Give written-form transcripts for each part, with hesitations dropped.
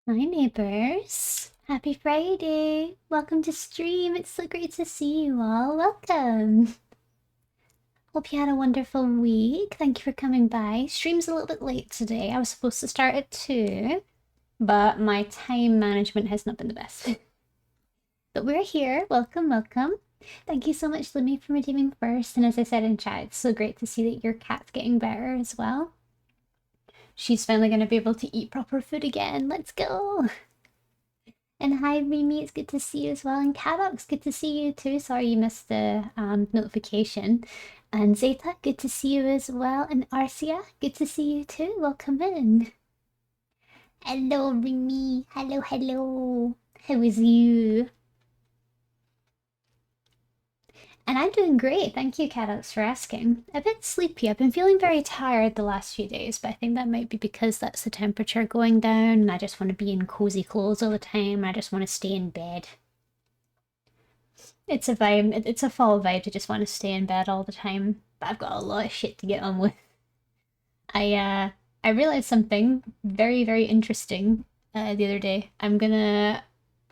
Hi neighbors. Happy Friday. Welcome to stream. It's so great to see you all. Welcome. Hope you had a wonderful week. Thank you for coming by. Stream's a little bit late today. I was supposed to start at 2, but my time management has not been the best. But we're here. Welcome, welcome. Thank you so much, Limmy, for redeeming first. And as I said in chat, it's so great to see that your cat's getting better as well. She's finally going to be able to eat proper food again. Let's go. And hi, Remy, it's good to see you as well. And Cadox, good to see you too. Sorry you missed the notification. And Zeta, good to see you as well. And Arcia, good to see you too. Welcome in. Hello, Remy. Hello, hello. How is you? And I'm doing great. Thank you, Cadox, for asking. A bit sleepy. I've been feeling very tired the last few days, but I think that might be because that's the temperature going down and I just want to be in cozy clothes all the time. I just want to stay in bed. It's a vibe. It's a fall vibe to just want to stay in bed all the time. But I've got a lot of shit to get on with. I realized something very, very interesting the other day. I'm gonna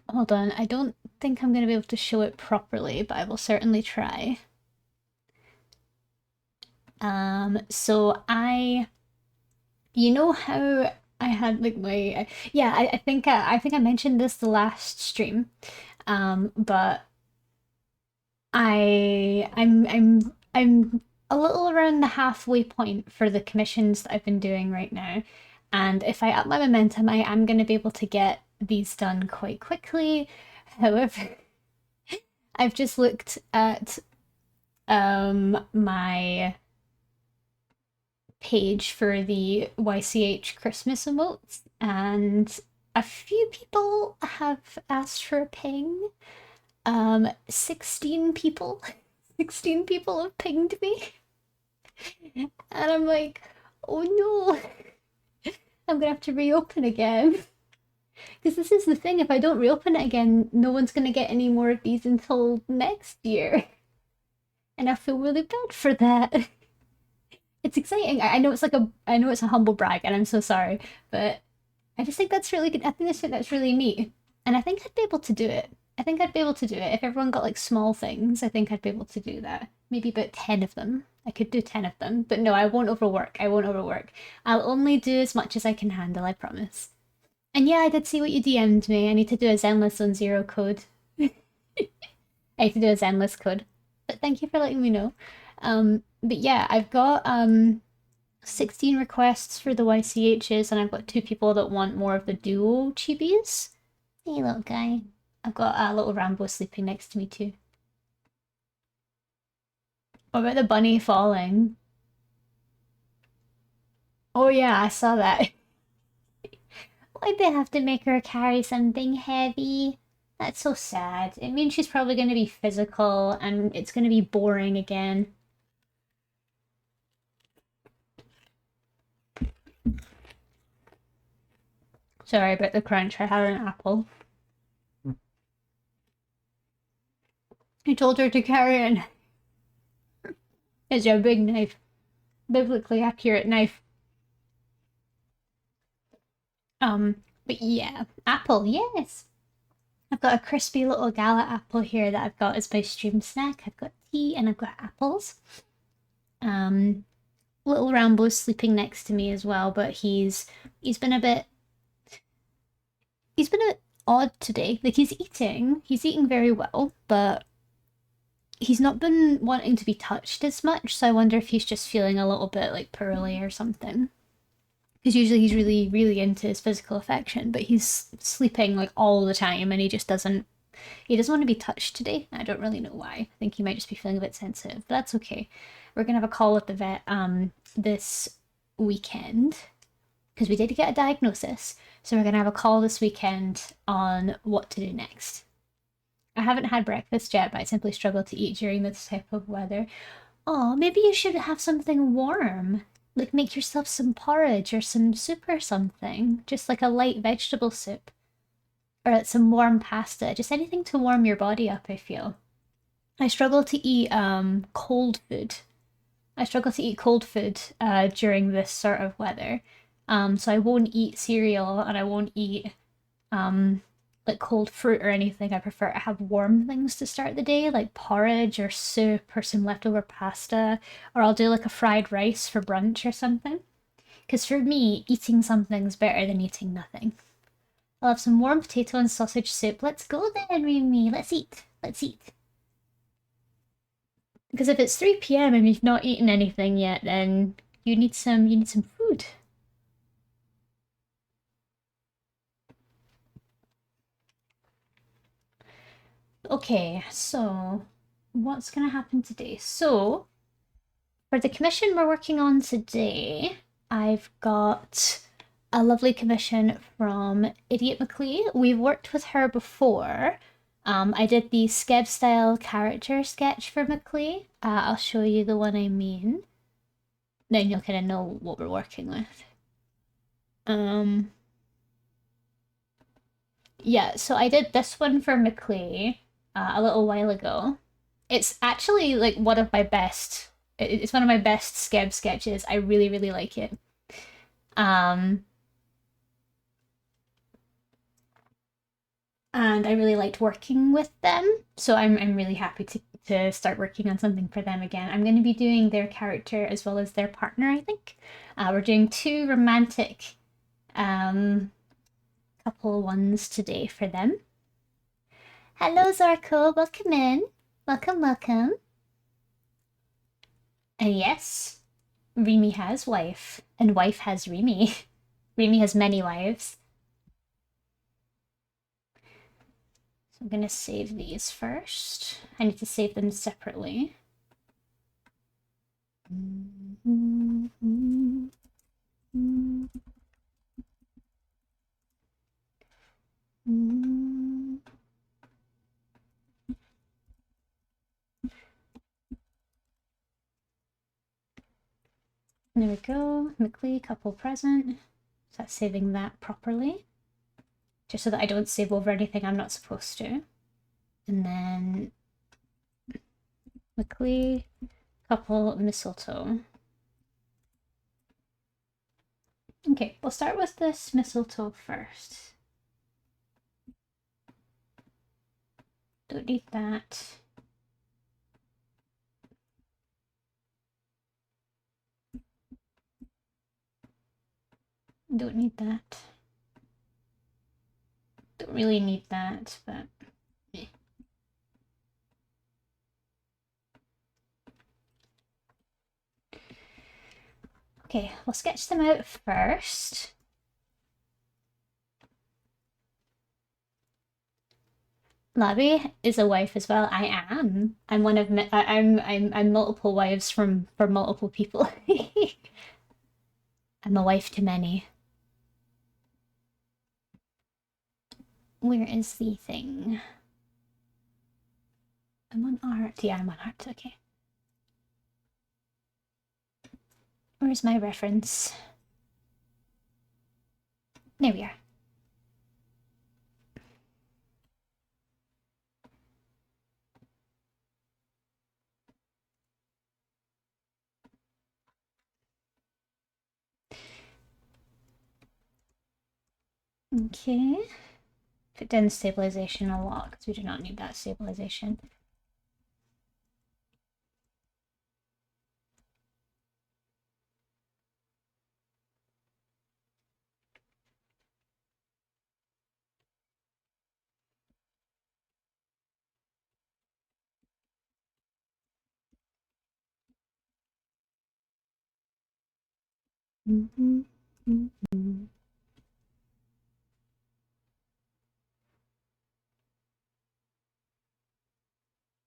hold on. I don't think I'm gonna be able to show it properly, but I will certainly try. So you know how I had like my yeah, I think I mentioned this the last stream, but I'm a little around the halfway point for the commissions that I've been doing right now. And if I up my momentum, I am going to be able to get these done quite quickly. However, I've just looked at my page for the YCH Christmas emotes, and a few people have asked for a ping. 16 people 16 people have pinged me. And I'm like, oh no, I'm gonna have to reopen again. Because this is the thing, if I don't reopen it again, no one's gonna get any more of these until next year. And I feel really bad for that. It's exciting. I know it's a humble brag, and I'm so sorry, but I just think that's really good. I think that's really neat. And I think I'd be able to do it. I think I'd be able to do it. If everyone got like small things, I think I'd be able to do that. Maybe about 10 of them. I could do 10 of them. But no, I won't overwork. I won't overwork. I'll only do as much as I can handle, I promise. And yeah, I did see what you DM'd me. I need to do a Zenless on Zero code. I need to do a Zenless code. But thank you for letting me know. But yeah, I've got 16 requests for the YCHs, and I've got 2 people that want more of the duo chibis. Hey, little guy. I've got a little Rambo sleeping next to me too. What about the bunny falling? Oh yeah, I saw that. Why'd they have to make her carry something heavy? That's so sad. It means she's probably going to be physical and it's going to be boring again. Sorry about the crunch, I had an apple. I told her to carry it. It's a big knife. Biblically accurate knife. But yeah, apple, yes. I've got a crispy little gala apple here that I've got as my stream snack. I've got tea and I've got apples. Little Rambo's sleeping next to me as well, but he's been a bit odd today. Like he's eating very well, but he's not been wanting to be touched as much, so I wonder if he's just feeling a little bit like poorly or something. Because usually he's really, really into his physical affection, but he's sleeping like all the time and he doesn't want to be touched today. I don't really know why. I think he might just be feeling a bit sensitive, but that's okay. We're gonna have a call with the vet this weekend because we did get a diagnosis. So we're gonna have a call this weekend on what to do next. I haven't had breakfast yet, but I simply struggle to eat during this type of weather. Oh, maybe you should have something warm. Like make yourself some porridge or some soup or something. Just like a light vegetable soup. Or some warm pasta. Just anything to warm your body up, I feel. I struggle to eat cold food. I struggle to eat cold food during this sort of weather. So I won't eat cereal and I won't eat like cold fruit or anything. I prefer to have warm things to start the day, like porridge or soup or some leftover pasta, or I'll do like a fried rice for brunch or something. Because for me, eating something's better than eating nothing. I'll have some warm potato and sausage soup. Let's go then, Remy. Let's eat. Let's eat. Because if it's 3 p.m. and you've not eaten anything yet, then you need some food. Okay, so what's gonna happen today? So for the commission we're working on today, I've got a lovely commission from IdiotMclee. We've worked with her before. I did the Skeb style character sketch for McLean. I'll show you the one I mean. Then you'll kind of know what we're working with. Yeah, so I did this one for McLean a little while ago. It's actually like one of my best. It's one of my best Skeb sketches. I really, really like it. And I really liked working with them. So I'm really happy to start working on something for them again. I'm going to be doing their character as well as their partner, I think. We're doing two romantic couple ones today for them. Hello, Zarko. Welcome in. Welcome, welcome. And yes, Remy has wife, and wife has Remy. Remy has many wives. So I'm gonna save these first. I need to save them separately. There we go. McLean couple present. So that's saving that properly. Just so that I don't save over anything I'm not supposed to. And then McLean couple mistletoe. Okay, we'll start with this mistletoe first. Don't need that. Don't need that. Don't really need that, but eh. Okay, we'll sketch them out first. Labby is a wife as well. I am. I'm one of I'm multiple wives for multiple people. I'm a wife to many. Where is the thing? I'm on art. Yeah, I'm on art. Okay. Where's my reference? There we are. Okay. Put down stabilization a lot because we do not need that stabilization.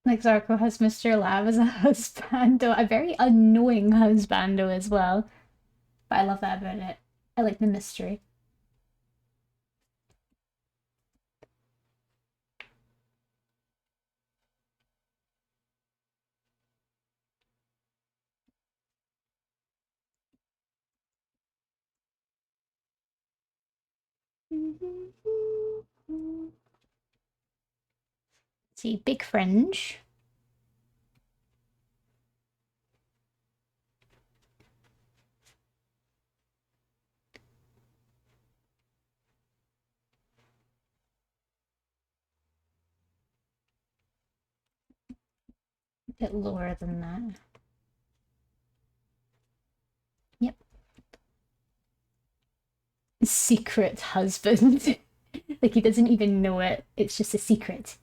Like Zarko has Mr. Lab as a husbando, a very unknowing husbando as well. But I love that about it. I like the mystery. See, big fringe. bit lower than that. Yep. Secret husband. Like he doesn't even know it. It's just a secret.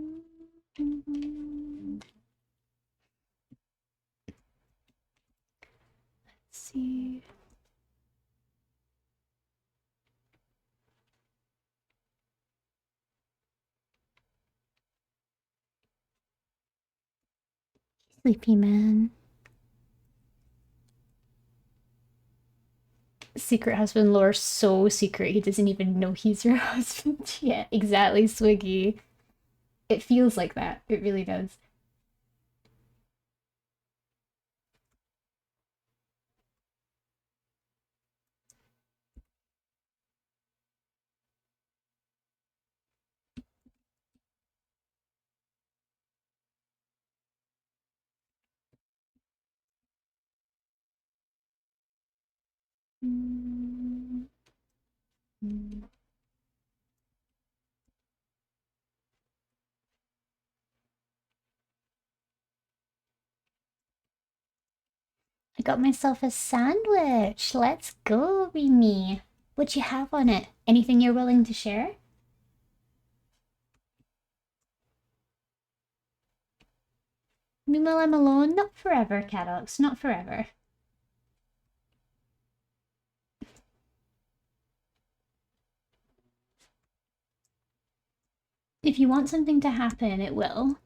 Let's see. Sleepy man. Secret husband lore so secret he doesn't even know he's your husband. Yeah, exactly, Swiggy. It feels like that. It really does. I got myself a sandwich. Let's go, Remy. What you have on it? Anything you're willing to share? Meanwhile, I'm alone. Not forever, Cadox. Not forever. If you want something to happen, it will.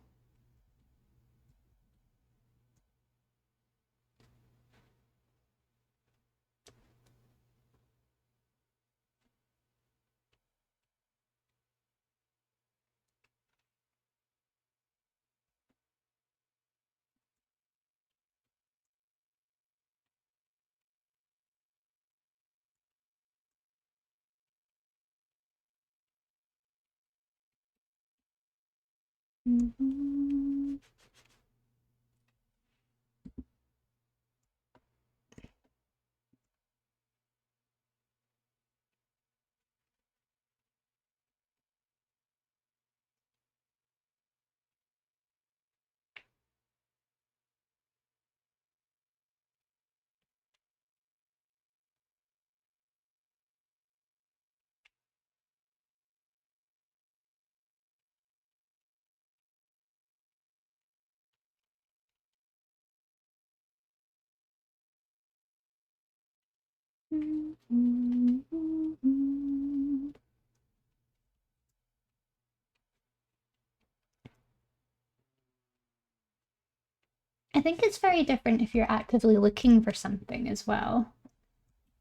Mm-hmm. I think it's very different if you're actively looking for something as well.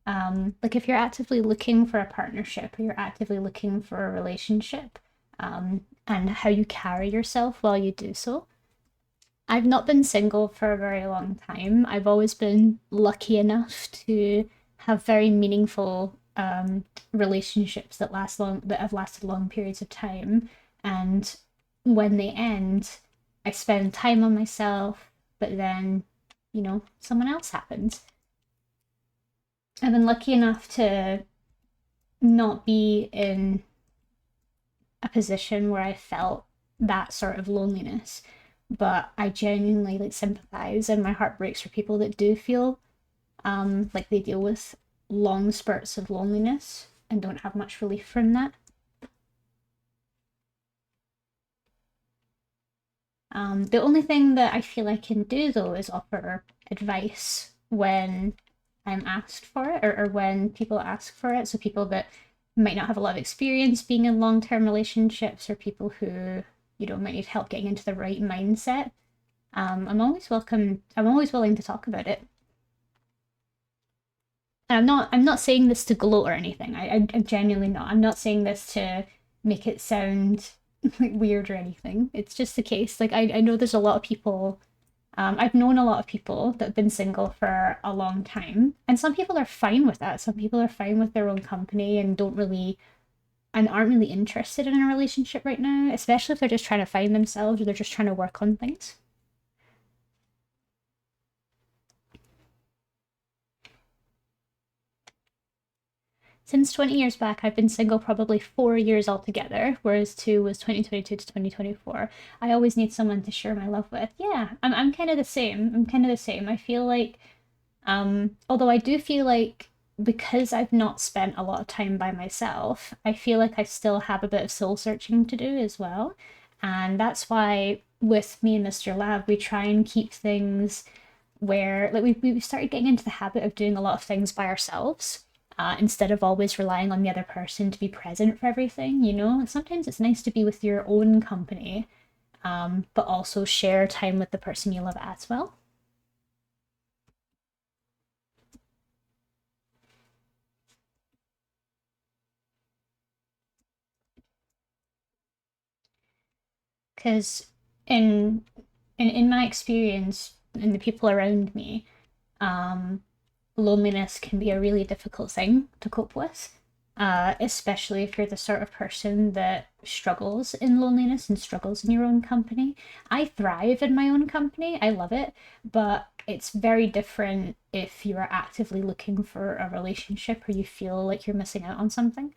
Like if you're actively looking for a partnership or you're actively looking for a relationship, and how you carry yourself while you do so. I've not been single for a very long time. I've always been lucky enough to have very meaningful relationships that have lasted long periods of time. And when they end, I spend time on myself, but then, someone else happens. I've been lucky enough to not be in a position where I felt that sort of loneliness, but I genuinely like sympathize and my heart breaks for people that do feel like they deal with long spurts of loneliness and don't have much relief from that. The only thing that I feel I can do though is offer advice when I'm asked for it, or when people ask for it. So people that might not have a lot of experience being in long-term relationships, or people who, might need help getting into the right mindset. I'm always welcome. I'm always willing to talk about it. And I'm not saying this to gloat or anything. I'm genuinely not. I'm not saying this to make it sound like weird or anything. It's just the case. Like I know there's a lot of people I've known a lot of people that have been single for a long time, and some people are fine with that. Some people are fine with their own company and don't really and aren't really interested in a relationship right now, especially if they're just trying to find themselves or they're just trying to work on things. Since 20 years back, I've been single probably 4 years altogether, whereas two was 2022 to 2024. I always need someone to share my love with. Yeah, I'm kind of the same. I'm kind of the same. I feel like, although I do feel like because I've not spent a lot of time by myself, I feel like I still have a bit of soul searching to do as well. And that's why with me and Mr. Lab, we try and keep things where like we started getting into the habit of doing a lot of things by ourselves instead of always relying on the other person to be present for everything. You know, sometimes it's nice to be with your own company, but also share time with the person you love as well. Because in in my experience and the people around me, um, loneliness can be a really difficult thing to cope with, especially if you're the sort of person that struggles in loneliness and struggles in your own company. I thrive in my own company, I love it, but it's very different if you are actively looking for a relationship or you feel like you're missing out on something.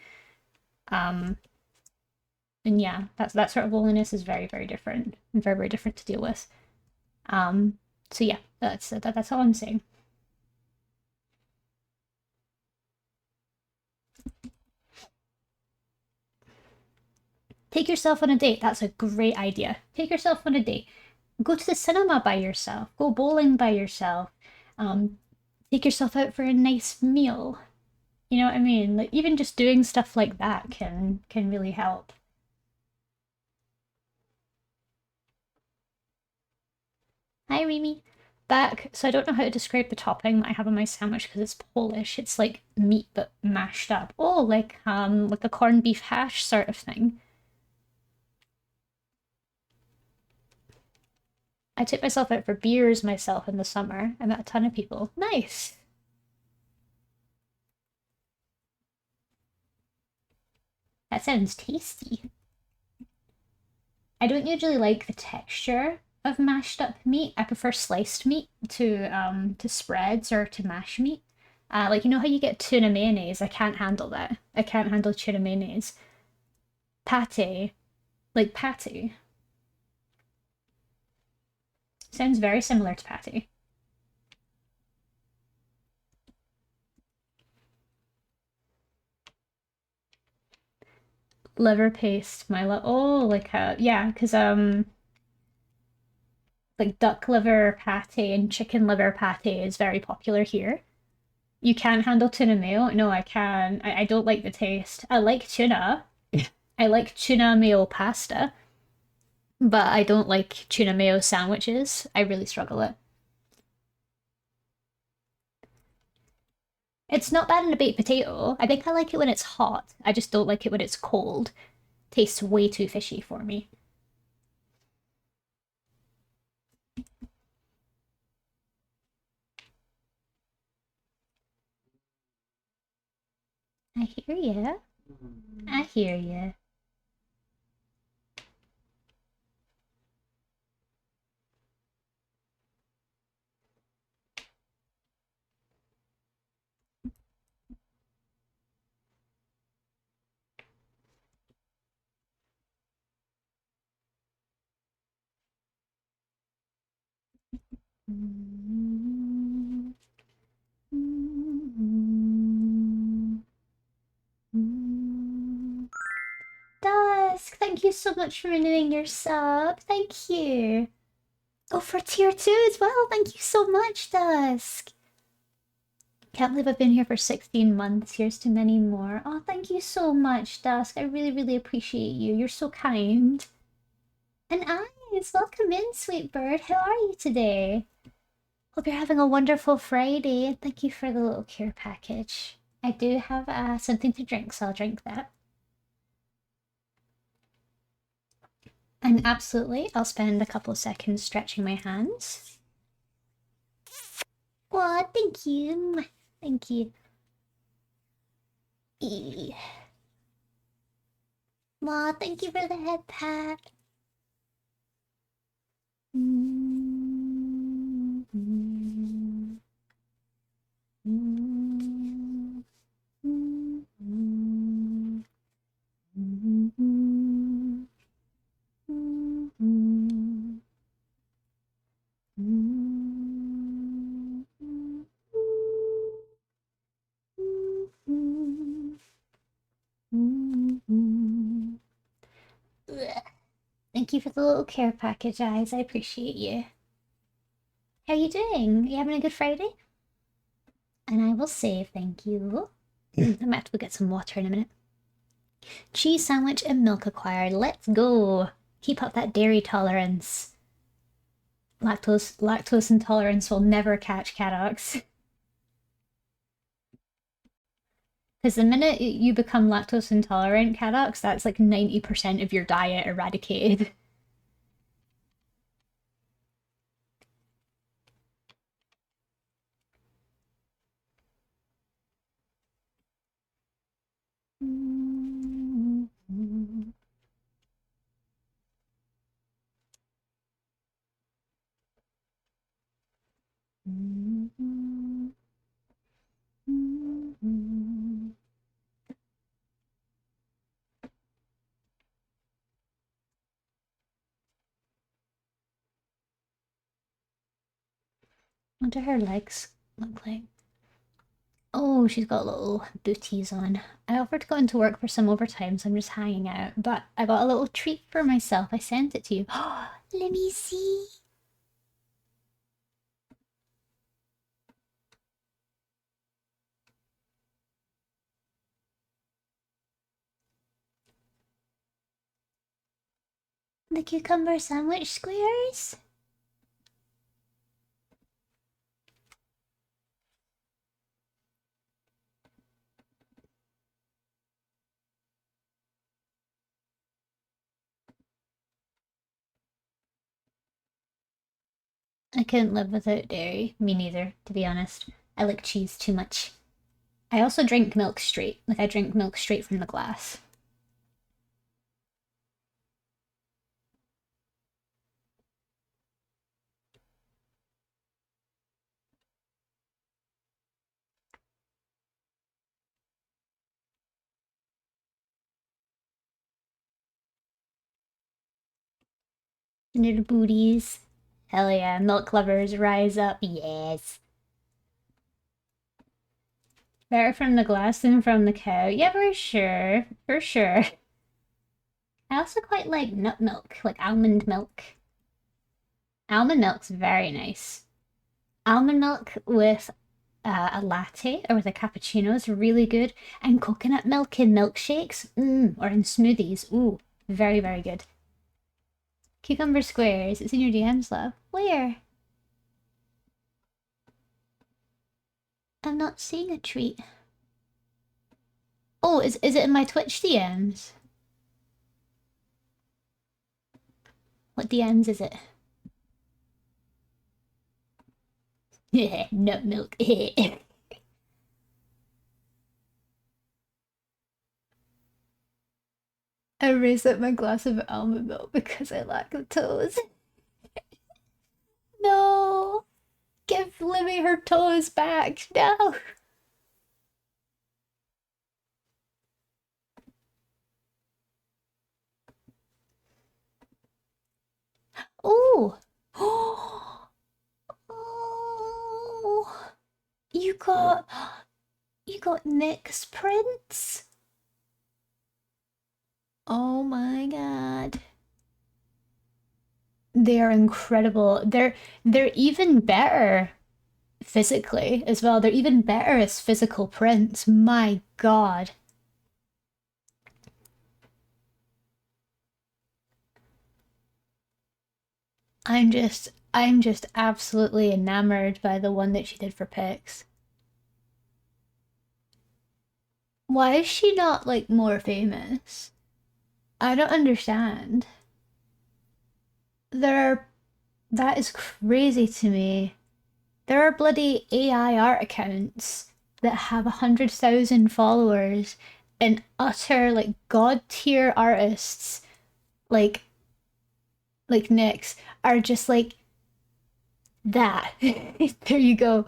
Um, and yeah, that sort of loneliness is very, very different and very, very different to deal with. Um, so yeah, that's all I'm saying. Take yourself on a date. That's a great idea. Take yourself on a date. Go to the cinema by yourself. Go bowling by yourself. Um, take yourself out for a nice meal. You know what I mean? Like even just doing stuff like that can really help. Hi, Remy. Back. So I don't know how to describe the topping that I have on my sandwich because it's Polish. It's like meat but mashed up. Oh, like a corned beef hash sort of thing. I took myself out for beers myself in the summer. I met a ton of people. Nice. That sounds tasty. I don't usually like the texture of mashed up meat. I prefer sliced meat to spreads or to mash meat. Like you know how you get tuna mayonnaise? I can't handle that. I can't handle tuna mayonnaise. Pate, like pate, sounds very similar to pate. Liver paste, my love. Oh, yeah, because like duck liver pate and chicken liver pate is very popular here. You can't handle tuna mayo? No, I can. I don't like the taste. I like tuna. I like tuna mayo pasta, but I don't like tuna mayo sandwiches. I really struggle it. It's not bad in a baked potato. I think I like it when it's hot. I just don't like it when it's cold. Tastes way too fishy for me. I hear ya. I hear ya. Dusk, thank you so much for renewing your sub. Thank you. Oh, for tier 2 as well. Thank you so much, Dusk. Can't believe I've been here for 16 months. Here's to many more. Oh, thank you so much, Dusk. I really, really appreciate you. You're so kind. And Eyes, welcome in, sweet bird. How are you today? Hope you're having a wonderful Friday. Thank you for the little care package. I do have something to drink, so I'll drink that. And absolutely, I'll spend a couple of seconds stretching my hands. Aw, thank you. Thank you. Aw, thank you for the head pat. Thank you for the little care package, Eyes. I appreciate you. How you doing? You having a good Friday? And I will save, thank you. I might have to go get some water in a minute. Cheese sandwich and milk acquired. Let's go. Keep up that dairy tolerance. Lactose intolerance will never catch Cadox. Because the minute you become lactose intolerant, Cadox, that's like 90% of your diet eradicated. What do her legs look like? Oh, she's got little booties on. I offered to go into work for some overtime, so I'm just hanging out. But I got a little treat for myself. I sent it to you. Let me see. The cucumber sandwich squares? I couldn't live without dairy. Me neither, to be honest. I like cheese too much. I also drink milk straight. Like, I drink milk straight from the glass. Little booties. Hell yeah, milk lovers, rise up. Yes. Better from the glass than from the cow. Yeah, for sure. For sure. I also quite like nut milk, like almond milk. Almond milk's very nice. Almond milk with a latte or with a cappuccino is really good. And coconut milk in milkshakes, or in smoothies. Ooh, very, very good. Cucumber squares, it's in your DMs, love. Where? I'm not seeing a treat. Oh, is it in my Twitch DMs? What DMs is it? Yeah, nut milk. I raised up my glass of almond milk because I lack lactose. No! Give Libby her toes back. No! Oh! Oh! You got Nick's prints? Oh my god. They are incredible. They're even better physically as well. They're even better as physical prints. My god. I'm just absolutely enamored by the one that she did for Pix. Why is she not like more famous? I don't understand. There are that is crazy to me. There are bloody AI art accounts that have 100,000 followers and utter like god tier artists like Nyx are just like that. There you go.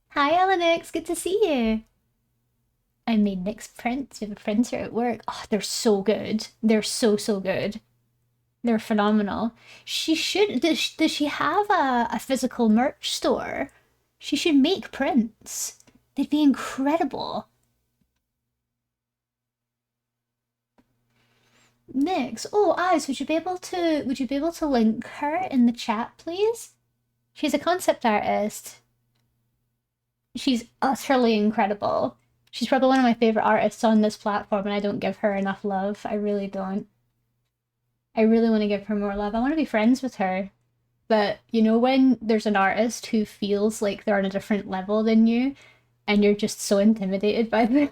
Hi Alex, good to see you. I made Nyx prints. We have a printer at work. Oh, they're so good. They're so good. They're phenomenal. She should. Does she have a physical merch store? She should make prints. They'd be incredible. Nyx. Oh, Eyes, would you be able to link her in the chat, please? She's a concept artist. She's utterly incredible. She's probably one of my favorite artists on this platform, and I don't give her enough love. I really don't. I really want to give her more love. I want to be friends with her. But you know, when there's an artist who feels like they're on a different level than you, and you're just so intimidated by them.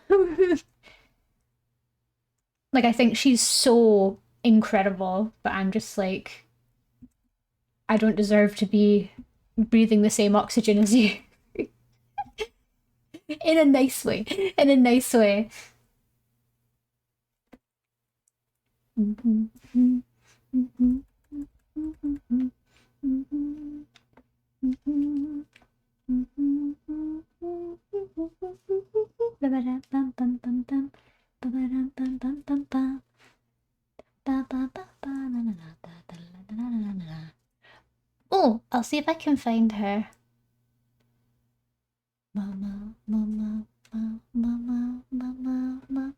Like, I think she's so incredible, but I'm just like, I don't deserve to be breathing the same oxygen as you. In a nice way. In a nice way. Oh, I'll see if I can find her. Mama, mama, mama, mama, mama, mama.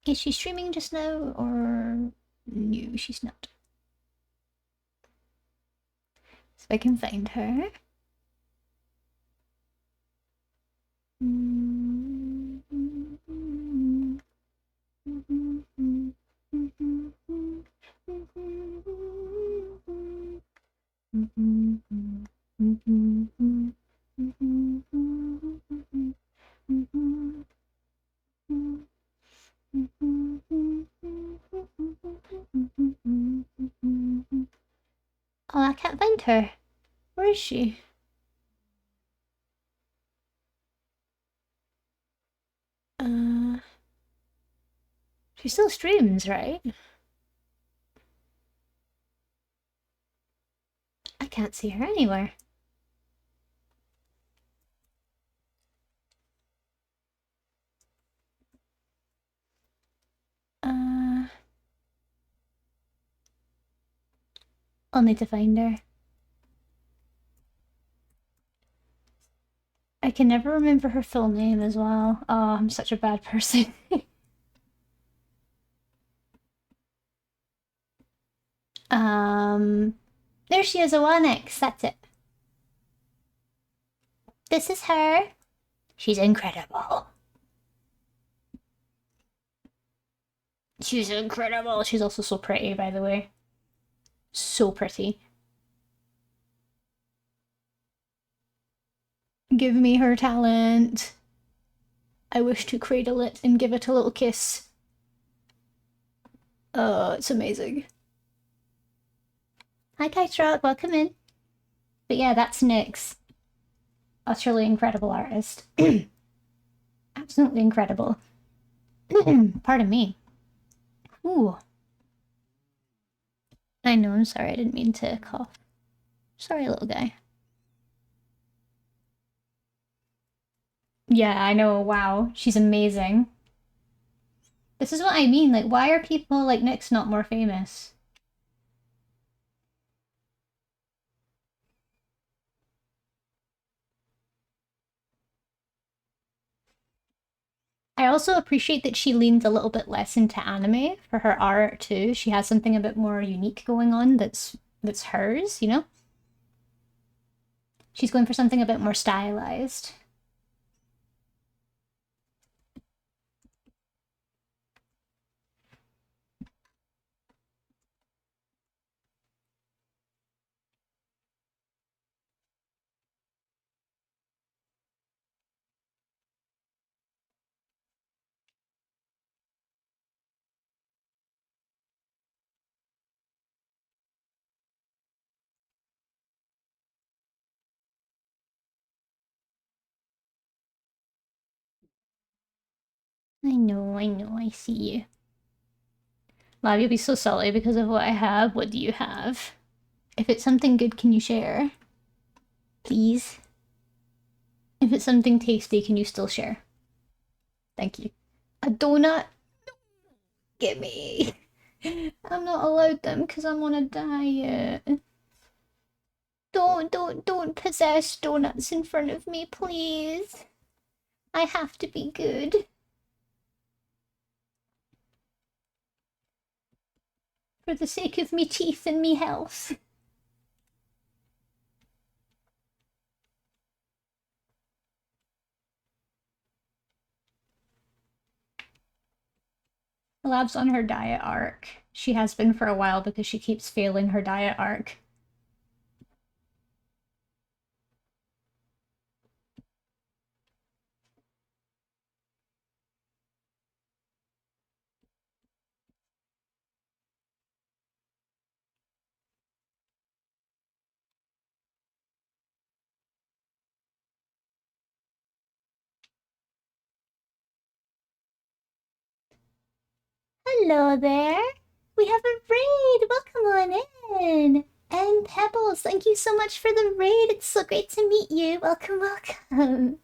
Is she streaming just now or no, she's not. So I can find her. Oh, I can't find her. Where is she? She still streams, right? I can't see her anywhere. I'll need to find her. I can never remember her full name as well. Oh, I'm such a bad person. There she is, a 1x. That's it. This is her. She's incredible. She's incredible. She's also so pretty, by the way. So pretty. Give me her talent. I wish to cradle it and give it a little kiss. It's amazing. Hi, Kytrot. Welcome in. But yeah, that's Nyx. Utterly incredible artist. Absolutely incredible. Pardon me. Ooh. I know, I'm sorry. I didn't mean to cough. Sorry, little guy. Yeah, I know. Wow. She's amazing. This is what I mean. Like, why are people like Nyx not more famous? I also appreciate that she leans a little bit less into anime for her art too. She has something a bit more unique going on that's hers, you know? She's going for something a bit more stylized. I know, I see you. Lab, you'll be so salty because of what I have. What do you have? If it's something good, can you share? Please? If it's something tasty, can you still share? Thank you. A donut? Give me. I'm not allowed them because I'm on a diet. Don't possess donuts in front of me, please. I have to be good. For the sake of me teeth and me health. Lab's on her diet arc. She has been for a while because she keeps failing her diet arc. Hello there. We have a raid. Welcome on in. And Pebbles, thank you so much for the raid. It's so great to meet you. Welcome, welcome.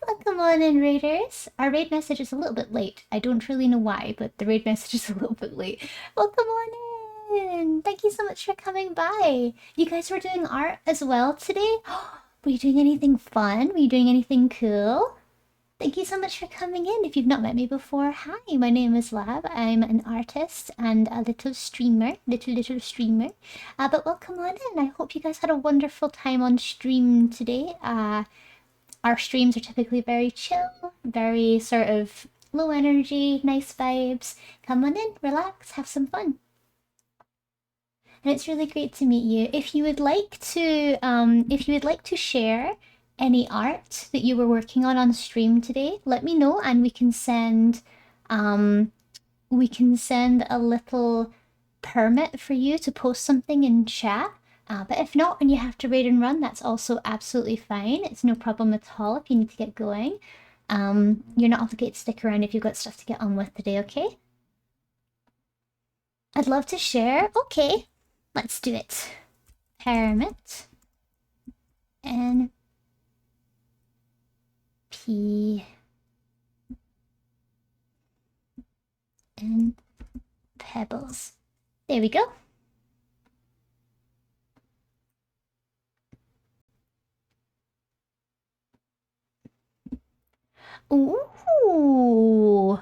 Welcome on in, raiders. Our raid message is a little bit late. I don't really know why, but the raid message is a little bit late. Welcome on in. Thank you so much for coming by. You guys were doing art as well today? Were you doing anything fun? Were you doing anything cool? Thank you so much for coming in. If you've not met me before, hi, my name is Lab. I'm an artist and a little streamer, little streamer. But welcome on in. I hope you guys had a wonderful time on stream today. Our streams are typically very chill, very sort of low energy, nice vibes. Come on in, relax, have some fun. And it's really great to meet you. If you would like to share any art that you were working on stream today, let me know and we can send a little permit for you to post something in chat. But if not, when you have to raid and run, that's also absolutely fine. It's no problem at all if you need to get going. You're not obligated to stick around if you've got stuff to get on with today, okay? I'd love to share. Okay, let's do it. Permit. N P and pebbles. There we go. Ooh.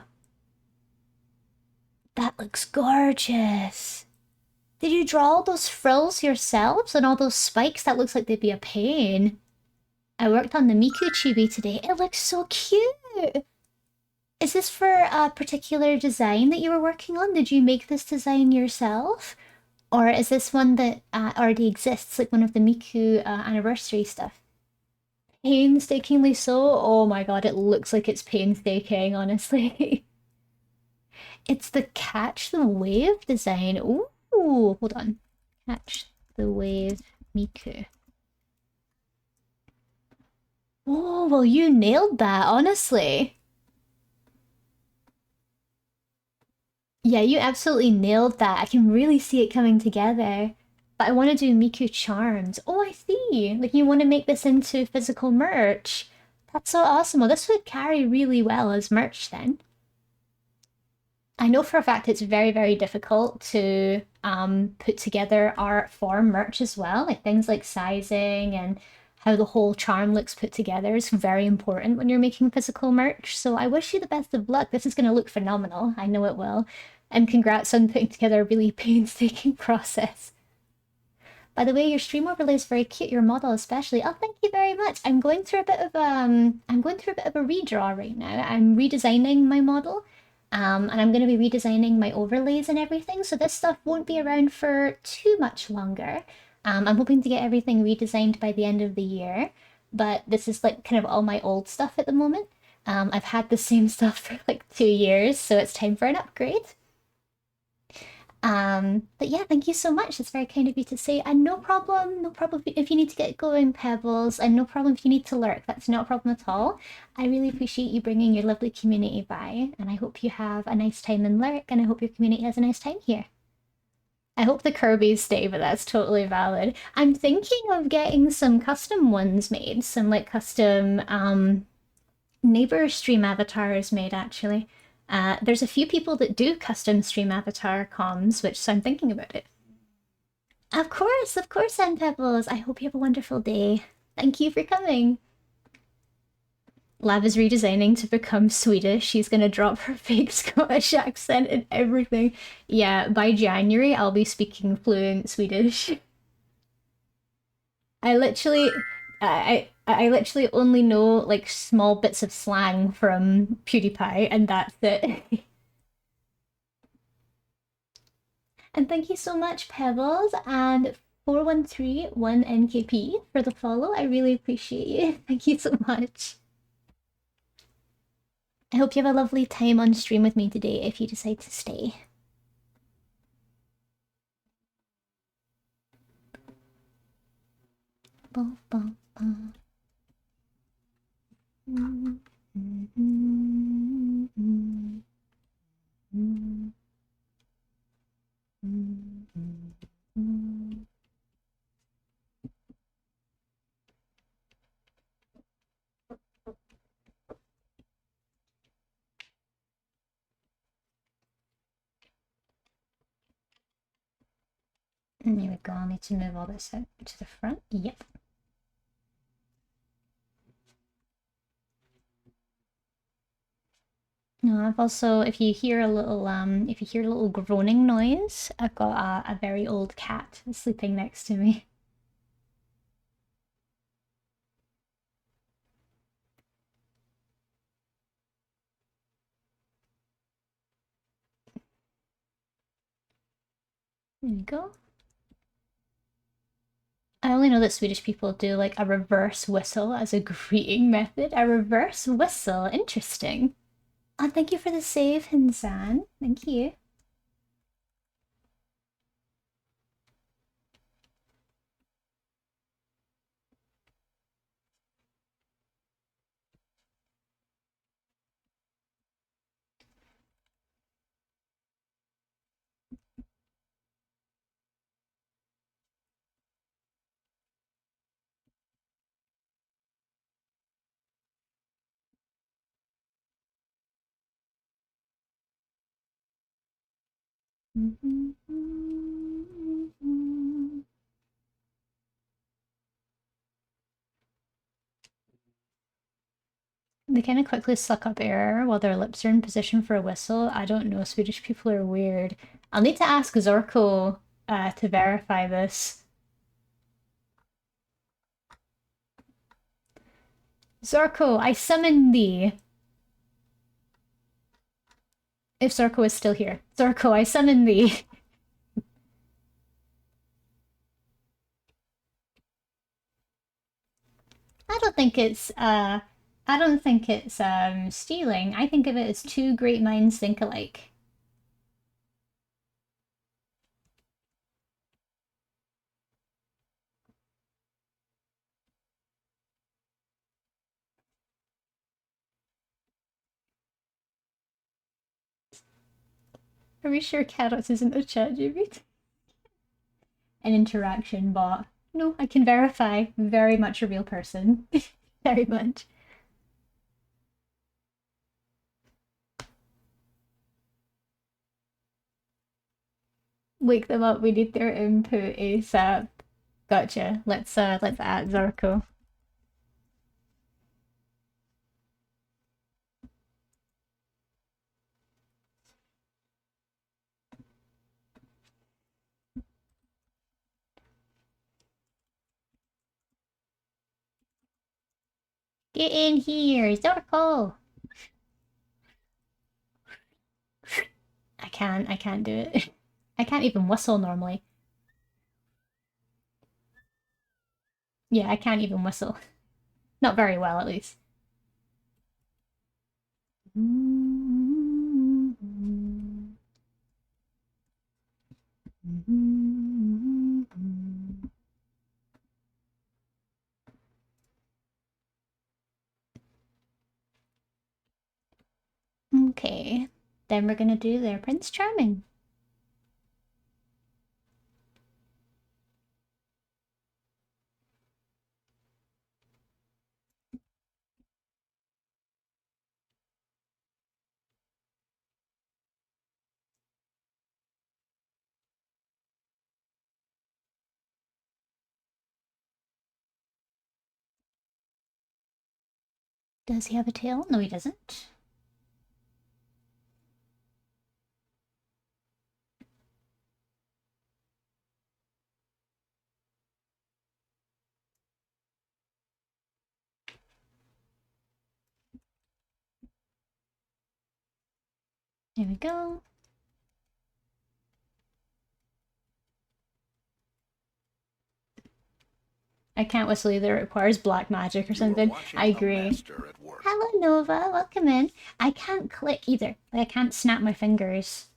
That looks gorgeous. Did you draw all those frills yourselves and all those spikes? That looks like they'd be a pain. I worked on the Miku chibi today. It looks so cute. Is this for a particular design that you were working on? Did you make this design yourself? Or is this one that already exists, like one of the Miku anniversary stuff? Painstakingly so? Oh my god, it looks like it's painstaking, honestly. It's the Catch the Wave design. Ooh, hold on. Catch the Wave Miku. Oh, well, you nailed that, honestly. Yeah, you absolutely nailed that. I can really see it coming together. But I want to do Miku charms. Oh, I see. Like, you want to make this into physical merch. That's so awesome. Well, this would carry really well as merch then. I know for a fact it's very, very difficult to put together art for merch as well. Like things like sizing and how the whole charm looks put together is very important when you're making physical merch. So I wish you the best of luck. This is going to look phenomenal. I know it will. And congrats on putting together a really painstaking process. By the way, your stream overlay is very cute, your model especially. Oh, thank you very much. I'm going through a bit of a redraw right now. I'm redesigning my model. And I'm going to be redesigning my overlays and everything, so this stuff won't be around for too much longer. I'm hoping to get everything redesigned by the end of the year, but this is like kind of all my old stuff at the moment. I've had the same stuff for like 2 years, so it's time for an upgrade. But yeah, thank you so much. It's very kind of you to say. And no problem, no problem if you need to get going, Pebbles, and no problem if you need to lurk. That's not a problem at all. I really appreciate you bringing your lovely community by, and I hope you have a nice time in lurk, and I hope your community has a nice time here. I hope the Kirby's stay, but that's totally valid. I'm thinking of getting some custom ones made, some like custom neighbor stream avatars made actually. There's a few people that do custom stream avatar comms, which so I'm thinking about it. Of course, Sand Pebbles. I hope you have a wonderful day. Thank you for coming. Lav is redesigning to become Swedish. She's gonna drop her fake Scottish accent and everything. Yeah, by January I'll be speaking fluent Swedish. I literally, I literally only know like small bits of slang from PewDiePie, and that's it. And thank you so much, Pebbles, and 4131NKP for the follow. I really appreciate you. Thank you so much. I hope you have a lovely time on stream with me today if you decide to stay. Bum, bum, bum. And there we go. I'll need to move all this out to the front. Yep. No, I've also, if you hear a little groaning noise, I've got a very old cat sleeping next to me. There you go. I only know that Swedish people do like a reverse whistle as a greeting method. A reverse whistle, interesting. Oh, thank you for the save, Hinzan. Thank you. They kind of quickly suck up air while their lips are in position for a whistle. I don't know, Swedish people are weird. I'll need to ask Zorko to verify this. Zorko, I summon thee. If Zorko is still here. Zorko, I summon thee. I don't think it's stealing. I think of it as two great minds think alike. Are we sure Carrots isn't a chat GPT? An interaction bot. No, I can verify. Very much a real person. Very much. Wake them up, we need their input ASAP. Gotcha. Let's add Zarko. Get in here, Zarko! I can't do it. I can't even whistle normally. Yeah, I can't even whistle. Not very well, at least. Okay, then we're gonna do their Prince Charming. Does he have a tail? No, he doesn't. There we go. I can't whistle either. It requires black magic or something. I agree. Hello, Nova. Welcome in. I can't click either. Like, I can't snap my fingers.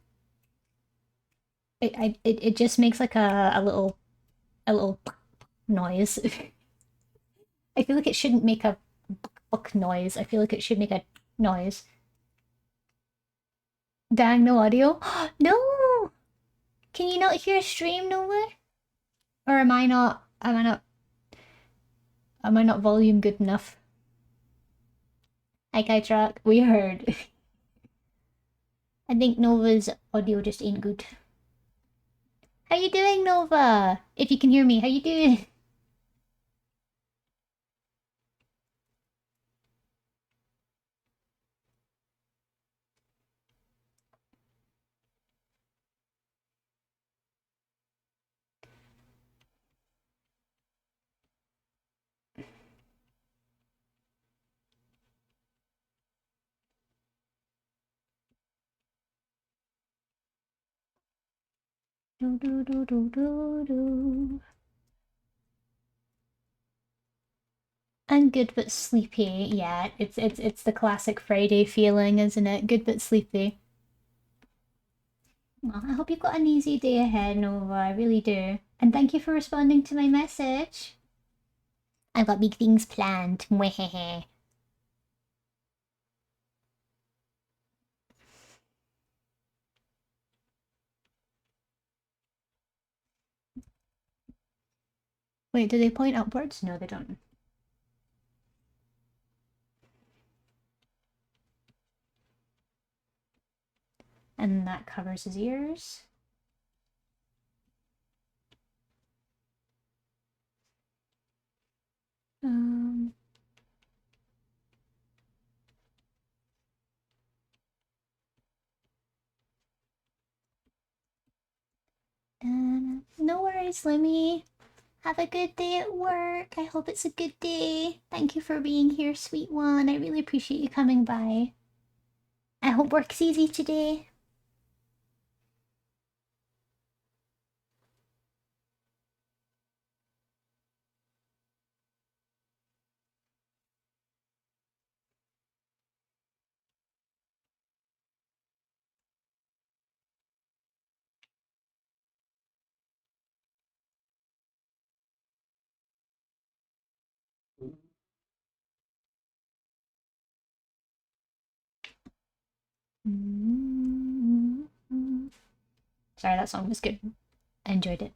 It just makes like a little noise. I feel like it shouldn't make a book noise. I feel like it should make a noise. Dang, no audio. No. Can you not hear stream, Nova? Or am I not? Am I not volume good enough? Like I track. We heard. I think Nova's audio just ain't good. How you doing, Nova? If you can hear me, how you doing? Do do do do do do. I'm good but sleepy. Yeah, it's the classic Friday feeling, isn't it? Good but sleepy. Well, I hope you've got an easy day ahead, Nova. I really do. And thank you for responding to my message. I've got big things planned. Mwehehe. Wait, do they point upwards? No, they don't. And that covers his ears. Um, and no worries, Lemmy. Have a good day at work. I hope it's a good day. Thank you for being here, sweet one. I really appreciate you coming by. I hope work's easy today. Sorry, that song was good. I enjoyed it.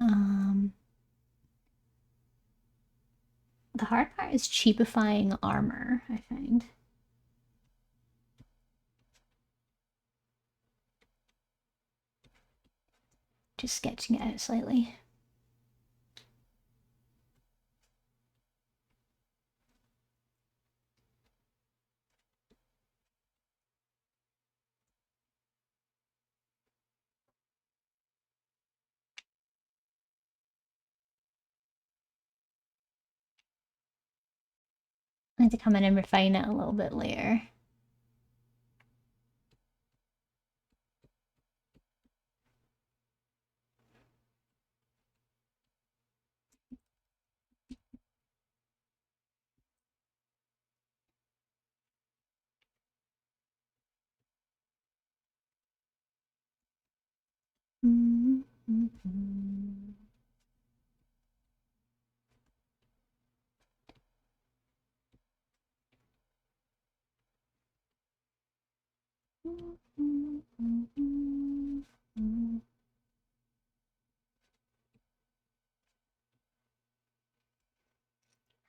Um, the hard part is cheapifying armor, I find. Just sketching it out slightly. I have to come in and refine it a little bit later.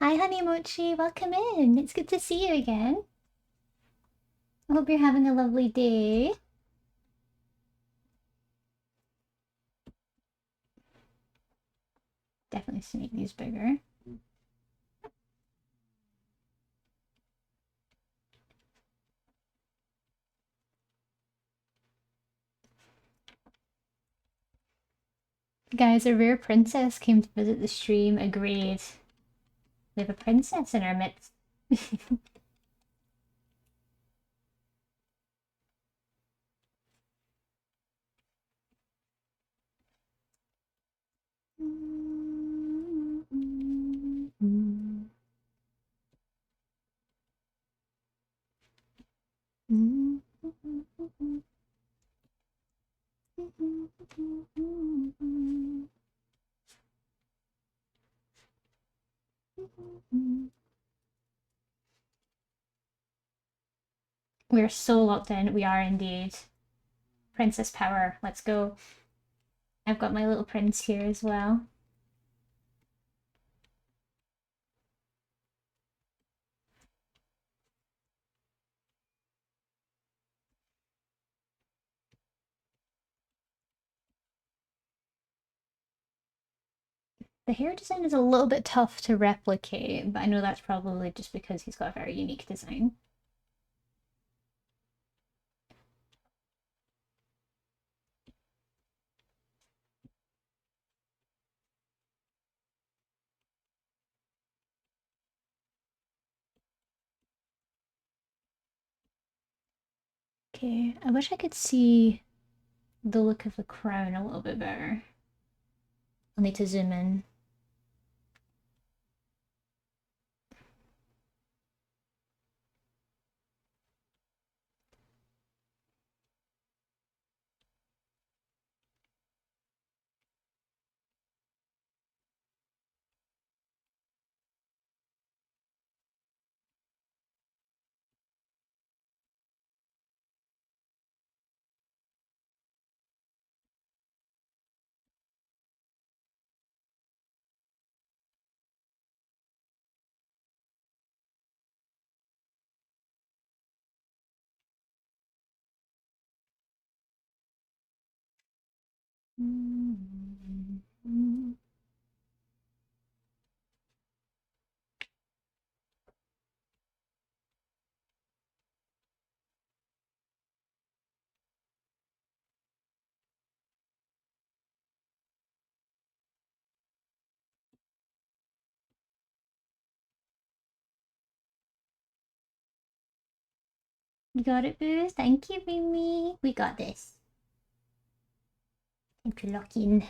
Hi, Honey Mochi. Welcome in. It's good to see you again. I hope you're having a lovely day. Definitely to make these bigger. Guys, a rare princess came to visit the stream. Agreed. We have a princess in our midst. We're so locked in. We are indeed. Princess power. Let's go. I've got my little prince here as well. The hair design is a little bit tough to replicate, but I know that's probably just because he's got a very unique design. Okay, I wish I could see the look of the crown a little bit better. I'll need to zoom in. You got it, Boo. Thank you, Mimi. We got this. Time to lock in.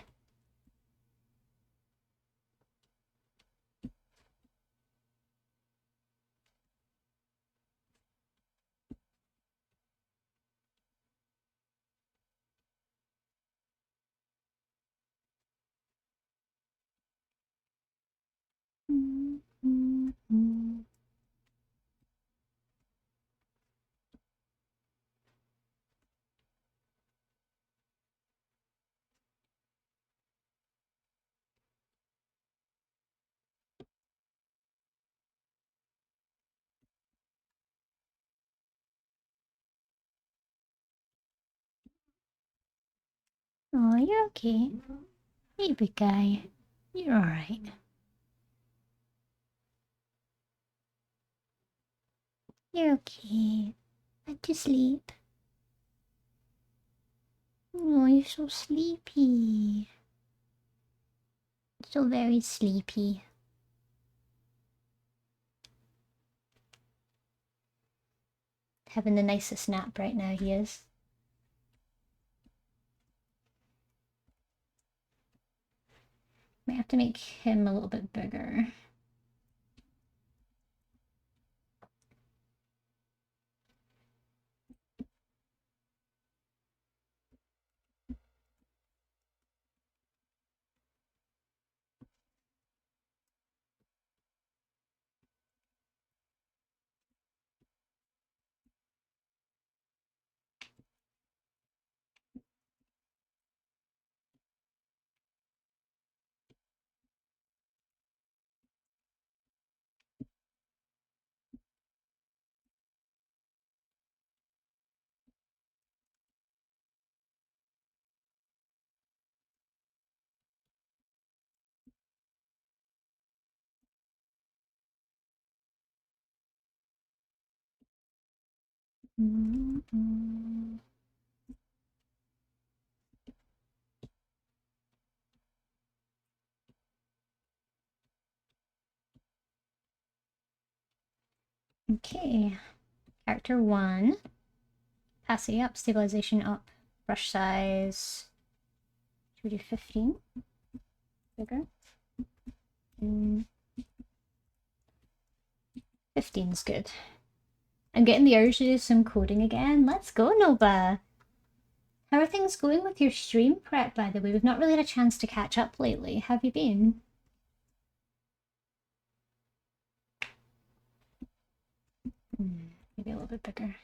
Oh, you're okay. Hey, big guy. You're alright. You're okay. Back to sleep. Oh, you're so sleepy. So very sleepy. Having the nicest nap right now, he is. Might have to make him a little bit bigger. Okay, character 1. Opacity up, stabilization up, brush size. Should we do 15? Bigger? 15's good. I'm getting the urge to do some coding again. Let's go, Nova! How are things going with your stream prep, by the way? We've not really had a chance to catch up lately. How have you been? Maybe a little bit bigger.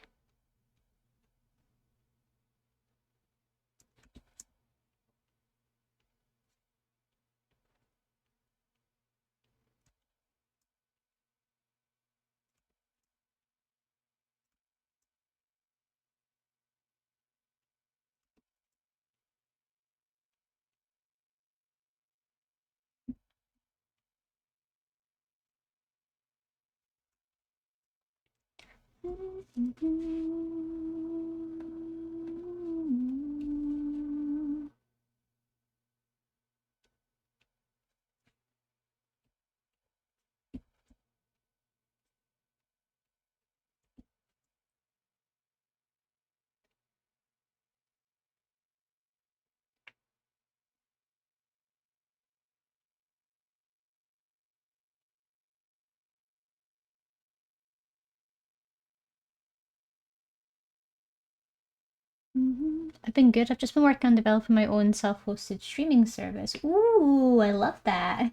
I've been good. I've just been working on developing my own self-hosted streaming service. Ooh, I love that.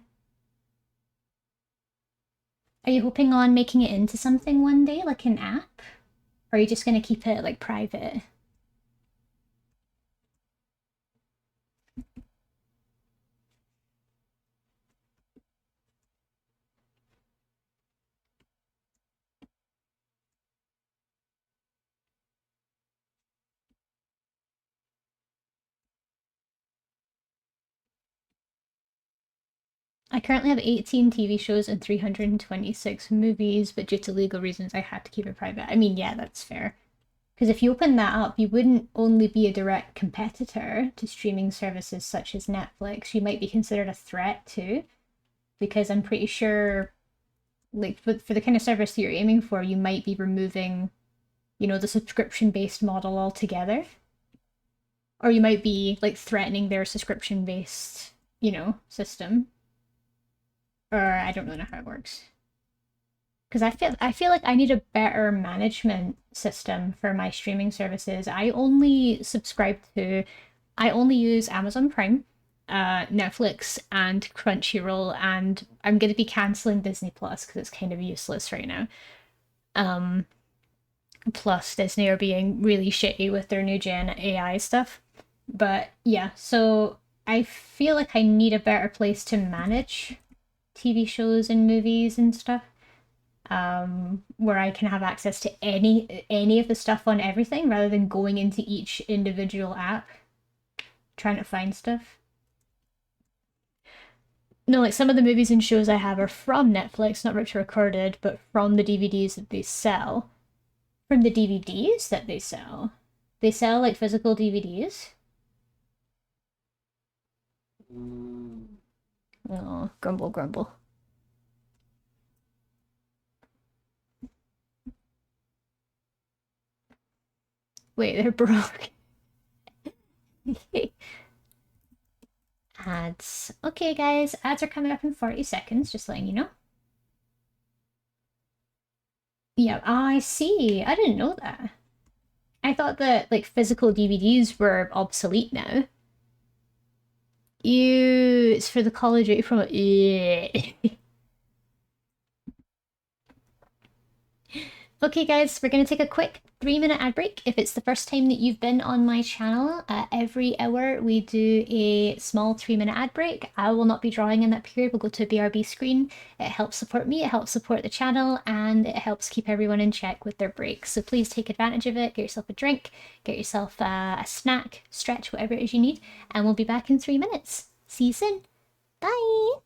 Are you hoping on making it into something one day, like an app? Or are you just going to keep it like private? I currently have 18 TV shows and 326 movies, but due to legal reasons, I had to keep it private. I mean, yeah, that's fair. Because if you open that up, you wouldn't only be a direct competitor to streaming services such as Netflix, you might be considered a threat too. Because I'm pretty sure, like, for the kind of service that you're aiming for, you might be removing, you know, the subscription-based model altogether. Or you might be, like, threatening their subscription-based, you know, system. Or I don't really know how it works. Because I feel like I need a better management system for my streaming services. I only use Amazon Prime, Netflix, and Crunchyroll, and I'm gonna be canceling Disney Plus because it's kind of useless right now. Um, Plus Disney are being really shitty with their new gen AI stuff. But yeah, so I feel like I need a better place to manage TV shows and movies and stuff. Where I can have access to any of the stuff on everything rather than going into each individual app trying to find stuff. No, like some of the movies and shows I have are from Netflix, not ripped recorded, but from the DVDs that they sell. From the DVDs that they sell. They sell like physical DVDs. Oh, grumble, grumble. Wait, they're broke. Ads. Okay, guys, ads are coming up in 40 seconds, just letting you know. Yeah, I see. I didn't know that. I thought that, like, physical DVDs were obsolete now. Ew, it's for the college right from it. Okay, guys, we're going to take a quick 3-minute ad break. If it's the first time that you've been on my channel, every hour we do a small 3-minute ad break. I will not be drawing in that period. We'll go to a BRB screen. It helps support me, it helps support the channel, and it helps keep everyone in check with their breaks. So please take advantage of it. Get yourself a drink, get yourself a snack, stretch, whatever it is you need, and we'll be back in 3 minutes. See you soon. Bye!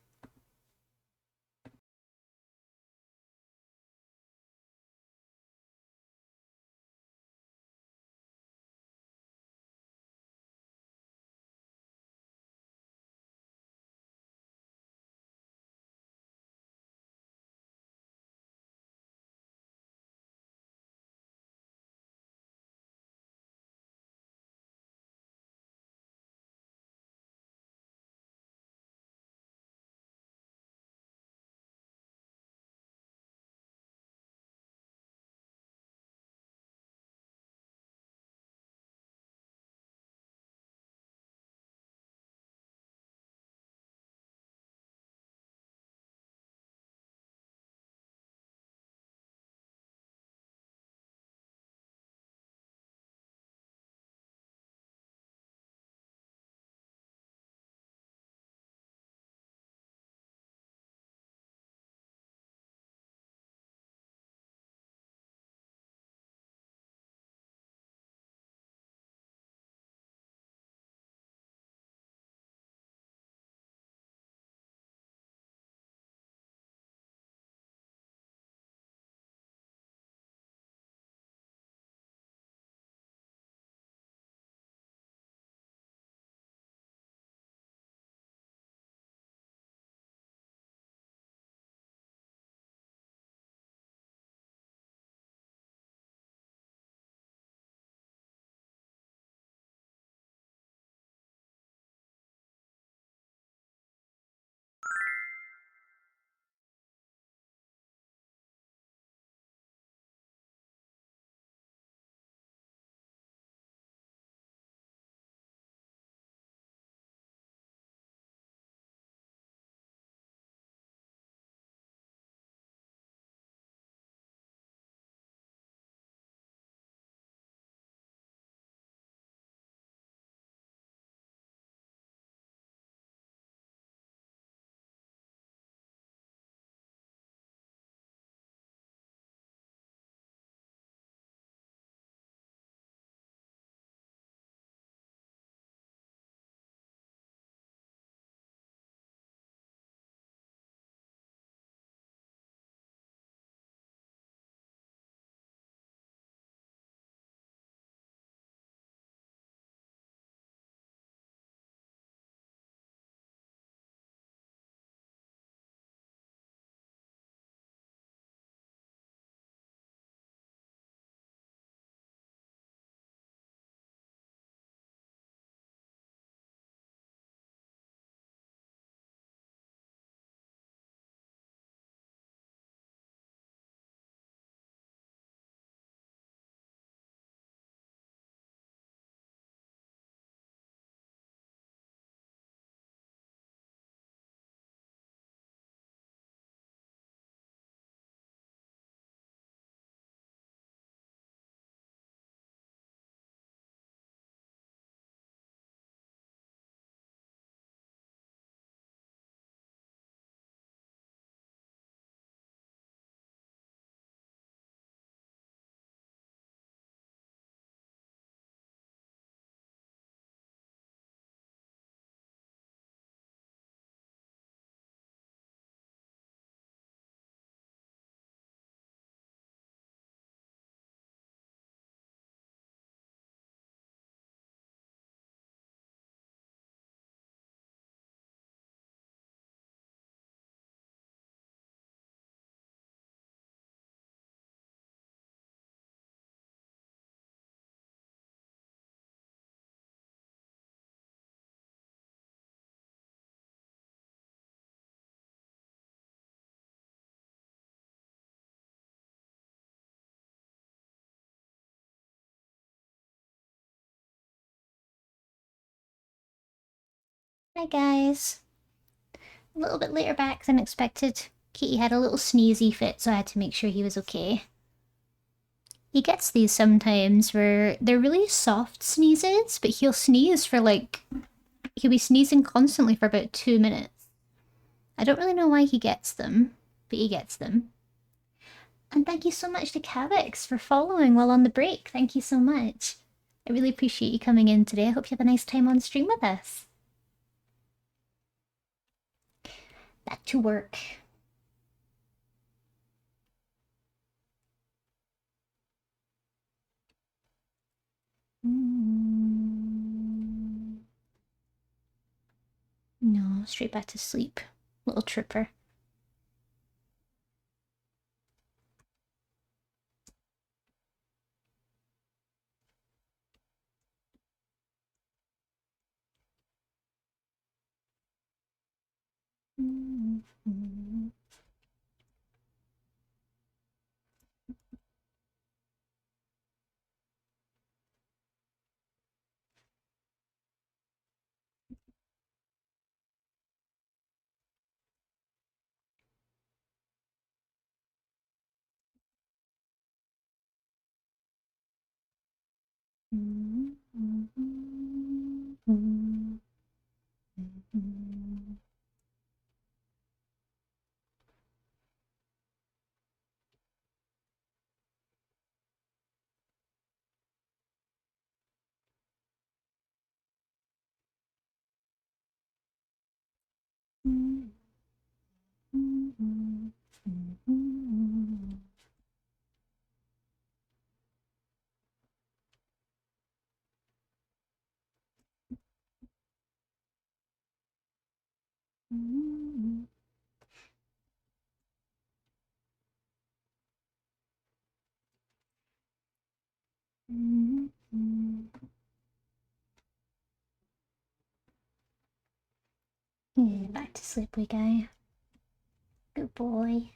Hi guys. A little bit later back than expected. Kitty had a little sneezy fit, so I had to make sure he was okay. He gets these sometimes where they're really soft sneezes, but he'll sneeze for like... He'll be sneezing constantly for about 2 minutes. I don't really know why he gets them, but he gets them. And thank you so much to Cavix for following while on the break. Thank you so much. I really appreciate you coming in today. I hope you have a nice time on stream with us. Back to work. No, straight back to sleep. Little tripper. Yeah, back to sleep we go. Good boy.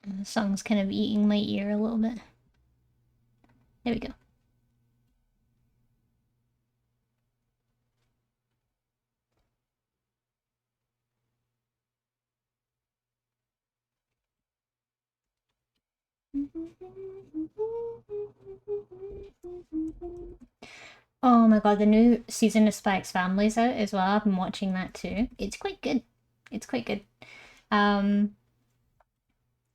The song's kind of eating my ear a little bit. There we go. Oh my god, the new season of Spy X Family's out as well. I've been watching that too. It's quite good. It's quite good. Um,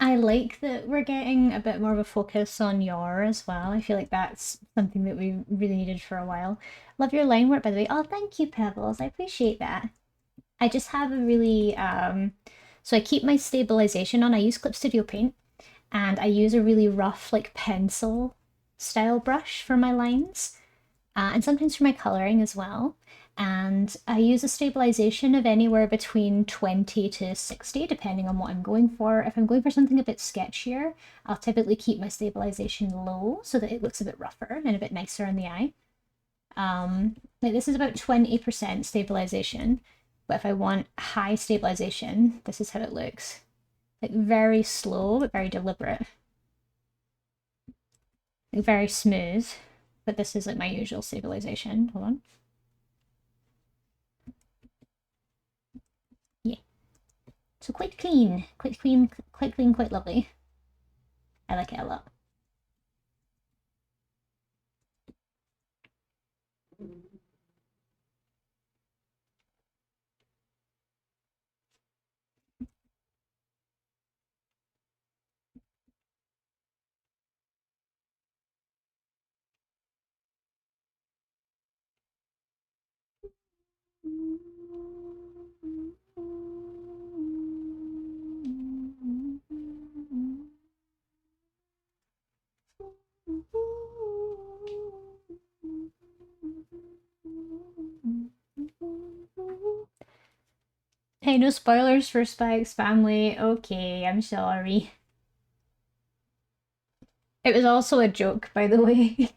I like that we're getting a bit more of a focus on Yor as well. I feel like that's something that we really needed for a while. Love your line work, by the way. Oh, thank you, Pebbles. I appreciate that. I just have a really so I keep my stabilization on. I use Clip Studio Paint and I use a really rough like pencil style brush for my lines and sometimes for my coloring as well. And I use a stabilization of anywhere between 20 to 60, depending on what I'm going for. If I'm going for something a bit sketchier, I'll typically keep my stabilization low so that it looks a bit rougher and a bit nicer on the eye. Like this is about 20% stabilization, but if I want high stabilization, this is how it looks. Like very slow, but very deliberate. Like very smooth, but this is like my usual stabilization. Hold on. Yeah. So quite clean, quite clean, quite clean, quite lovely. I like it a lot. Hey, no spoilers for Spike's family. Okay, I'm sorry. It was also a joke, by the way.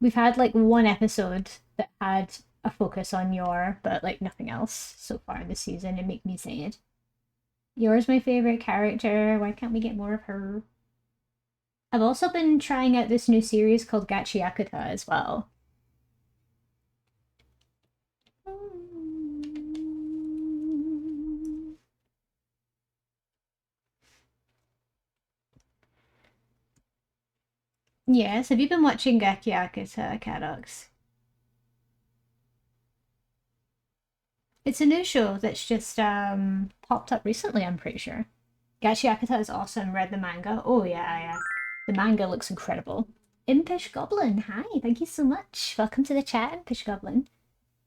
We've had like one episode that had a focus on Yor, but like nothing else so far this season. It make me sad. Yor's my favorite character. Why can't we get more of her? I've also been trying out this new series called Gachi Yakuta as well. Yes, have you been watching Gachi Yakuta, Cadox? It's a new show that's just popped up recently, I'm pretty sure. Gachi Yakuta is awesome. Read the manga. Oh yeah. The manga looks incredible. Impish Goblin, hi, thank you so much. Welcome to the chat, Impish Goblin.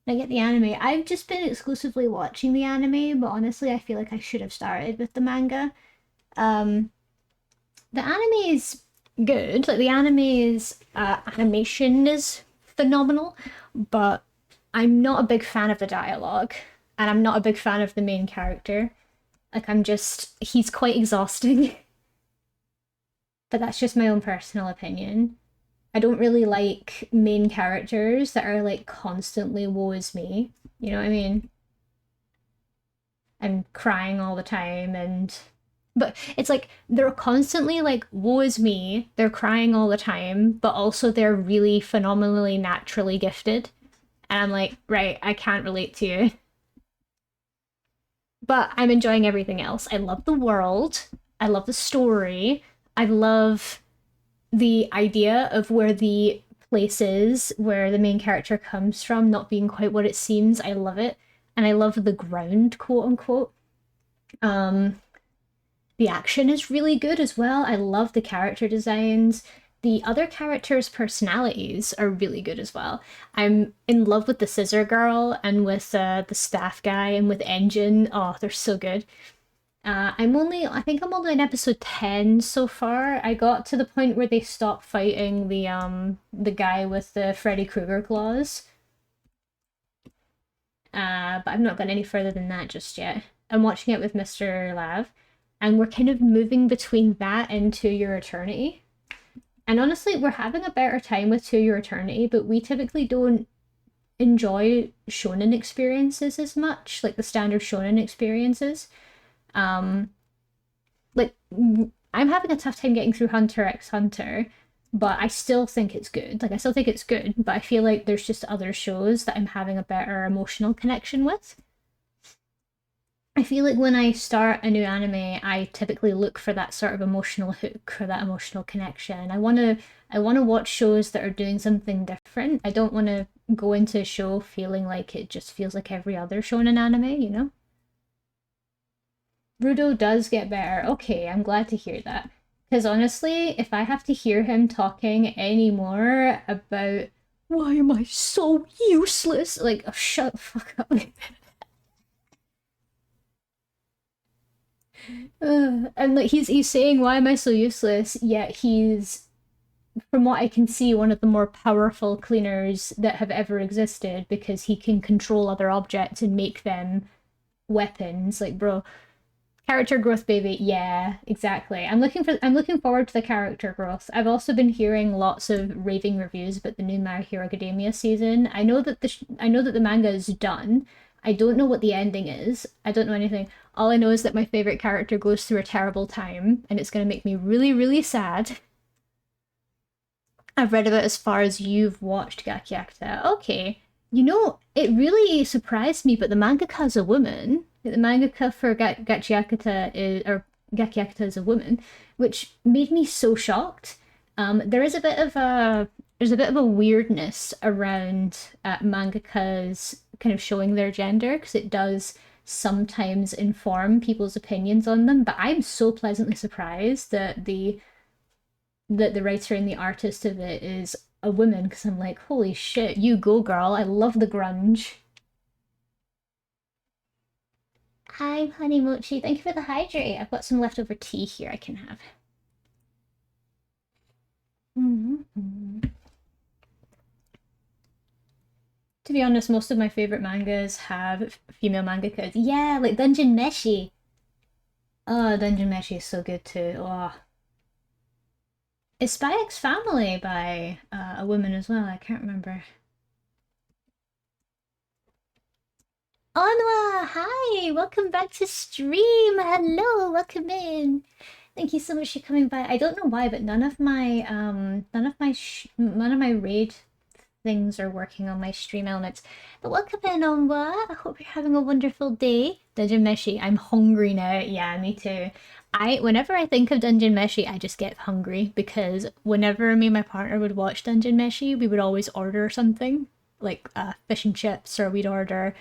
I get the anime. I've just been exclusively watching the anime, but honestly, I feel like I should have started with the manga. Um, the anime is good. Like the anime's animation is phenomenal, but I'm not a big fan of the dialogue, and I'm not a big fan of the main character. Like he's quite exhausting. But that's just my own personal opinion. I don't really like main characters that are like constantly woe is me. You know what I mean? And crying all the time but it's like they're constantly like woe is me, they're crying all the time, but also they're really phenomenally naturally gifted. And I'm like, right, I can't relate to you. But I'm enjoying everything else. I love the world. I love the story. I love the idea of where the place is, where the main character comes from, not being quite what it seems. I love it. And I love the ground, quote unquote. The action is really good as well. I love the character designs. The other characters' personalities are really good as well. I'm in love with the scissor girl and with the staff guy and with Engine. Oh, they're so good. I think I'm only on episode 10 so far. I got to the point where they stopped fighting the guy with the Freddy Krueger claws. But I've not gone any further than that just yet. I'm watching it with Mr. Lav, and we're kind of moving between that and To Your Eternity. And honestly, we're having a better time with To Your Eternity, but we typically don't enjoy shonen experiences as much, like the standard shonen experiences. Like I'm having a tough time getting through Hunter x Hunter, but I still think it's good. Like I still think it's good, but I feel like there's just other shows that I'm having a better emotional connection with. I feel like when I start a new anime, I typically look for that sort of emotional hook or that emotional connection. I want to watch shows that are doing something different. I don't want to go into a show feeling like it just feels like every other shonen anime, you know? Rudo does get better. Okay, I'm glad to hear that. Because honestly, if I have to hear him talking anymore about why am I so useless, like, oh, shut the fuck up. And like he's saying why am I so useless, yet he's, from what I can see, one of the more powerful cleaners that have ever existed because he can control other objects and make them weapons. Like, bro, character growth, baby. Yeah, exactly. I'm looking forward to the character growth. I've also been hearing lots of raving reviews about the new My Hero Academia season. I know that the manga is done. I don't know what the ending is. I don't know anything. All I know is that my favorite character goes through a terrible time and it's going to make me really, really sad. I've read about as far as you've watched Gakiakta. Okay. You know, it really surprised me, but the mangaka is a woman. The mangaka for Gachiakata is, or Gakiakata is a woman, which made me so shocked. There is a bit of a there's a bit of a weirdness around mangakas kind of showing their gender because it does sometimes inform people's opinions on them. But I'm so pleasantly surprised that the writer and the artist of it is a woman because I'm like, holy shit, you go girl. I love the grunge. Hi, Honey Mochi. Thank you for the hydrate. I've got some leftover tea here I can have. To be honest, most of my favorite mangas have female mangakas. Yeah, like Dungeon Meshi. Oh, Dungeon Meshi is so good too. Oh. It's Spy X Family by a woman as well. I can't remember. Onwa, hi! Welcome back to stream. Hello, welcome in. Thank you so much for coming by. I don't know why, but none of my raid things are working on my stream elements. But welcome in, Onwa. I hope you're having a wonderful day. Dungeon Meshi, I'm hungry now. Yeah, me too. Whenever I think of Dungeon Meshi, I just get hungry because whenever me and my partner would watch Dungeon Meshi, we would always order something like fish and chips, or we'd order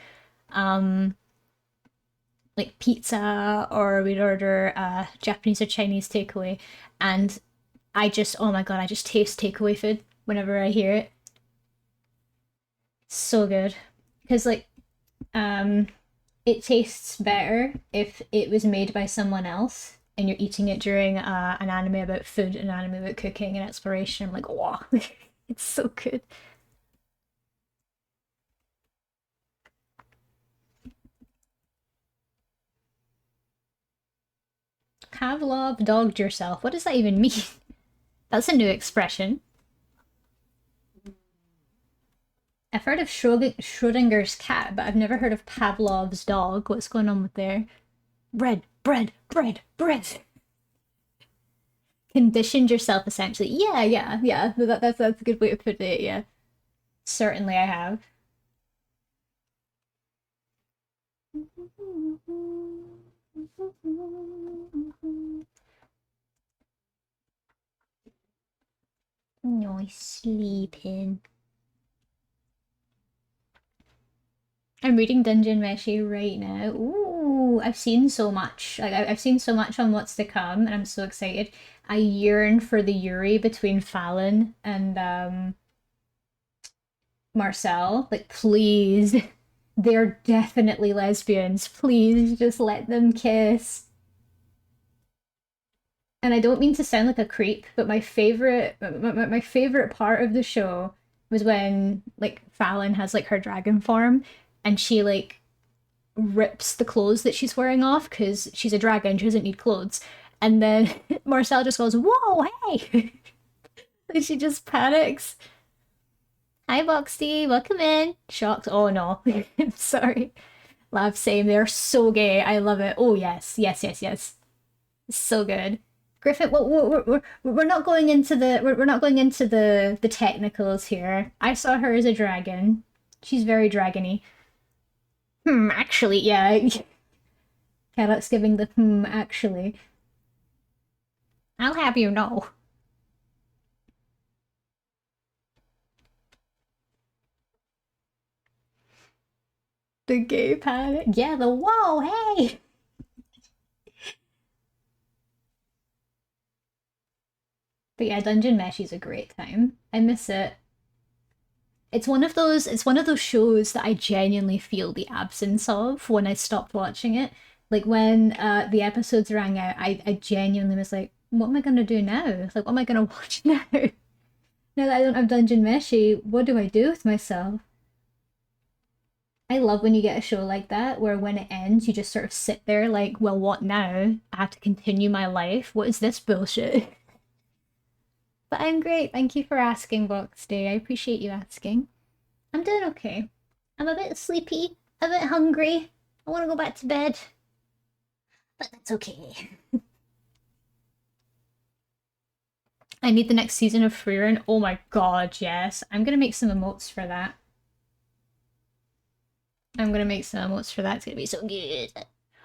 um like pizza, or we'd order Japanese or Chinese takeaway. And oh my god, I just taste takeaway food whenever I hear it. So good. Because like um it tastes better if it was made by someone else and you're eating it during an anime about food, an anime about cooking and exploration. I'm like, wow, it's so good. Pavlov dogged yourself. What does that even mean? That's a new expression. I've heard of Schrodinger's cat, but I've never heard of Pavlov's dog. What's going on with there? Bread, bread, bread, bread. Conditioned yourself, essentially. Yeah, yeah, yeah. That's a good way to put it. Yeah, certainly I have. Nice sleeping. I'm reading Dungeon Meshi right now. Ooh, I've seen so much. Like I've seen so much on what's to come, and I'm so excited. I yearn for the Yuri between Fallon and Marcel. Like, please, they're definitely lesbians. Please, just let them kiss. And I don't mean to sound like a creep, but my favorite part of the show was when like Fallon has like her dragon form, and she like rips the clothes that she's wearing off because she's a dragon, she doesn't need clothes. And then Marcel just goes, "Whoa, hey!" And she just panics. Hi, Boxty, welcome in. Shocked. Oh no, I'm sorry. Laugh, same. They're so gay. I love it. Oh yes, yes, yes, yes. So good. Griffin, we're not going into we're not going into the technicals here. I saw her as a dragon. She's very dragony. Actually, yeah. Carrot's giving the actually. I'll have you know. The gay panic. Yeah, the whoa, hey. But yeah, Dungeon Meshi's a great time. I miss it. It's one of those shows that I genuinely feel the absence of when I stopped watching it. Like when the episodes rang out, I genuinely was like, what am I gonna do now? Like, what am I gonna watch now? Now that I don't have Dungeon Meshi, what do I do with myself? I love when you get a show like that where when it ends, you just sort of sit there like, well, what now? I have to continue my life. What is this bullshit? But I'm great. Thank you for asking, Box Day. I appreciate you asking. I'm doing okay. I'm a bit sleepy, a bit hungry. I want to go back to bed, but that's okay. I need the next season of Freerun. Oh my god, yes. I'm gonna make some emotes for that. I'm gonna make some emotes for that. It's gonna be so good.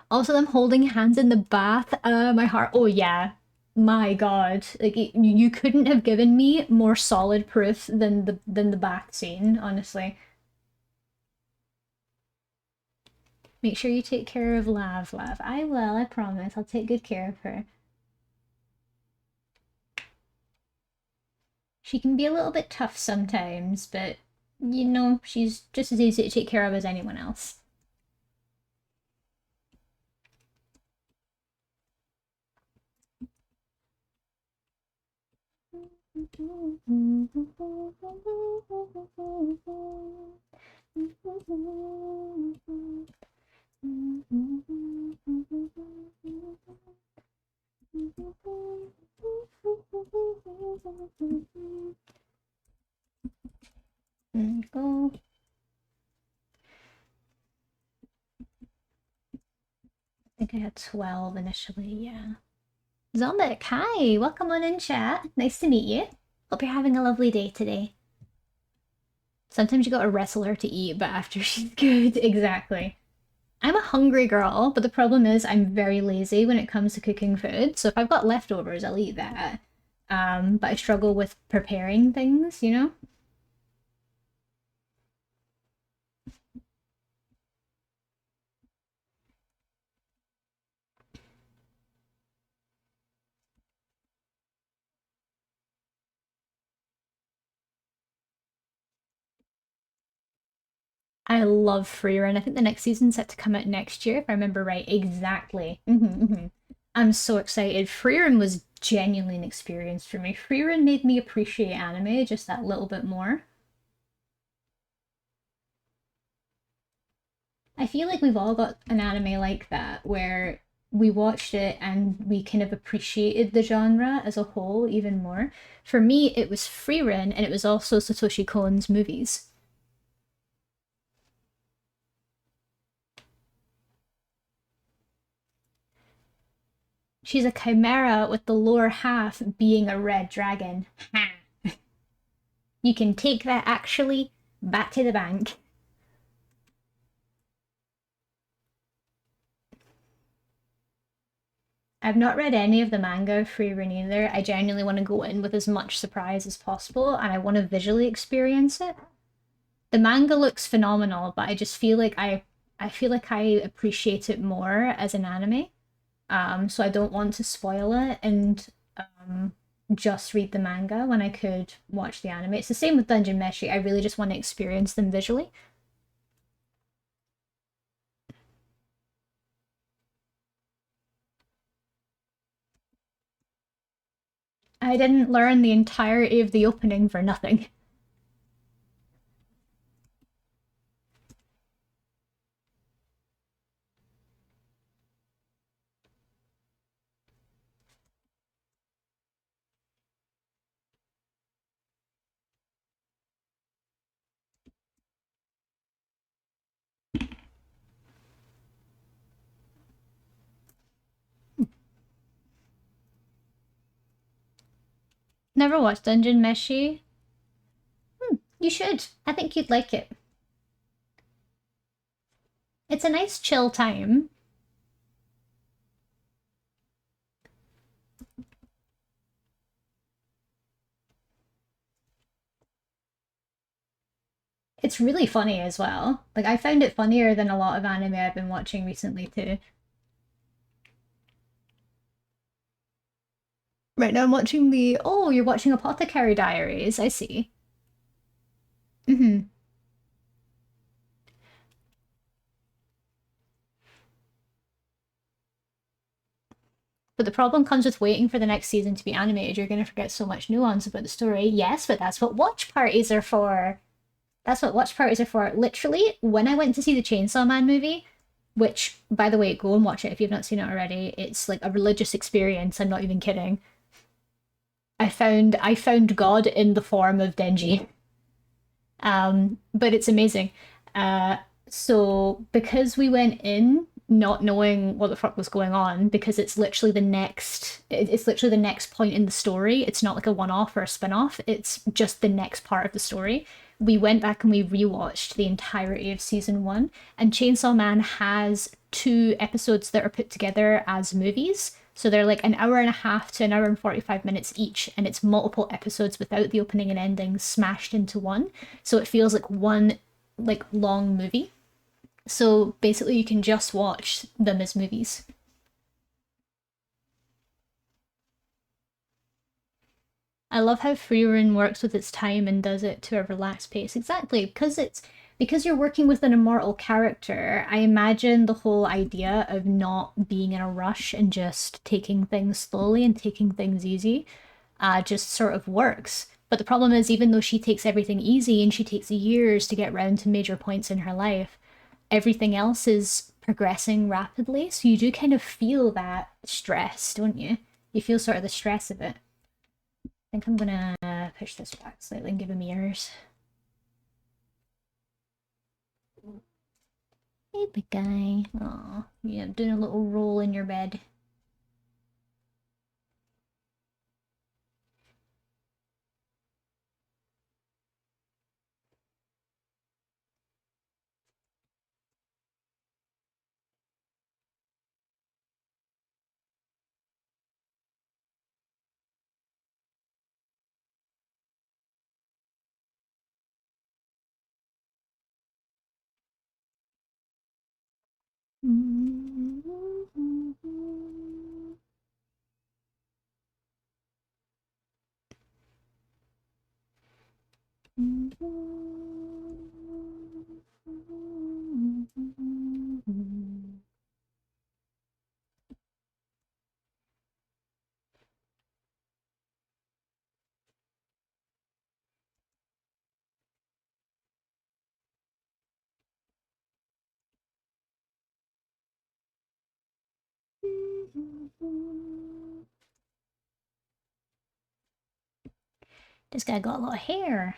Also, them holding hands in the bath. My heart. Oh yeah. My god. Like you couldn't have given me more solid proof than the bath scene, honestly. Make sure you take care of Lav. I will, I promise. I'll take good care of her. She can be a little bit tough sometimes, but you know, she's just as easy to take care of as anyone else. think I had 12 initially, yeah. Zombik, hi! Welcome on in, chat. Nice to meet you. Hope you're having a lovely day today. Sometimes you gotta wrestle her to eat, but after she's good, exactly. I'm a hungry girl, but the problem is I'm very lazy when it comes to cooking food. So if I've got leftovers, I'll eat that. But I struggle with preparing things, you know? I love Freerun. I think the next season's set to come out next year, if I remember right. Exactly. I'm so excited. Freerun was genuinely an experience for me. Freerun made me appreciate anime just that little bit more. I feel like we've all got an anime like that where we watched it and we kind of appreciated the genre as a whole even more. For me, it was Freerun and it was also Satoshi Kon's movies. She's a chimera with the lower half being a red dragon. Ha! You can take that actually back to the bank. I've not read any of the manga of Freerun either. I genuinely want to go in with as much surprise as possible and I want to visually experience it. The manga looks phenomenal, but I just feel like I feel like I appreciate it more as an anime. So I don't want to spoil it and just read the manga when I could watch the anime. It's the same with Dungeon Meshi. I really just want to experience them visually. I didn't learn the entirety of the opening for nothing. Never watched Dungeon Meshi. You should. I think you'd like it. It's a nice chill time. It's really funny as well. Like I found it funnier than a lot of anime I've been watching recently too. Right now I'm watching the oh, you're watching Apothecary Diaries. I see. But the problem comes with waiting for the next season to be animated. You're going to forget so much nuance about the story. Yes, but that's what watch parties are for. That's what watch parties are for. Literally, when I went to see the Chainsaw Man movie, which, by the way, go and watch it if you've not seen it already. It's like a religious experience. I'm not even kidding. I found God in the form of Denji. But it's amazing. Uh, so because we went in not knowing what the fuck was going on, because it's literally the next point in the story. It's not like a one-off or a spin-off. It's just the next part of the story. We went back and we rewatched the entirety of season one, and Chainsaw Man has two episodes that are put together as movies. So they're like an hour and a half to an hour and 45 minutes each, and it's multiple episodes without the opening and ending smashed into one. So it feels like one like long movie. So basically you can just watch them as movies. I love how Freerun works with its time and does it to a relaxed pace. Exactly, because you're working with an immortal character. I imagine the whole idea of not being in a rush and just taking things slowly and taking things easy just sort of works. But the problem is, even though she takes everything easy and she takes years to get round to major points in her life, everything else is progressing rapidly. So you do kind of feel that stress, don't you? You feel sort of the stress of it. I think I'm gonna push this back slightly and give him ears. Hey, big guy. Aw, yeah, doing a little roll in your bed. This guy got a lot of hair.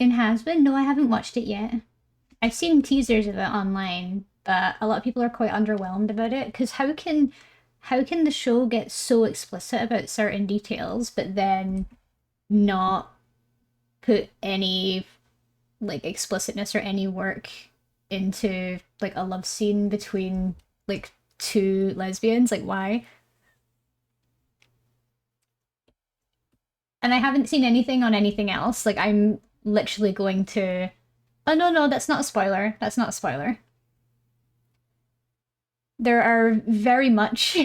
In Has Been? No, I haven't watched it yet. I've seen teasers of it online, but a lot of people are quite underwhelmed about it because how can the show get so explicit about certain details but then not put any like explicitness or any work into like a love scene between like two lesbians? Like why? And I haven't seen anything on anything else. Like I'm literally going to. Oh no, no, that's not a spoiler. That's not a spoiler. There are very much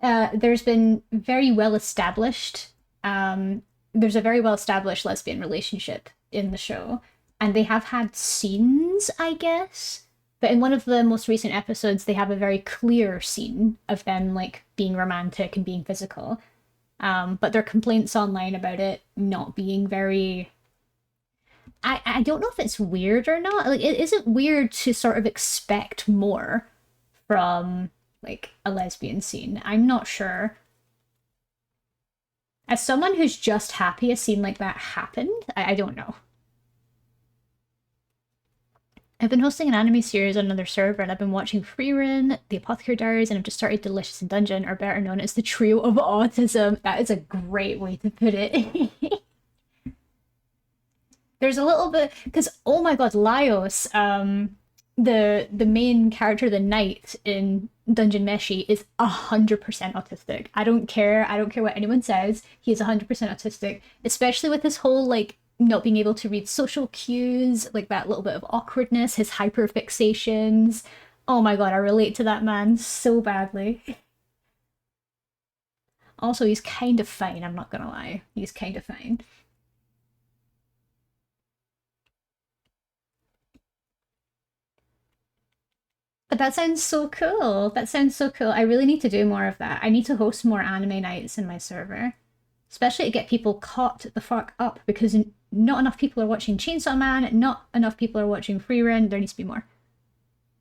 there's been very well established there's a very well established lesbian relationship in the show, and they have had scenes, I guess, but in one of the most recent episodes they have a very clear scene of them like being romantic and being physical, but there are complaints online about it not being very. I don't know if it's weird or not. Like, is it weird to sort of expect more from like a lesbian scene? I'm not sure. As someone who's just happy a scene like that happened, I don't know. I've been hosting an anime series on another server, and I've been watching Freerun, The Apothecary Diaries, and I've just started Delicious in Dungeon, or better known as the Trio of Autism. That is a great way to put it. There's a little bit because oh my god, Laios, the main character, the knight in Dungeon Meshi, is 100% autistic. I don't care what anyone says. He is 100% autistic, especially with his whole like not being able to read social cues, like that little bit of awkwardness, his hyperfixations. Oh my god, I relate to that man so badly. Also, he's kind of fine, I'm not gonna lie. He's kind of fine. But that sounds so cool. That sounds so cool. I really need to do more of that. I need to host more anime nights in my server, especially to get people caught the fuck up because not enough people are watching Chainsaw Man, not enough people are watching Freerun. There needs to be more.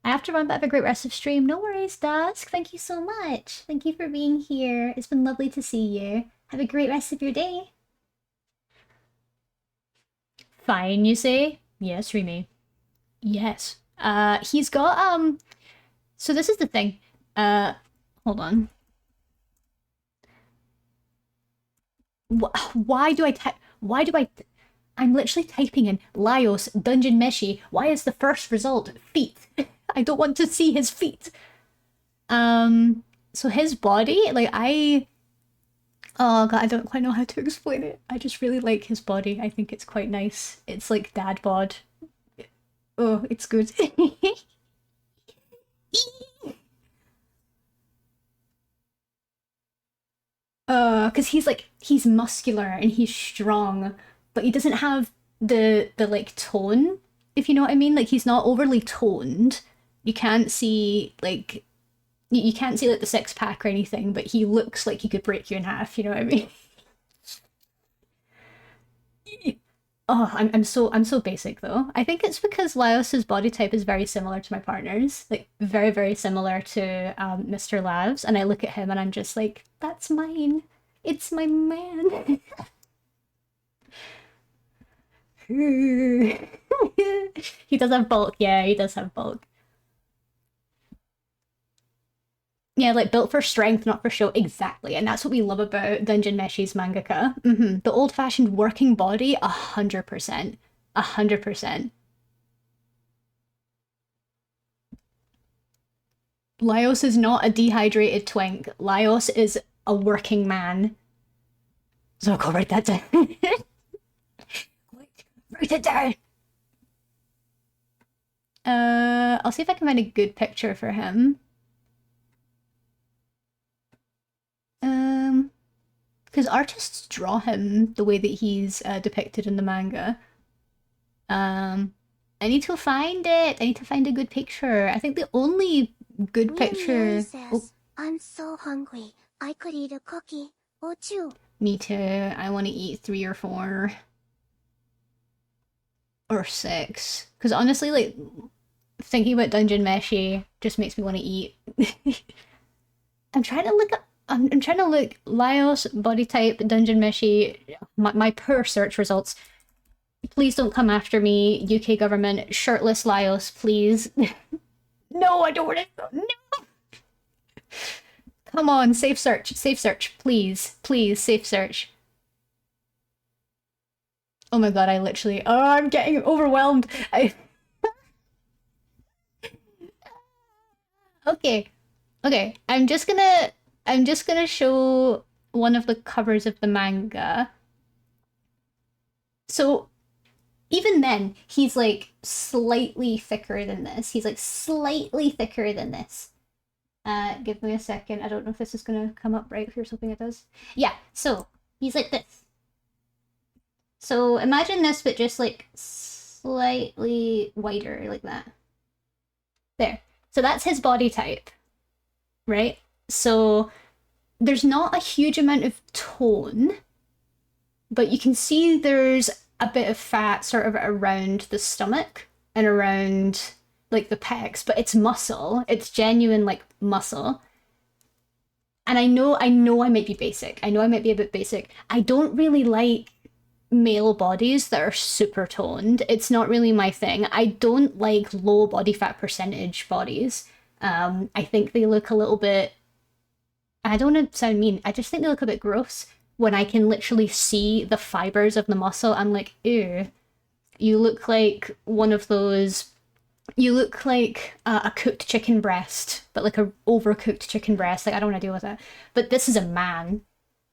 I have to run, but have a great rest of stream. No worries, Dusk. Thank you so much. Thank you for being here. It's been lovely to see you. Have a great rest of your day. Fine, you say? Yes, Remy. Yes. He's got so this is the thing. Hold on. Why do I type? Why do I? I'm literally typing in Laios Dungeon Meshi. Why is the first result feet? I don't want to see his feet. So his body, like oh god, I don't quite know how to explain it. I just really like his body. I think it's quite nice. It's like dad bod. Oh, it's good. Because he's muscular and he's strong, but he doesn't have the like tone, if you know what I mean. Like he's not overly toned. You can't see like you can't see like the six pack or anything, but he looks like he could break you in half. You know what I mean? Oh, I'm so basic though. I think it's because Laos's body type is very similar to my partner's, like very very similar to Mr. Lav's, and I look at him and I'm just like, that's mine. It's my man. He does have bulk. Yeah, he does have bulk. Yeah, like built for strength, not for show. Exactly. And that's what we love about Dungeon Meshi's mangaka. The old-fashioned working body, 100%. 100%. Laios is not a dehydrated twink. Laios is a working man. So I'll go write that down. Write it down. I'll see if I can find a good picture for him. Because artists draw him the way that he's depicted in the manga. I need to find it. I need to find a good picture. I think the only good picture. Says, I'm so hungry. I could eat a cookie. Would you? Me too. I want to eat 3 or 4 or 6. Because honestly, like thinking about Dungeon Meshi just makes me want to eat. I'm trying to look up. I'm trying to look Laos body type Dungeon Meshi. My poor search results. Please don't come after me, UK government. Shirtless Laos, please. No, I don't want to. No. Come on, safe search, please, please, safe search. Oh my god, I literally. Oh, I'm getting overwhelmed. Okay, okay. I'm just gonna show one of the covers of the manga. So even then, he's like slightly thicker than this. He's like slightly thicker than this. Give me a second. I don't know if this is gonna come up right. Here's hoping it does. Yeah, so he's like this. So imagine this, but just like slightly wider, like that. There. So that's his body type, right? So there's not a huge amount of tone, but you can see there's a bit of fat sort of around the stomach and around like the pecs, but it's muscle. It's genuine like muscle. And I know I might be basic. I know I might be a bit basic. I don't really like male bodies that are super toned. It's not really my thing. I don't like low body fat percentage bodies. I think they look a little bit. I don't want to sound mean. I just think they look a bit gross. When I can literally see the fibers of the muscle, I'm like, ew. You look like one of those. You look like a cooked chicken breast, but like a overcooked chicken breast. Like I don't want to deal with it. But this is a man,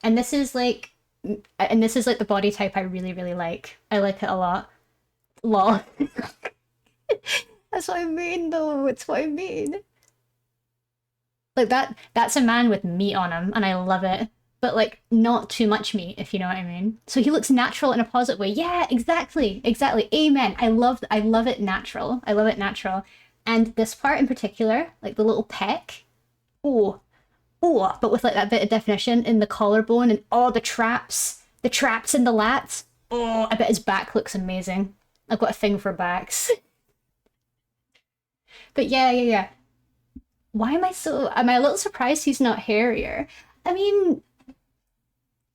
and this is like the body type I really really like. I like it a lot. Lol. That's what I mean, though. It's what I mean. Like that's a man with meat on him, and I love it. But like not too much meat, if you know what I mean. So he looks natural in a positive way. Yeah, exactly. Exactly. Amen. I love it natural. I love it natural. And this part in particular, like the little peck, oh, but with like that bit of definition in the collarbone and all the traps in the lats. Oh, I bet his back looks amazing. I've got a thing for backs. But yeah. Why am I a little surprised he's not hairier? I mean,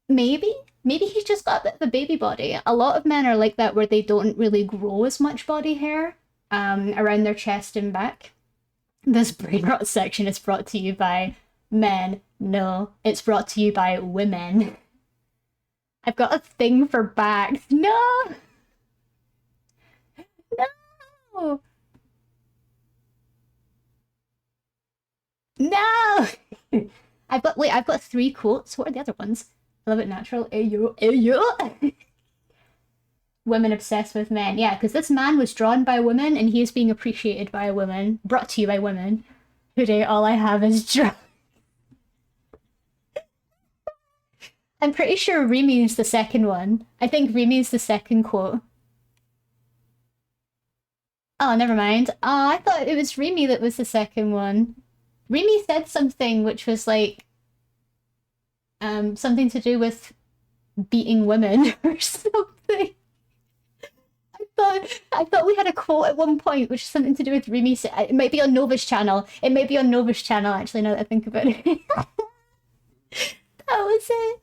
maybe he's just got a bit of a baby body. A lot of men are like that where they don't really grow as much body hair around their chest and back. This brain rot section is brought to you by men. No, it's brought to you by women. I've got a thing for backs. No! No! No! I've got 3 quotes. What are the other ones? I love it natural. Ayo. Women obsessed with men. Yeah, because this man was drawn by women and he is being appreciated by a woman. Brought to you by women. Today all I have is drugs. I'm pretty sure Rimi is the second one. I think Rimi is the second quote. Oh, never mind. Oh, I thought it was Rimi that was the second one. Rimi said something which was like something to do with beating women or something. I thought we had a quote at one point which is something to do with Rimi. It might be on Nova's channel. It might be on Nova's channel actually. Now that I think about it, that was it.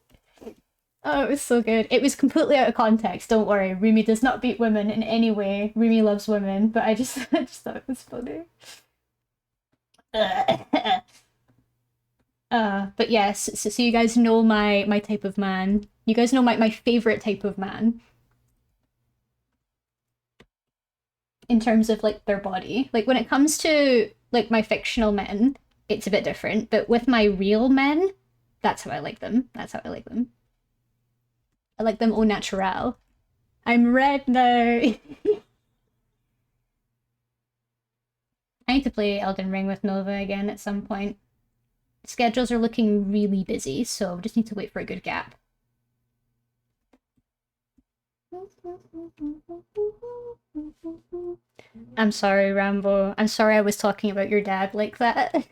Oh, it was so good. It was completely out of context. Don't worry, Rimi does not beat women in any way. Rimi loves women, but I just I just thought it was funny. But yes, so you guys know my type of man. You guys know my favorite type of man in terms of like their body. Like when it comes to like my fictional men, it's a bit different. But with my real men, that's how I like them. That's how I like them. I like them au naturel. I'm red now. I need to play Elden Ring with Nova again at some point. Schedules are looking really busy, so just need to wait for a good gap. I'm sorry, Rambo. I'm sorry I was talking about your dad like that.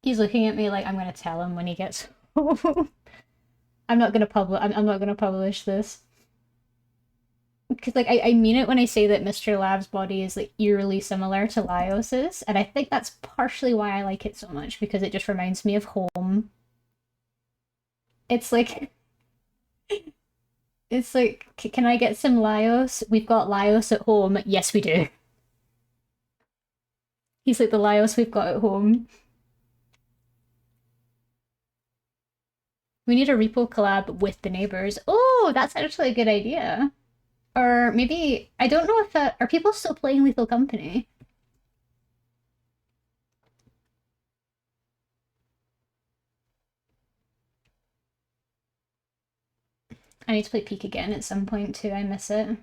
He's looking at me like I'm gonna tell him when he gets home. I'm not gonna publish this. Because like I mean it when I say that Mr. Lab's body is like eerily similar to Lyos's, and I think that's partially why I like it so much, because it just reminds me of home. It's like can I get some Lyos? We've got Lyos at home. Yes, we do. He's like the Lyos we've got at home. We need a repo collab with the neighbors. Oh, that's actually a good idea. Or maybe I don't know if are people still playing Lethal Company? I need to play Peak again at some point too. I miss it.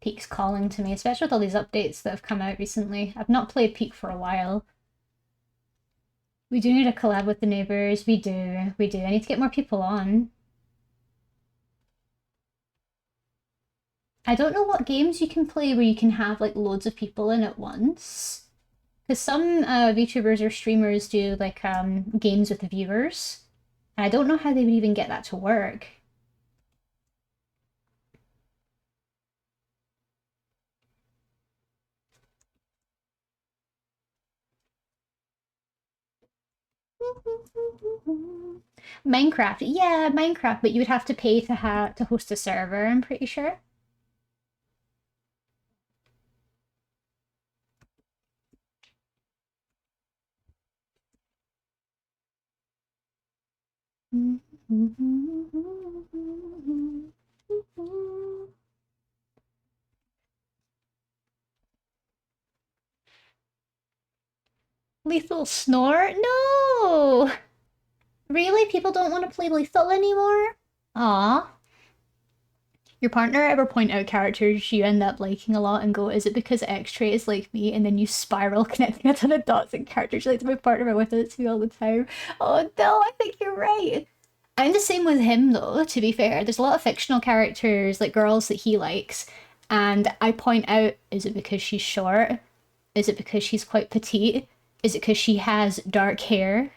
Peak's calling to me, especially with all these updates that have come out recently. I've not played Peak for a while. We do need a collab with the neighbors. We do. We do. I need to get more people on. I don't know what games you can play where you can have like loads of people in at once. Because some VTubers or streamers do like games with the viewers. And I don't know how they would even get that to work. Minecraft, yeah, Minecraft, but you would have to pay to host a server, I'm pretty sure. Lethal Snore? No! Really? People don't want to play Lethal anymore? Aw. Your partner ever point out characters you end up liking a lot and go, is it because X-Tray is like me? And then you spiral connecting a ton of dots and characters like my partner, my wife does it to me all the time. Oh no, I think you're right. I'm the same with him though, to be fair. There's a lot of fictional characters, like girls that he likes, and I point out, is it because she's short? Is it because she's quite petite? Is it because she has dark hair?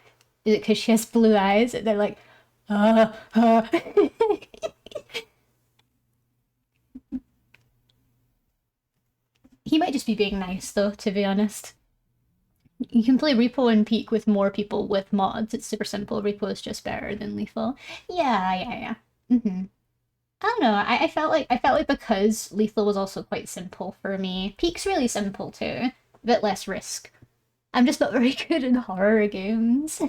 Is it because she has blue eyes? And they're like, uh, uh. He might just be being nice though, to be honest. You can play Repo and Peak with more people with mods. It's super simple. Repo is just better than Lethal. Yeah, yeah, yeah. I don't know. I felt like because Lethal was also quite simple for me. Peak's really simple too. A bit less risk. I'm just not very good in horror games.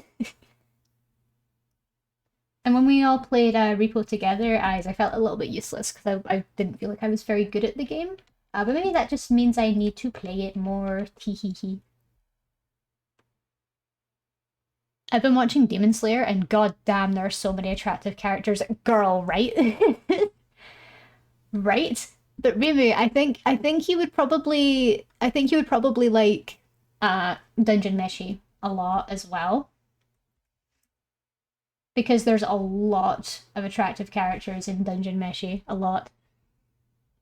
And when we all played Repo together, I felt a little bit useless because I didn't feel like I was very good at the game. But maybe that just means I need to play it more. Teehee. I've been watching Demon Slayer, and god damn, there are so many attractive characters. Girl, right? Right? But Remy, I think he would probably like Dungeon Meshi a lot as well. Because there's a lot of attractive characters in Dungeon Meshi. A lot.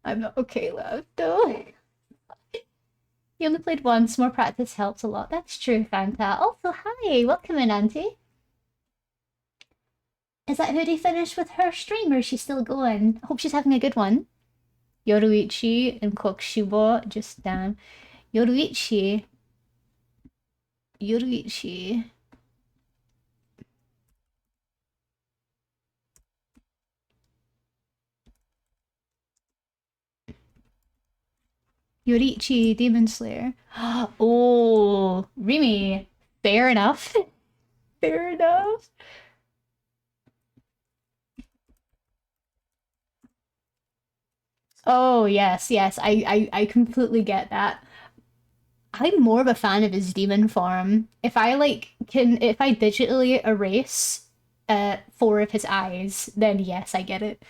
I'm not okay, love. No. You only played once. More practice helps a lot. That's true, Fanta. Also, hi. Welcome in, Auntie. Is that Hoodie finished with her stream or is she still going? I hope she's having a good one. Yoruichi and Kokushibo. Just damn. Yoruichi. Yoruichi. Yorichi, Demon Slayer. Oh, Rimi. Fair enough. Fair enough. Oh, yes, yes. I completely get that. I'm more of a fan of his demon form. If I digitally erase four of his eyes, then yes, I get it.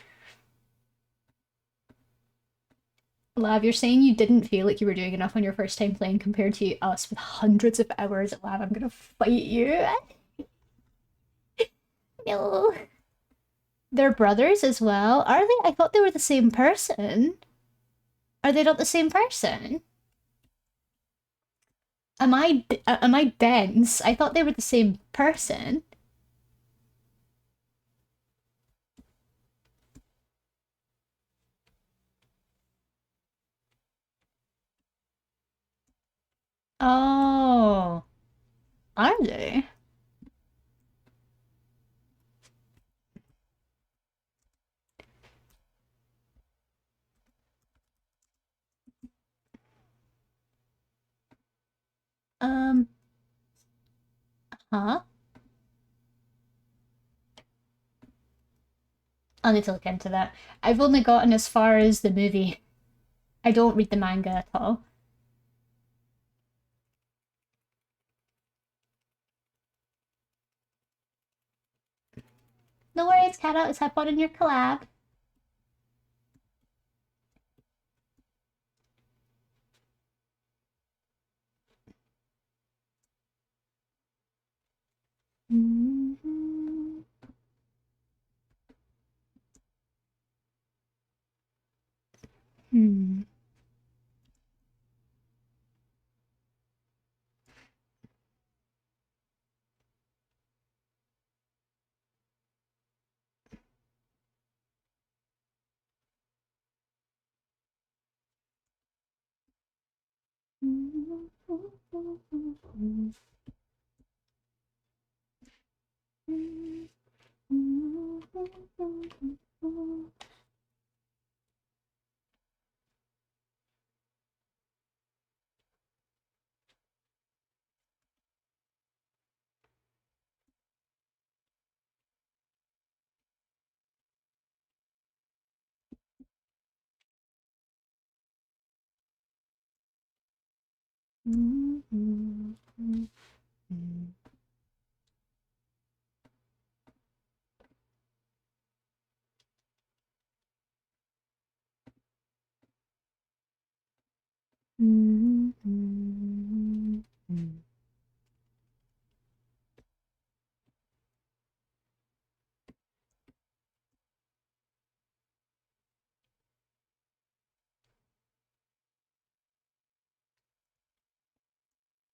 Lav, you're saying you didn't feel like you were doing enough on your first time playing compared to us with hundreds of hours. Lav, I'm gonna fight you. No. They're brothers as well, are they? I thought they were the same person. Are they not the same person? Am I dense? I thought they were the same person. Oh, are they? Um, huh? I'll need to look into that. I've only gotten as far as the movie. I don't read the manga at all. No worries, Cat Out. Let's have fun in your collab. Mm-hmm. Hmm.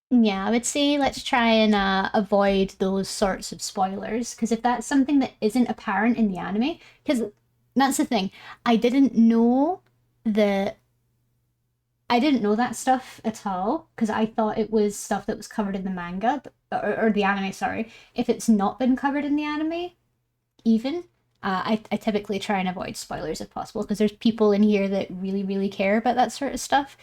Yeah, I would say let's try and avoid those sorts of spoilers because if that's something that isn't apparent in the anime, because that's the thing, I didn't know the I didn't know that stuff at all because I thought it was stuff that was covered in the manga or the anime. Sorry, if it's not been covered in the anime, even I typically try and avoid spoilers if possible because there's people in here that really care about that sort of stuff.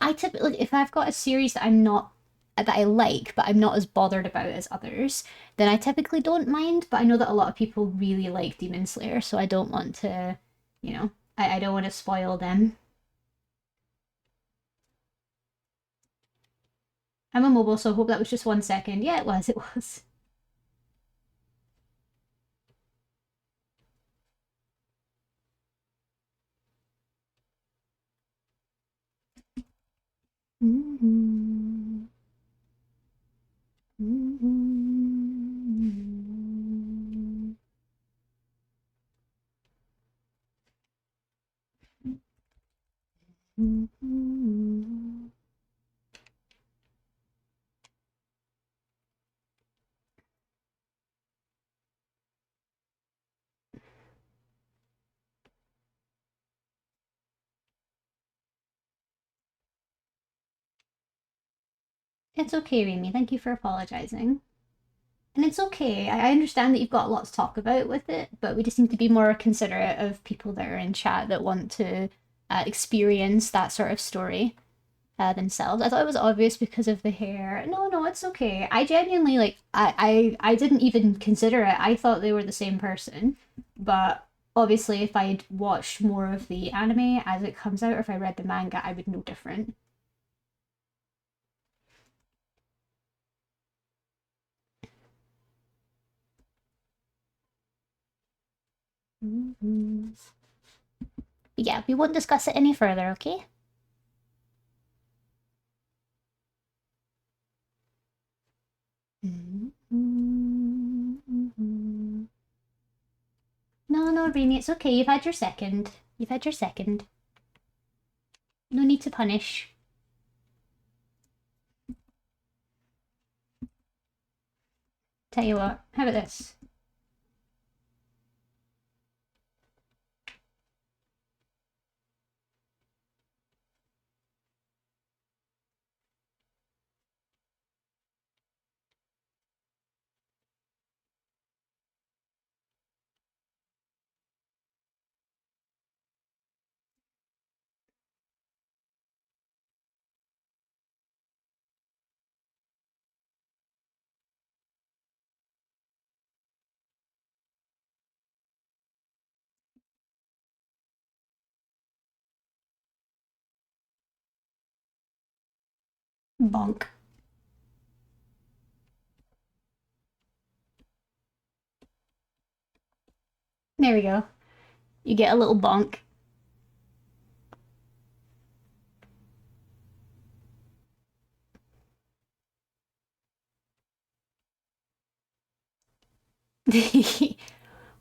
I typically, if I've got a series that I like, but I'm not as bothered about as others, then I typically don't mind. But I know that a lot of people really like Demon Slayer, so I don't want to, I don't want to spoil them. I'm a mobile, so I hope that was just 1 second. Yeah, it was, it was. Mm-hmm. Mm-hmm. Mm-hmm. It's okay, Remy. Thank you for apologizing. And it's okay. I understand that you've got a lot to talk about with it, but we just need to be more considerate of people that are in chat that want to experience that sort of story themselves. I thought it was obvious because of the hair. No, no, it's okay. I genuinely like. I didn't even consider it. I thought they were the same person, but obviously, if I'd watched more of the anime as it comes out, or if I read the manga, I would know different. Mm-hmm. Yeah, we won't discuss it any further, okay? Mm-hmm. No, no, Remy, it's okay. You've had your second. You've had your second. No need to punish. Tell you what, how about this? Bonk. There we go. You get a little bonk.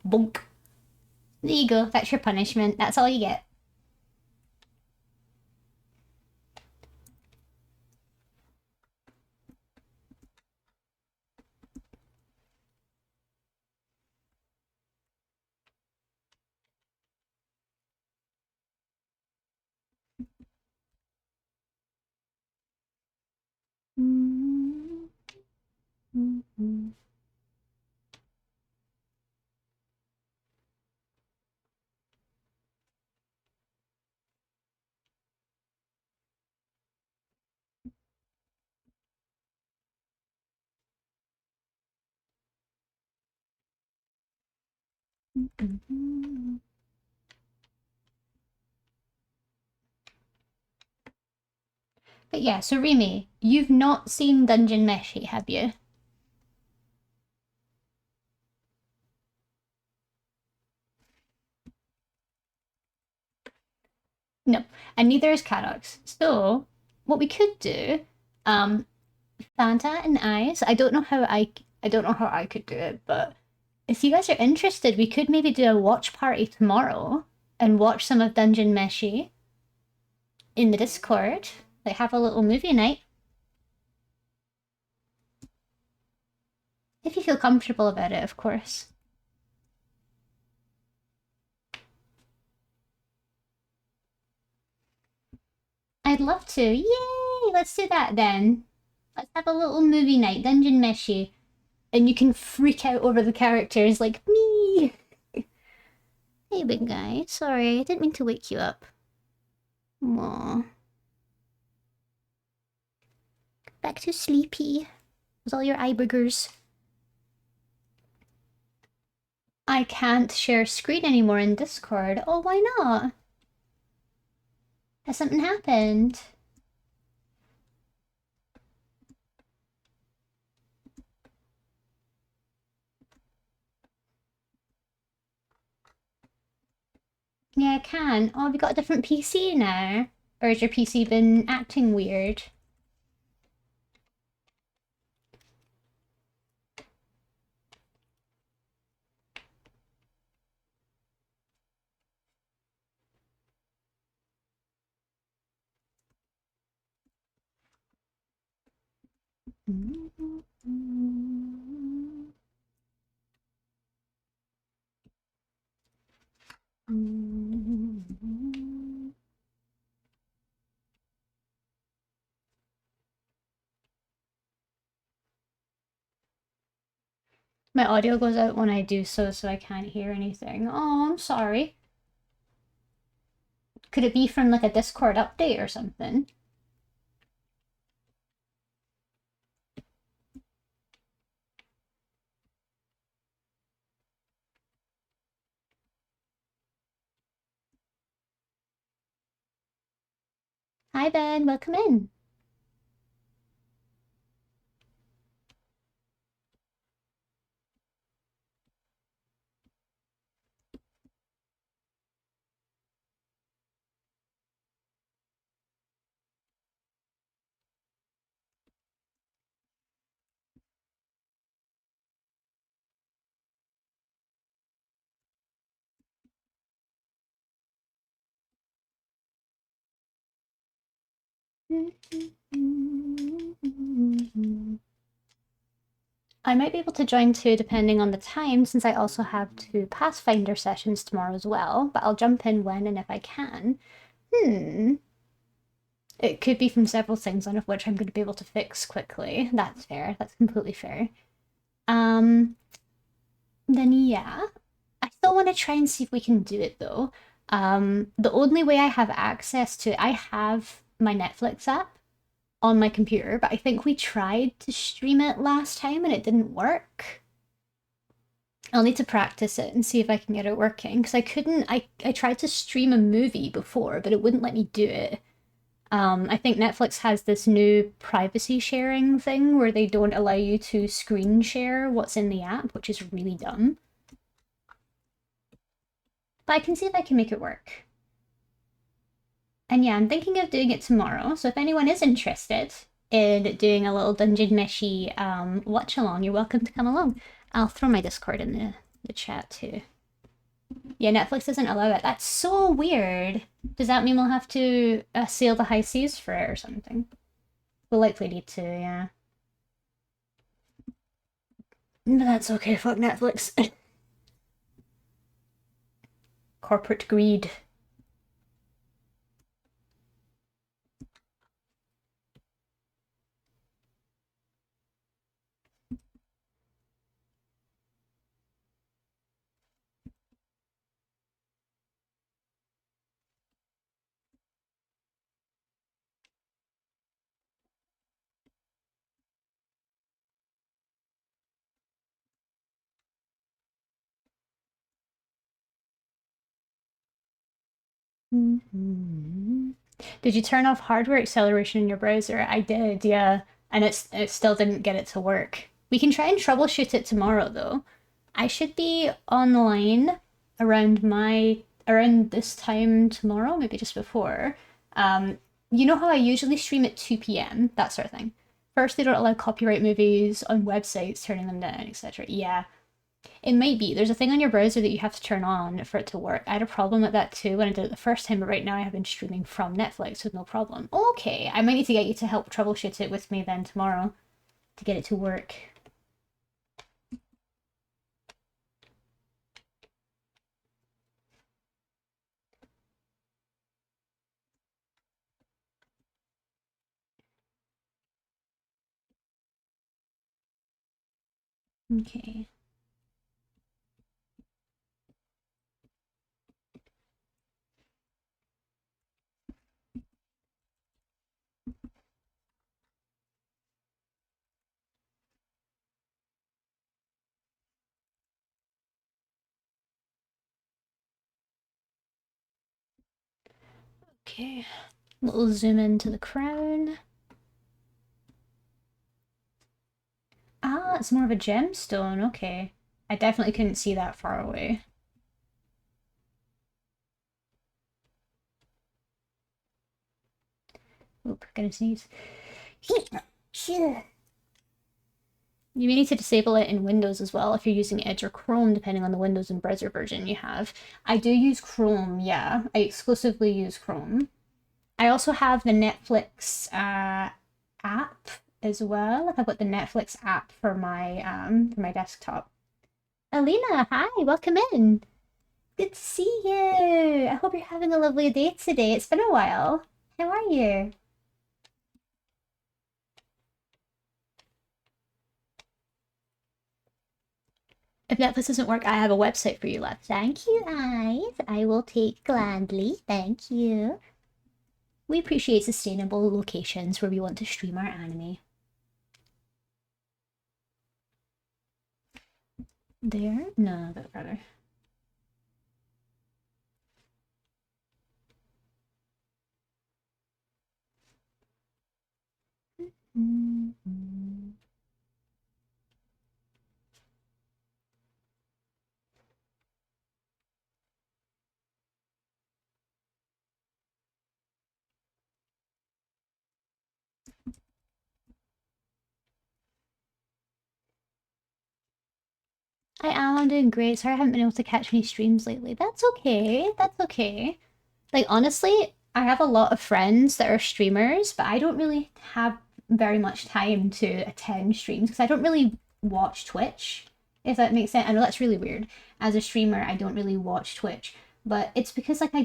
Bonk. There you go. That's your punishment. That's all you get. But yeah, so Remy, you've not seen Dungeon Meshi, have you? No, and neither is Cadox. So what we could do, um, Fanta and Ice. I don't know how I could do it, but if you guys are interested, we could maybe do a watch party tomorrow and watch some of Dungeon Meshi in the Discord. Like have a little movie night. If you feel comfortable about it, of course. I'd love to. Yay! Let's do that then. Let's have a little movie night, Dungeon Meshi. And you can freak out over the characters like me. Hey, big guy. Sorry, I didn't mean to wake you up. Aww. Back to sleepy. With all your eye boogers. I can't share screen anymore in Discord. Oh, why not? Has something happened? Yeah, I can. Oh, we got a different PC now. Or has your PC been acting weird? My audio goes out when I do so, so I can't hear anything. Oh, I'm sorry. Could it be from like a Discord update or something? Hi Ben, welcome in. I might be able to join too depending on the time since I also have 2 Pathfinder sessions tomorrow as well, but I'll jump in when and if I can. It could be from several things, one of which I'm going to be able to fix quickly. That's fair. That's completely fair. Then yeah. I still want to try and see if we can do it though. The only way I have access to I have my Netflix app on my computer, but I think we tried to stream it last time and it didn't work. I'll need to practice it and see if I can get it working because I couldn't. I tried to stream a movie before, but it wouldn't let me do it. I think Netflix has this new privacy sharing thing where they don't allow you to screen share what's in the app, which is really dumb. But I can see if I can make it work. And yeah, I'm thinking of doing it tomorrow, so if anyone is interested in doing a little Dungeon Meshy watch along, you're welcome to come along. I'll throw my Discord in the chat too. Yeah, Netflix doesn't allow it. That's so weird. Does that mean we'll have to sail the high seas for it or something? We'll likely need to, yeah. But that's okay, fuck Netflix. Corporate greed. Did you turn off hardware acceleration in your browser? I did, yeah. And it still didn't get it to work. We can try and troubleshoot it tomorrow though. I should be online around this time tomorrow, maybe just before. You know how I usually stream at 2 p.m., that sort of thing. First, they don't allow copyright movies on websites, turning them down, etc. Yeah, it might be. There's a thing on your browser that you have to turn on for it to work. I had a problem with that too when I did it the first time, but right now I have been streaming from Netflix with no problem. Okay, I might need to get you to help troubleshoot it with me then tomorrow to get it to work. Okay. Okay. Little zoom into the crown. Ah, it's more of a gemstone. Okay. I definitely couldn't see that far away. Oop, gonna sneeze. You may need to disable it in Windows as well if you're using Edge or Chrome, depending on the Windows and browser version you have. I do use Chrome, yeah. I exclusively use Chrome. I also have the Netflix app as well. Like I've got the Netflix app for my desktop. Alina, hi, welcome in. Good to see you. I hope you're having a lovely day today. It's been a while. How are you? If Netflix doesn't work, I have a website for you left. Thank you, guys. I will take gladly. Thank you. We appreciate sustainable locations where we want to stream our anime. There? No, a bit further. Mm-hmm. I'm doing great. Sorry I haven't been able to catch any streams lately. That's okay. That's okay. Like, honestly, I have a lot of friends that are streamers, but I don't really have very much time to attend streams because I don't really watch Twitch, if that makes sense. I know that's really weird. As a streamer, I don't really watch Twitch, but it's because, like, I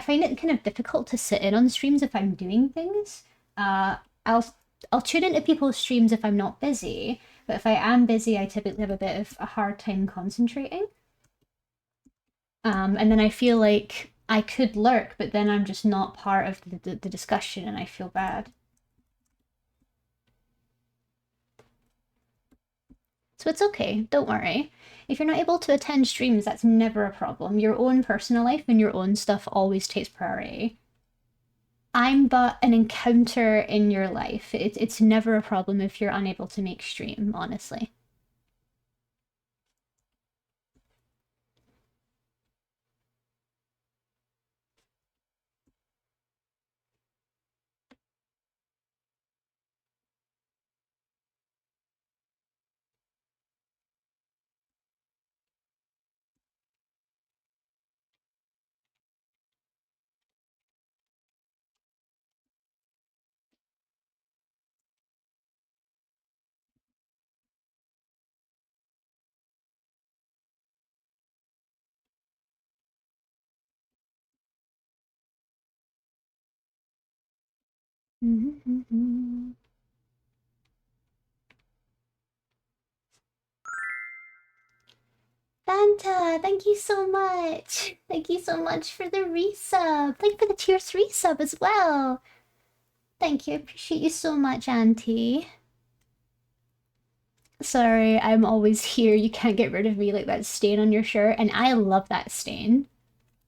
find it kind of difficult to sit in on streams if I'm doing things. Uh, I'll tune into people's streams if I'm not busy, but if I am busy, I typically have a bit of a hard time concentrating. And then I feel like I could lurk, but then I'm just not part of the discussion and I feel bad. So it's okay, don't worry. If you're not able to attend streams, that's never a problem. Your own personal life and your own stuff always takes priority. I'm but an encounter in your life. It's never a problem if you're unable to make stream, honestly. Fanta, thank you so much. Thank you so much for the resub. Thank you for the tier 3 sub as well. Thank you. I appreciate you so much, Auntie. Sorry, I'm always here. You can't get rid of me like that stain on your shirt. And I love that stain.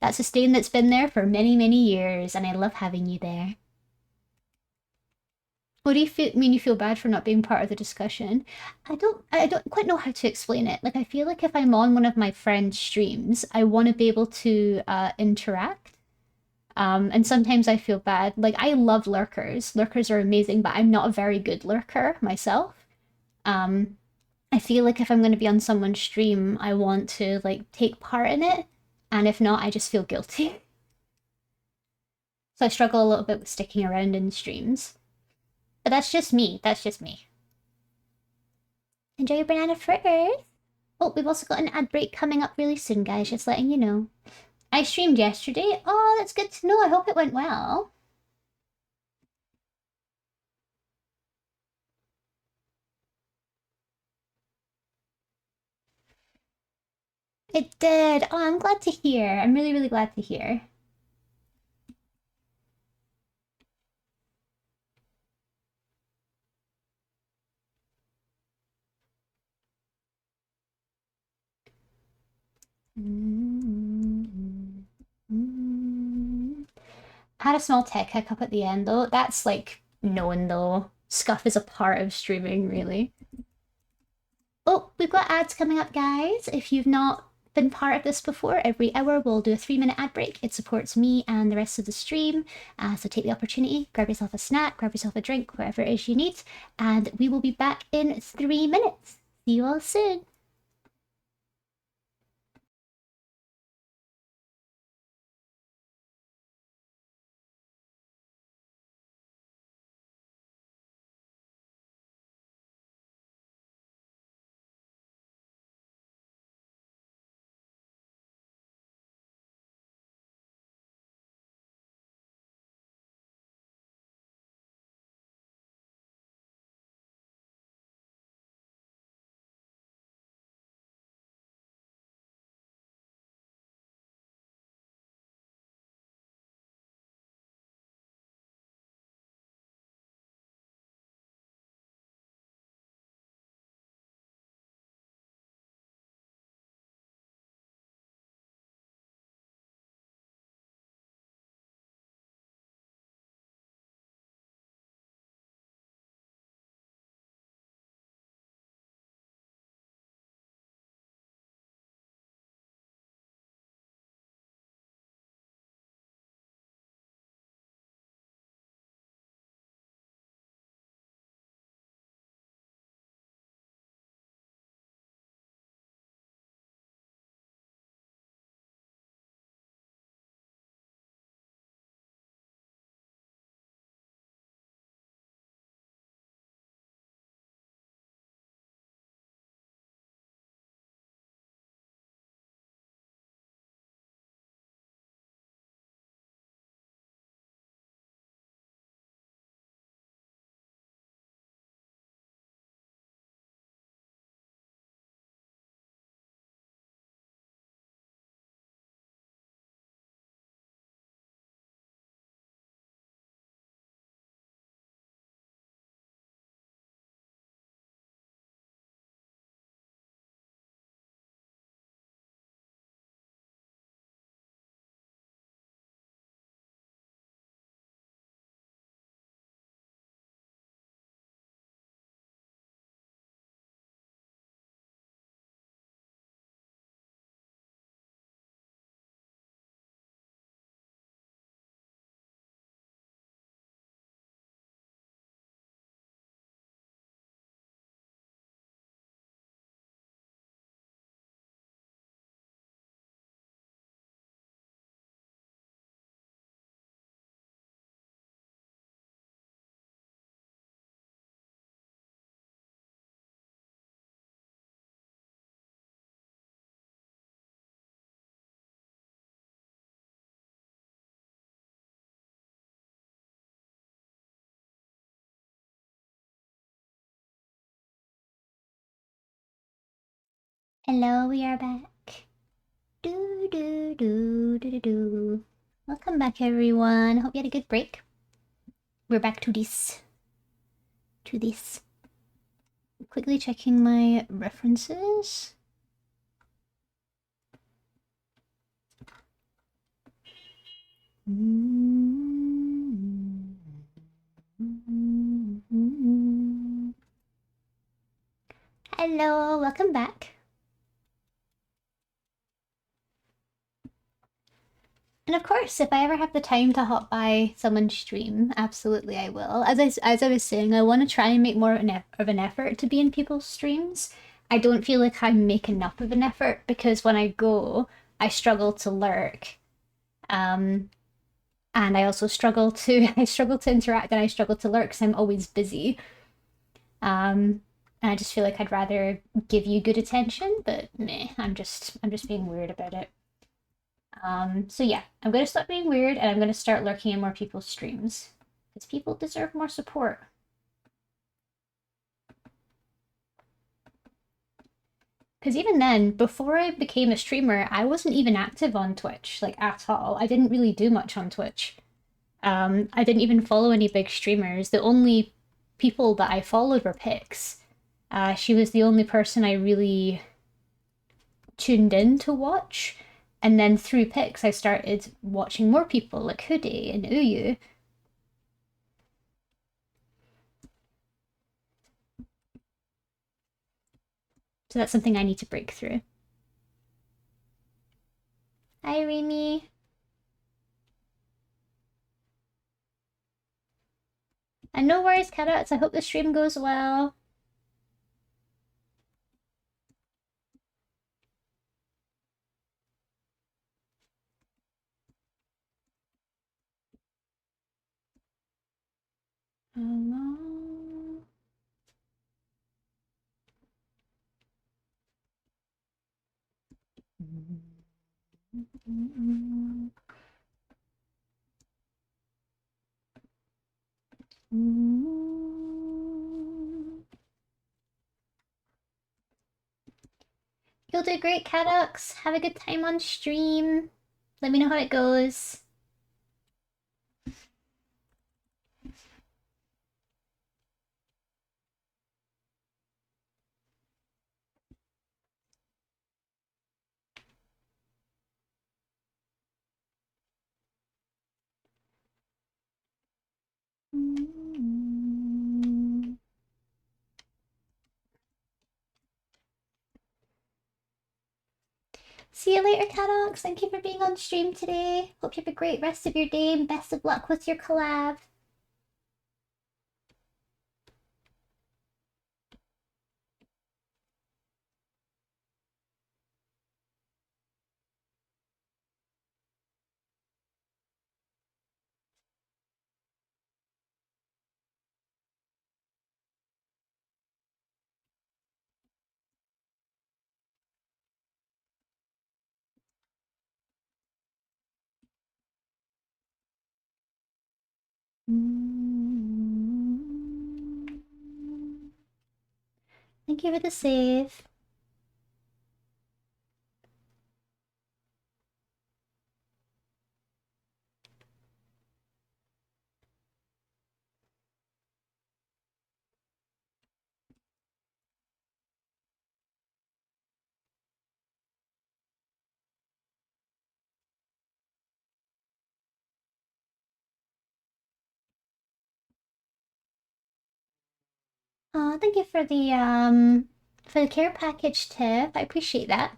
That's a stain that's been there for many, many years. And I love having you there. What do you mean you feel bad for not being part of the discussion? I don't quite know how to explain it. Like, I feel like if I'm on one of my friends' streams, I want to be able to interact. And sometimes I feel bad. Like, I love lurkers. Lurkers are amazing, but I'm not a very good lurker myself. I feel like if I'm going to be on someone's stream, I want to, like, take part in it. And if not, I just feel guilty. So I struggle a little bit with sticking around in streams. But that's just me. That's just me. Enjoy your banana fritters. Oh, we've also got an ad break coming up really soon, guys. Just letting you know. I streamed yesterday. Oh, that's good to know. I hope it went well. It did. Oh, I'm glad to hear. I'm really, really glad to hear. Had a small tech hiccup at the end though. That's like known though. Scuff is a part of streaming, really. Oh, we've got ads coming up, guys. If you've not been part of this before, every hour we'll do a 3-minute ad break. It supports me and the rest of the stream. So take the opportunity, grab yourself a snack, grab yourself a drink, whatever it is you need, and we will be back in 3 minutes. See you all soon. Hello, we are back. Do do do do do do. Welcome back, everyone. Hope you had a good break. We're back to this. Quickly checking my references. Hello, welcome back. And of course, if I ever have the time to hop by someone's stream, absolutely I will. As I was saying, I want to try and make more of an effort to be in people's streams. I don't feel like I make enough of an effort because when I go, I struggle to lurk. And I also struggle to interact and I struggle to lurk because I'm always busy. And I just feel like I'd rather give you good attention, but meh, I'm just being weird about it. So yeah, I'm gonna stop being weird and I'm gonna start lurking in more people's streams. Because people deserve more support. Because even then, before I became a streamer, I wasn't even active on Twitch, like at all. I didn't really do much on Twitch. I didn't even follow any big streamers. The only people that I followed were Pix. She was the only person I really tuned in to watch. And then through Pix, I started watching more people like Hoodie and Uyu. So that's something I need to break through. Hi, Remy. And no worries, Carrots. I hope the stream goes well. Hello. You'll do great, Cadox. Have a good time on stream. Let me know how it goes. See you later, Cadox. Thank you for being on stream today. Hope you have a great rest of your day and best of luck with your collab. Thank you for the save. Thank you for the care package tip. I appreciate that.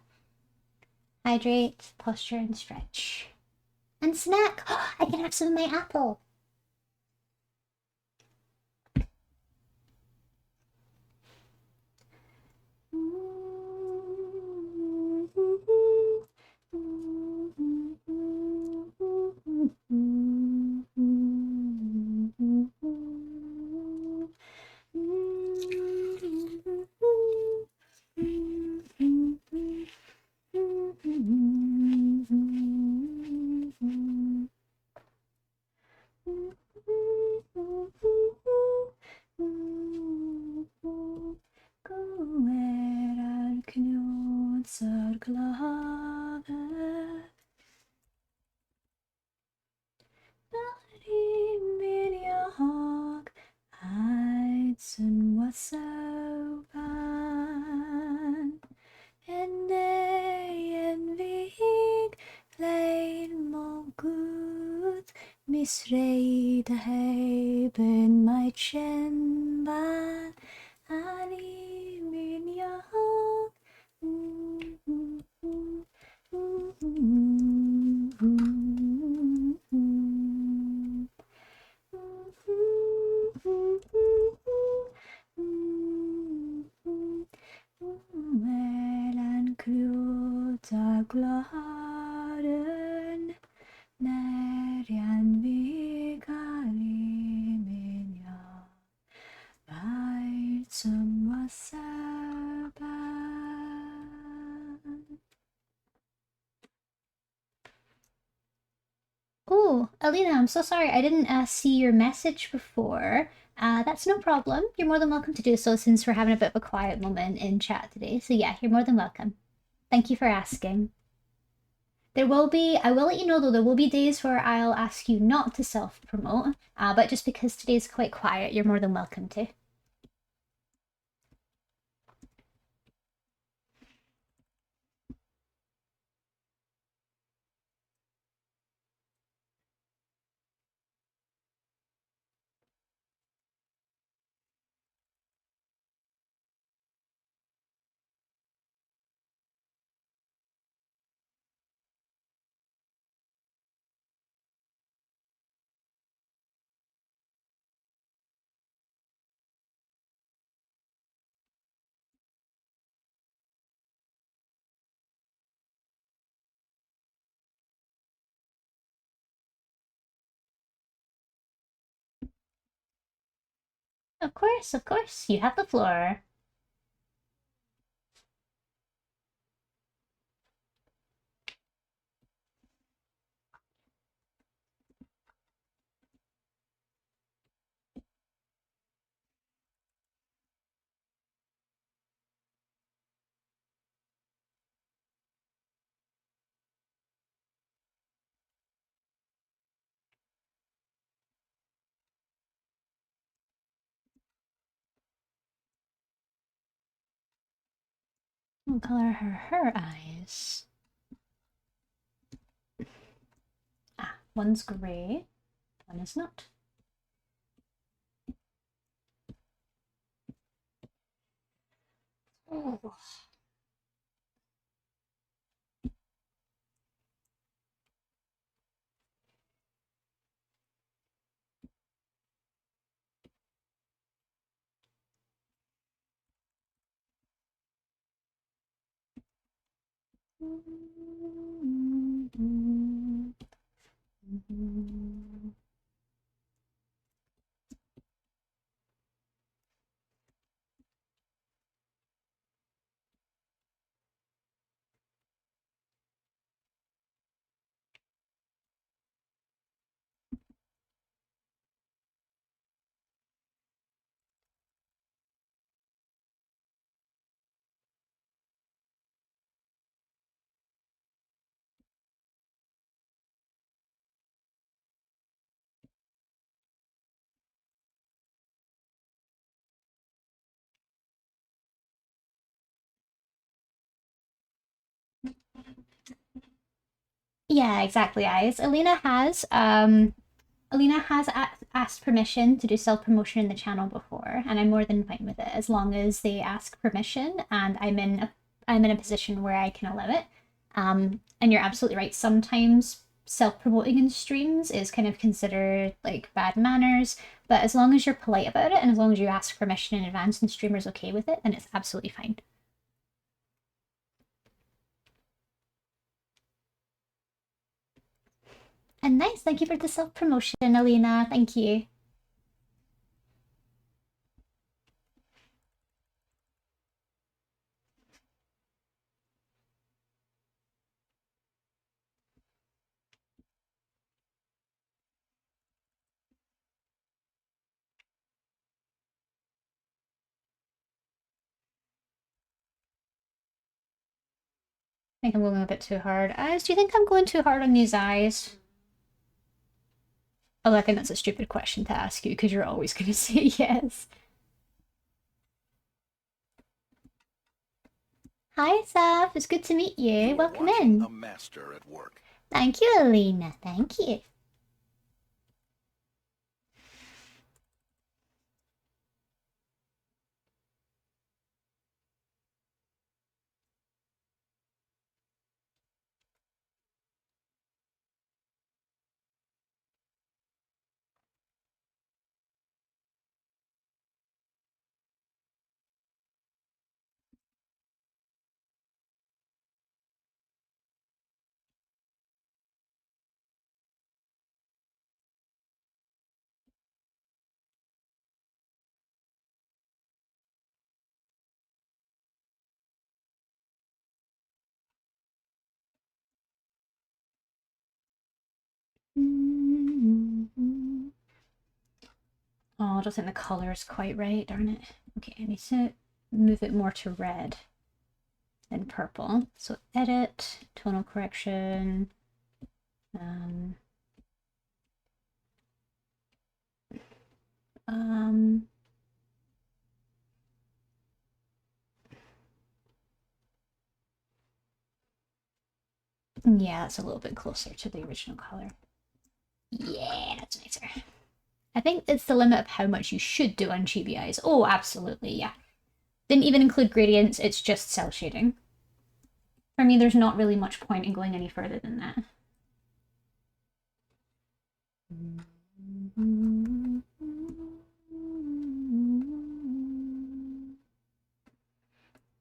Hydrate, posture, and stretch. And snack! I can have some of my apple. En vig klein mogut misreide heben my chenban ani min jag mellan klotagladen när jag vigar i min jag vart som var sabban. Oh, Alina, I'm so sorry. I didn't see your message before. That's no problem. You're more than welcome to do so since we're having a bit of a quiet moment in chat today. So yeah, you're more than welcome. Thank you for asking. I will let you know though, there will be days where I'll ask you not to self-promote, but just because today's quite quiet, you're more than welcome to. Of course. You have the floor. What color are her eyes? Ah, one's grey, one is not. Oh. Yeah, exactly, eyes. Alina has asked permission to do self-promotion in the channel before, and I'm more than fine with it as long as they ask permission and I'm in a position where I can allow it. And you're absolutely right. Sometimes self-promoting in streams is kind of considered like bad manners, but as long as you're polite about it and as long as you ask permission in advance and the streamer's okay with it, then it's absolutely fine. And nice, thank you for the self-promotion, Alina. Thank you. I think I'm going a bit too hard. Eyes, do you think I'm going too hard on these eyes? Oh, I think that's a stupid question to ask you because you're always going to say yes. Hi, Saf. It's good to meet you. Welcome in. A master at work. Thank you, Alina. Thank you. Oh, I don't think the color is quite right, darn it. Okay, I need to move it more to red than purple. So edit, tonal correction. Um, um, yeah, that's a little bit closer to the original color. Yeah, that's nicer. I think it's the limit of how much you should do on chibi eyes. Oh, absolutely, yeah. Didn't even include gradients, it's just cell shading. For me, there's not really much point in going any further than that.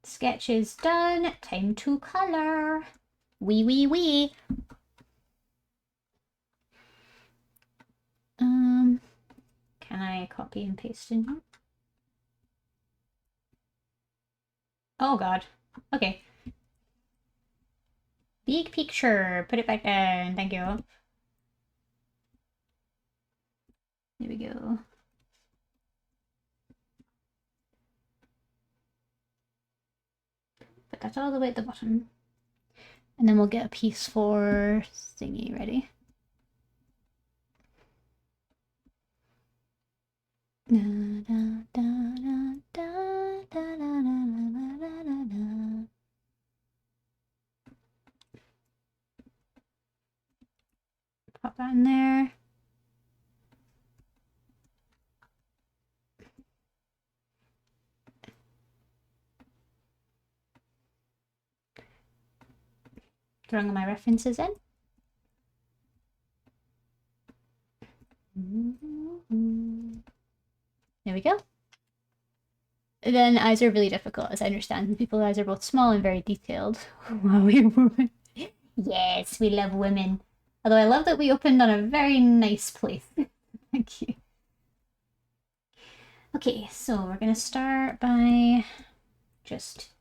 Sketch is done. Time to color. Wee. Can I copy and paste in here? Oh god. Okay. Big picture. Put it back down. Thank you. There we go. Put that all the way at the bottom. And then we'll get a piece for thingy ready. Pop that in there. Throwing all my references in. There we go. Then eyes are really difficult, as I understand. People's eyes are both small and very detailed. Wow, women. Yes, we love women. Although I love that we opened on a very nice place. Thank you. Okay, so we're gonna start by just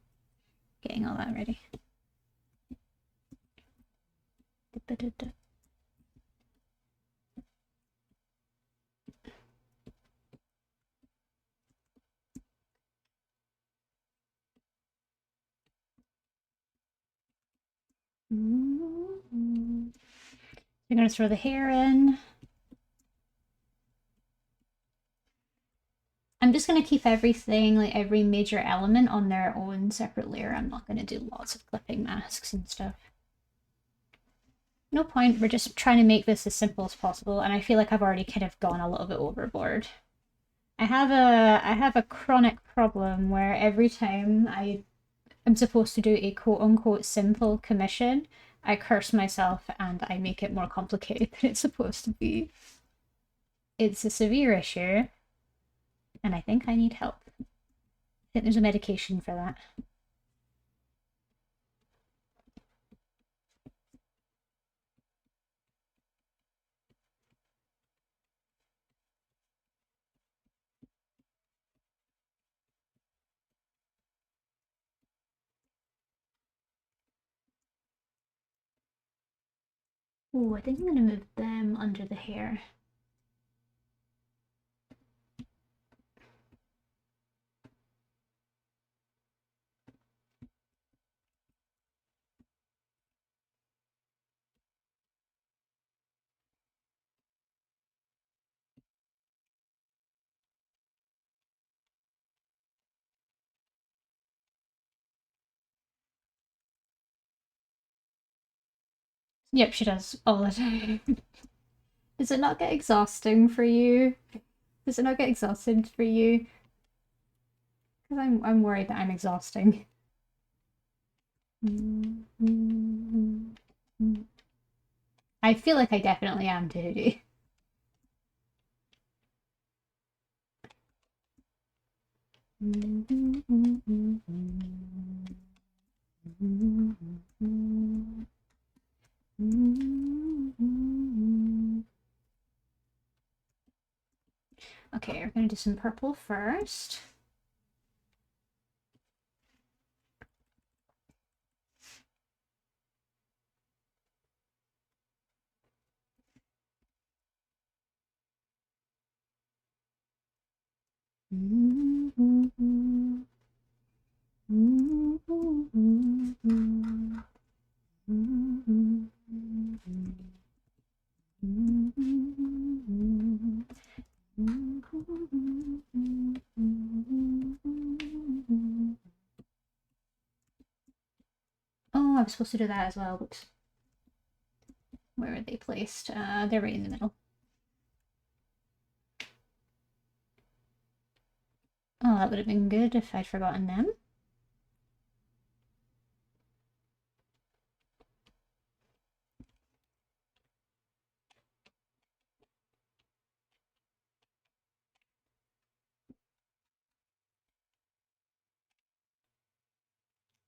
getting all that ready. You're gonna throw the hair in. I'm just gonna keep everything, like every major element on their own separate layer. I'm not gonna do lots of clipping masks and stuff. No point, we're just trying to make this as simple as possible, and I feel like I've already kind of gone a little bit overboard. I have a chronic problem where every time I'm supposed to do a quote-unquote simple commission, I curse myself and I make it more complicated than it's supposed to be. It's a severe issue, and I think I need help. I think there's a medication for that. Ooh, I think I'm gonna move them under the hair. Yep, she does all the time. Does it not get exhausting for you? Does it not get exhausted for you? Because I'm worried that I'm exhausting. I feel like I definitely am, Duty. Okay, we're gonna do some purple first. Oh, I was supposed to do that as well. Oops. Where are they placed? They're right in the middle. Oh, that would have been good if I'd forgotten them.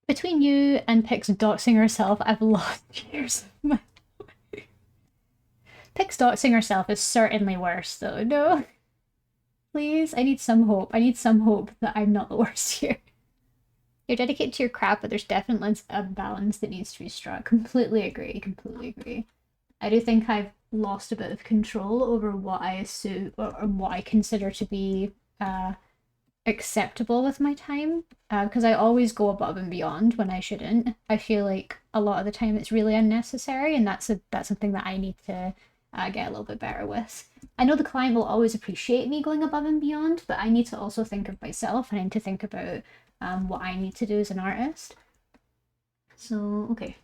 Between you and Pix doxing herself, I've lost years of my life. Pix doxing herself is certainly worse, though. No. Please, I need some hope. I need some hope that I'm not the worst here. You're dedicated to your craft, but there's definitely a balance that needs to be struck. Completely agree. Completely agree. I do think I've lost a bit of control over what I assume or what I consider to be acceptable with my time, because I always go above and beyond when I shouldn't. I feel like a lot of the time it's really unnecessary, and that's something that I need to get a little bit better with. I know the client will always appreciate me going above and beyond, but I need to also think of myself. I need to think about what I need to do as an artist. So, okay.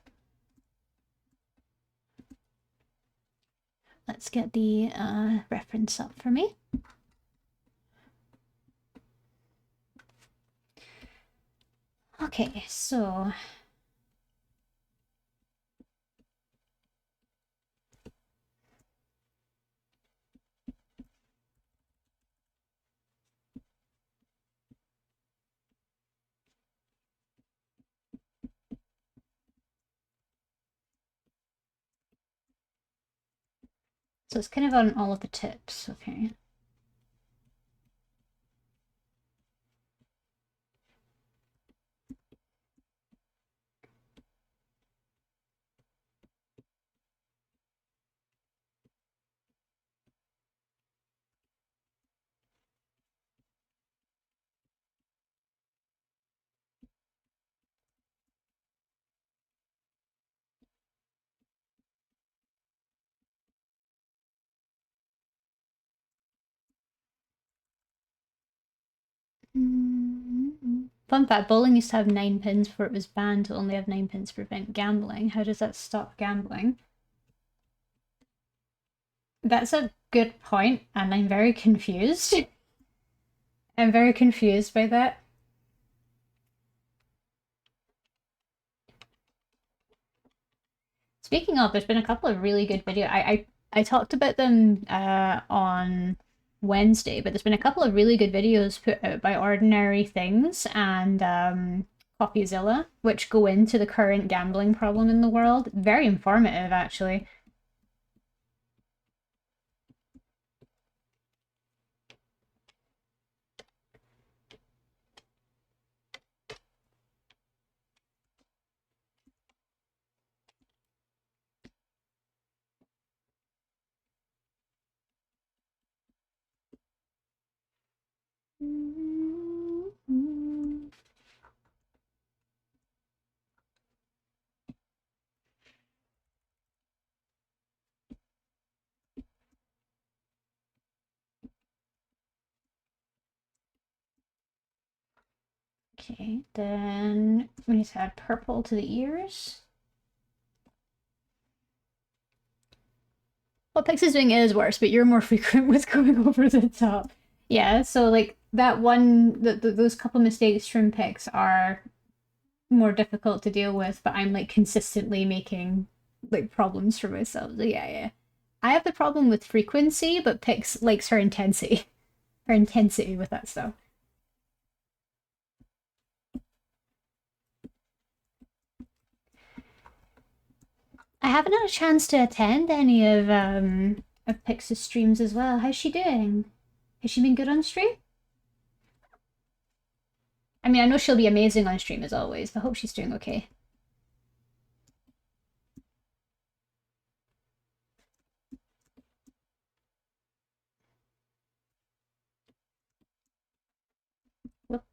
Let's get the reference up for me. Okay, so it's kind of on all of the tips, okay. Fun fact, bowling used to have 9 pins before it was banned to only have 9 pins to prevent gambling. How does that stop gambling? That's a good point, and I'm very confused. I'm very confused by that. Speaking of, there's been a couple of really good videos. I talked about them on Wednesday, but there's been a couple of really good videos put out by Ordinary Things and Coffeezilla, which go into the current gambling problem in the world. Very informative, actually. Okay, then we need to add purple to the ears. What Pix is doing is worse, but you're more frequent with going over the top. Yeah, so like that one, those couple mistakes from Pix are more difficult to deal with, but I'm like consistently making like problems for myself. So yeah, yeah. I have the problem with frequency, but Pix likes her intensity with that stuff. I haven't had a chance to attend any of Pix's streams as well. How's she doing? Has she been good on stream? I mean, I know she'll be amazing on stream as always, but I hope she's doing okay. Whoop.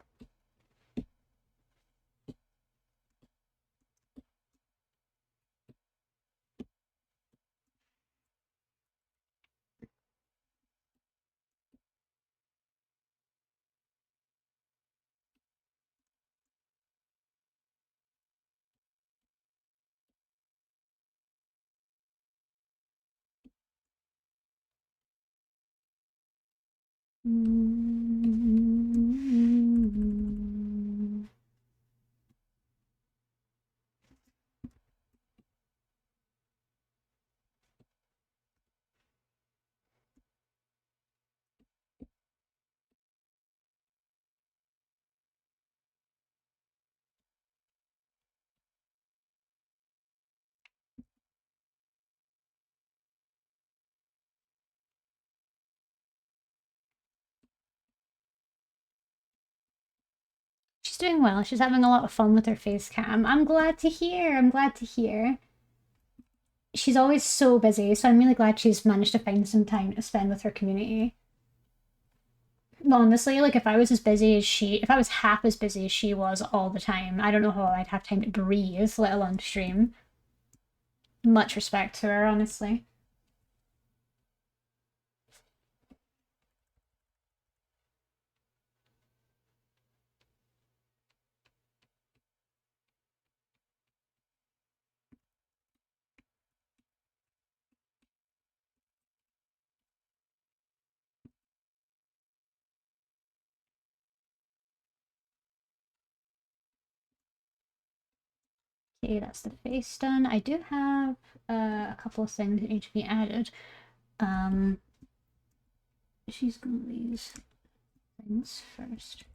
doing well. She's having a lot of fun with her face cam. I'm glad to hear. I'm glad to hear. She's always so busy, so I'm really glad she's managed to find some time to spend with her community. Well, honestly, like if I was as busy as if I was half as busy as she was all the time, I don't know how I'd have time to breathe, let alone stream. Much respect to her, honestly. Okay, that's the face done. I do have a couple of things that need to be added. She's gonna these things first.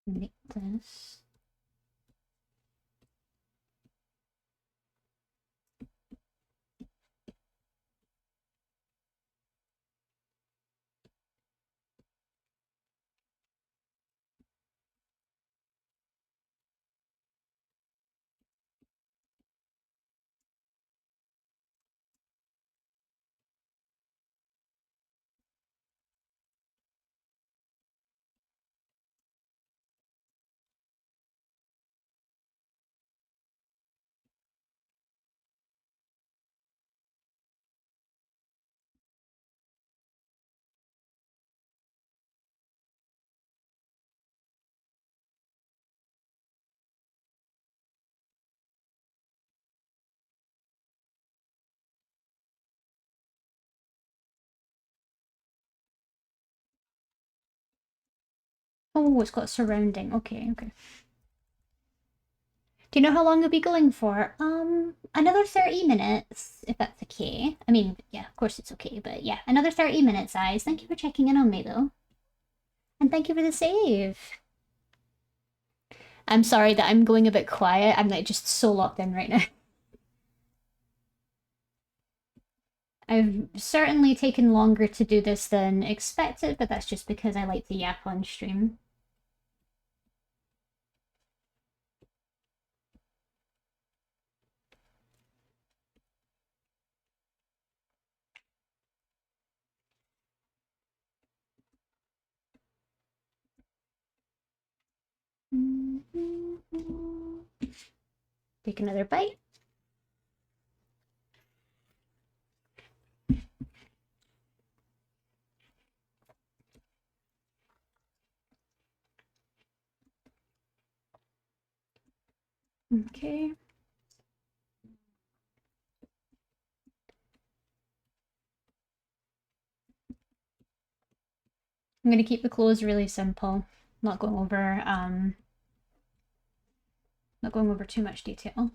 Make this. Oh, it's got surrounding. Okay, okay. Do you know how long you'll be going for? Another 30 minutes, if that's okay. I mean, yeah, of course it's okay, but yeah, another 30 minutes, Eyes. Thank you for checking in on me, though. And thank you for the save. I'm sorry that I'm going a bit quiet. I'm like just so locked in right now. I've certainly taken longer to do this than expected, but that's just because I like to yap on stream. Take another bite. Okay. I'm going to keep the clothes really simple, not going over too much detail.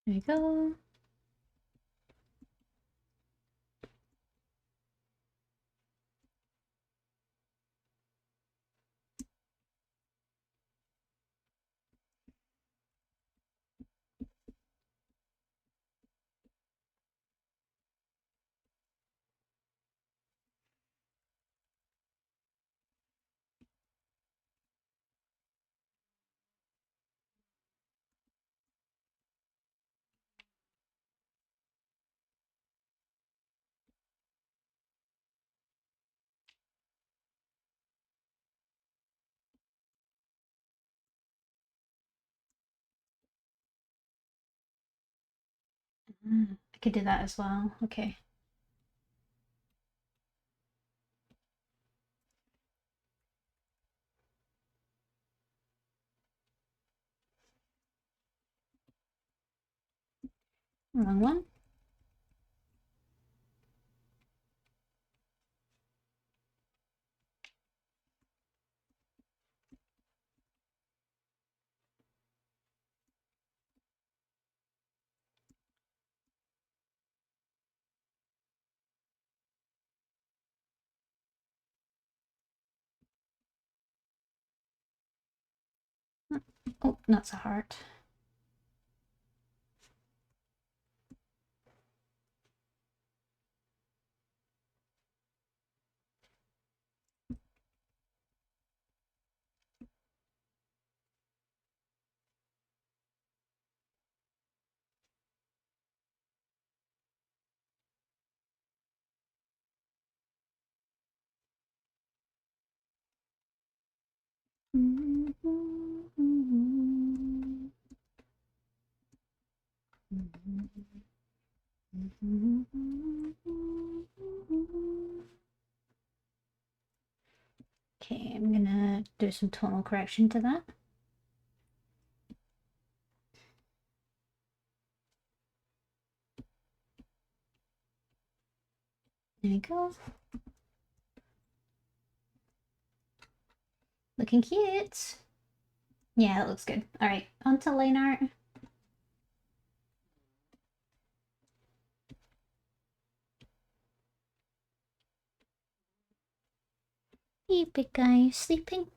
There we go. I could do that as well. Okay. Wrong one. Oh, that's a heart. Okay, I'm gonna do some tonal correction to that. There we go. Looking cute. Yeah, it looks good. All right, on to line art. Hey, big guy, you sleeping?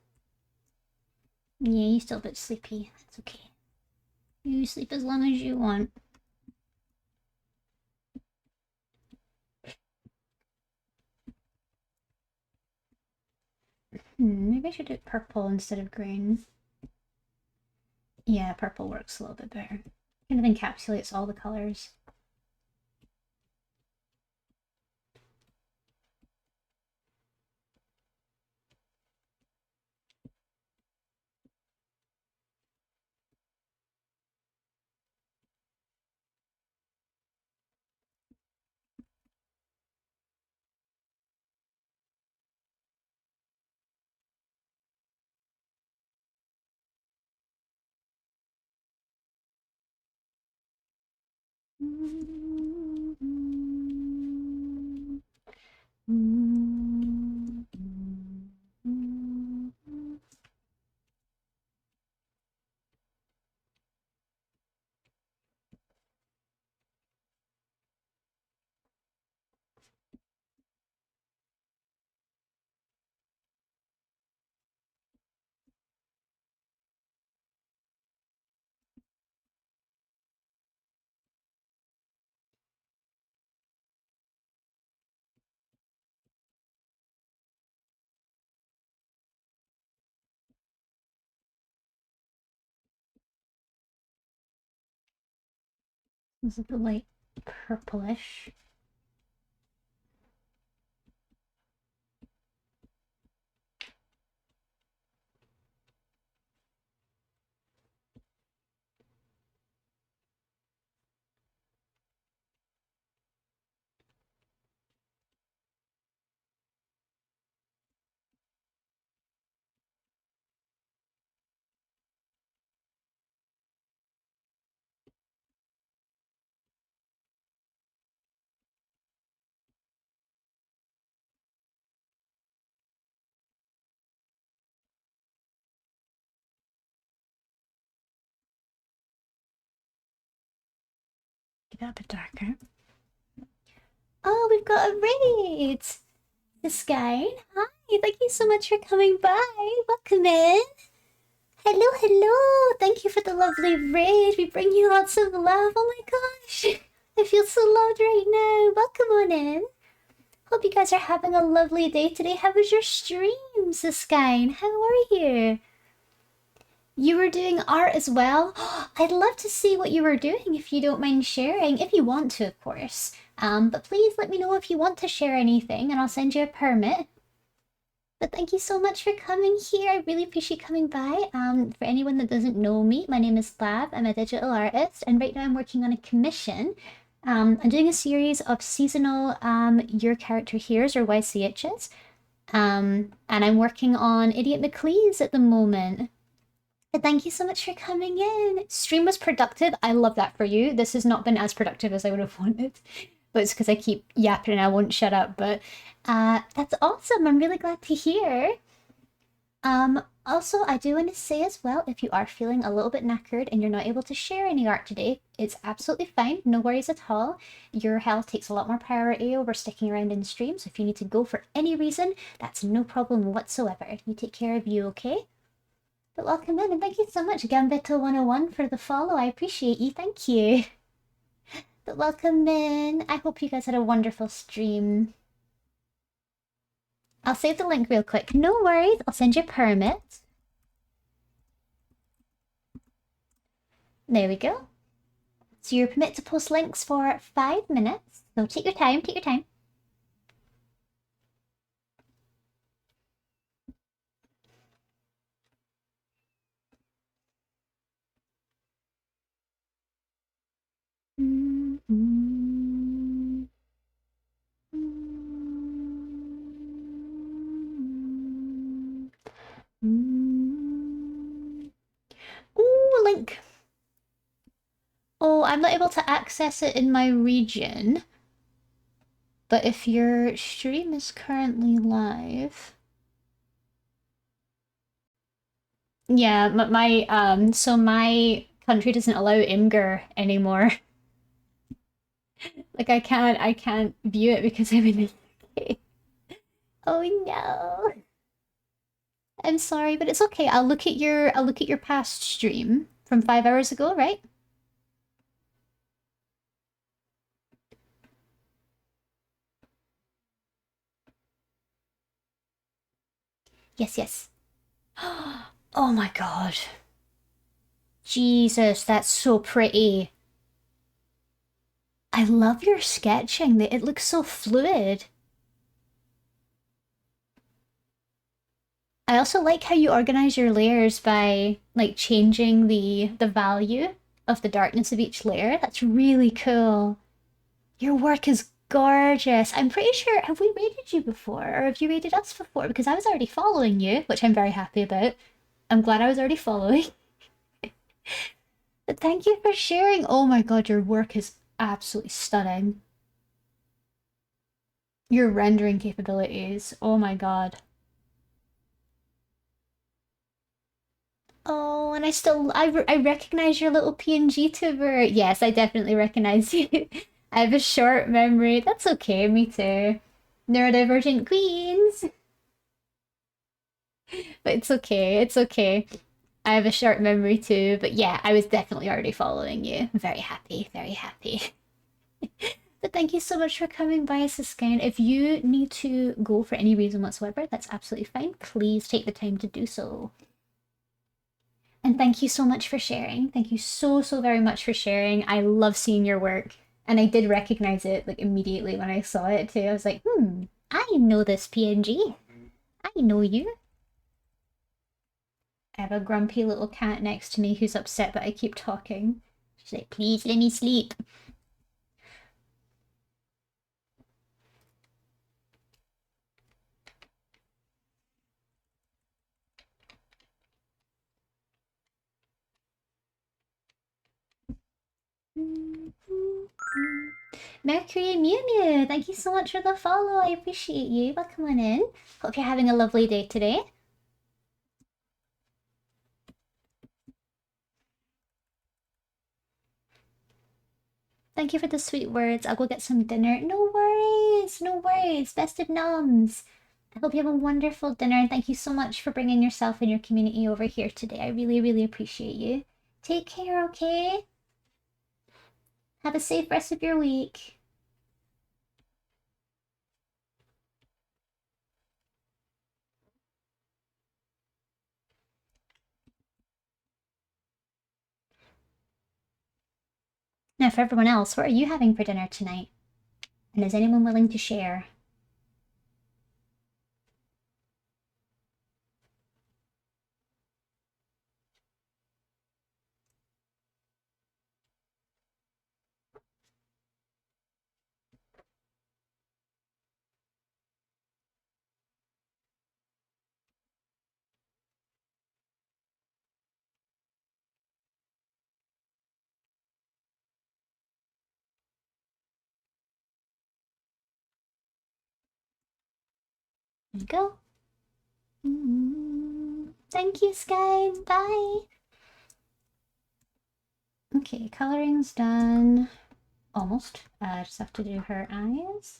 Yeah, you're still a bit sleepy. That's okay. You sleep as long as you want. Maybe I should do purple instead of green. Yeah, purple works a little bit better. Kind of encapsulates all the colors. This is a light purplish. that a bit darker. Oh, we've got a raid! The Sky. Hi, thank you so much for coming by. Welcome in. Hello, hello. Thank you for the lovely raid. We bring you lots of love. Oh my gosh. I feel so loved right now. Welcome on in. Hope you guys are having a lovely day today. How was your streams, The Sky? How are you? You were doing art as well? I'd love to see what you were doing if you don't mind sharing. If you want to, of course. But please let me know if you want to share anything and I'll send you a permit. But thank you so much for coming here. I really appreciate coming by. For anyone that doesn't know me, my name is Lab. I'm a digital artist, and right now I'm working on a commission. I'm doing a series of seasonal Your Character Here's or YCHs. And I'm working on IdiotMclee's at the moment. But thank you so much for coming in. Stream was productive. I love that for you. This has not been as productive as I would have wanted. But it's because I keep yapping and I won't shut up. But that's awesome. I'm really glad to hear. Also, I do want to say as well, if you are feeling a little bit knackered and you're not able to share any art today, it's absolutely fine. No worries at all. Your health takes a lot more priority over sticking around in stream. So if you need to go for any reason, that's no problem whatsoever. You take care of you, okay? But welcome in and thank you so much, Gambito101, for the follow. I appreciate you. Thank you. But welcome in. I hope you guys had a wonderful stream. I'll save the link real quick. No worries. I'll send you a permit. There we go. So you're permitted to post links for 5 minutes. So take your time, take your time. Ooh, link. Oh, I'm not able to access it in my region. But if your stream is currently live... Yeah, so my country doesn't allow Imgur anymore. Like I can't view it because I'm in the UK. Oh no. I'm sorry, but it's okay. I'll look at your past stream from 5 hours ago, right? Yes, yes. Oh my god. Jesus, that's so pretty. I love your sketching. It looks so fluid. I also like how you organize your layers by like changing the value of the darkness of each layer. That's really cool. Your work is gorgeous. I'm pretty sure, have we rated you before? Or have you rated us before? Because I was already following you, which I'm very happy about. I'm glad I was already following. But thank you for sharing. Oh my god, your work is absolutely stunning. Your rendering capabilities. Oh my god. Oh, and I recognize your little PNG tuber. Yes, I definitely recognize you. I have a short memory. That's okay, me too. Neurodivergent queens. But it's okay, it's okay. I have a short memory too, but yeah, I was definitely already following you. Very happy, very happy. But thank you so much for coming by, Siskine. If you need to go for any reason whatsoever, that's absolutely fine. Please take the time to do so. And thank you so much for sharing. Thank you so, so very much for sharing. I love seeing your work. And I did recognize it like immediately when I saw it too. I was like, I know this PNG. I know you. I have a grumpy little cat next to me who's upset that I keep talking. She's like, please let me sleep. Mercury Mew Mew, thank you so much for the follow. I appreciate you. Welcome on in. Hope you're having a lovely day today. Thank you for the sweet words. I'll go get some dinner. No worries, no worries. Best of noms. I hope you have a wonderful dinner, and thank you so much for bringing yourself and your community over here today. I really, really appreciate you. Take care, okay? Have a safe rest of your week. Now, for everyone else, what are you having for dinner tonight? And is anyone willing to share? There you go. Thank you, Sky. Bye. Okay, coloring's done. Almost. I just have to do her eyes.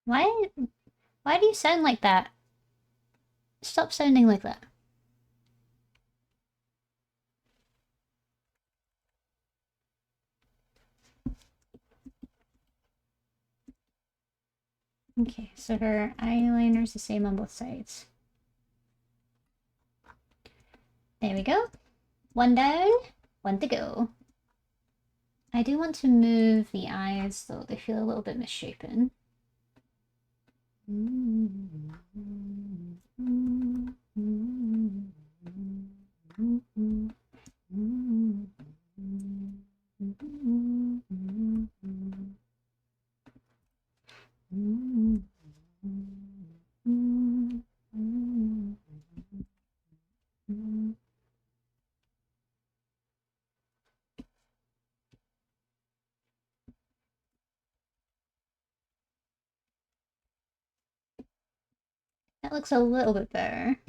Why? Why do you sound like that? Stop sounding like that. Okay, so her eyeliner's the same on both sides. There we go. One down, one to go. I do want to move the eyes, though they feel a little bit misshapen. That looks a little bit better.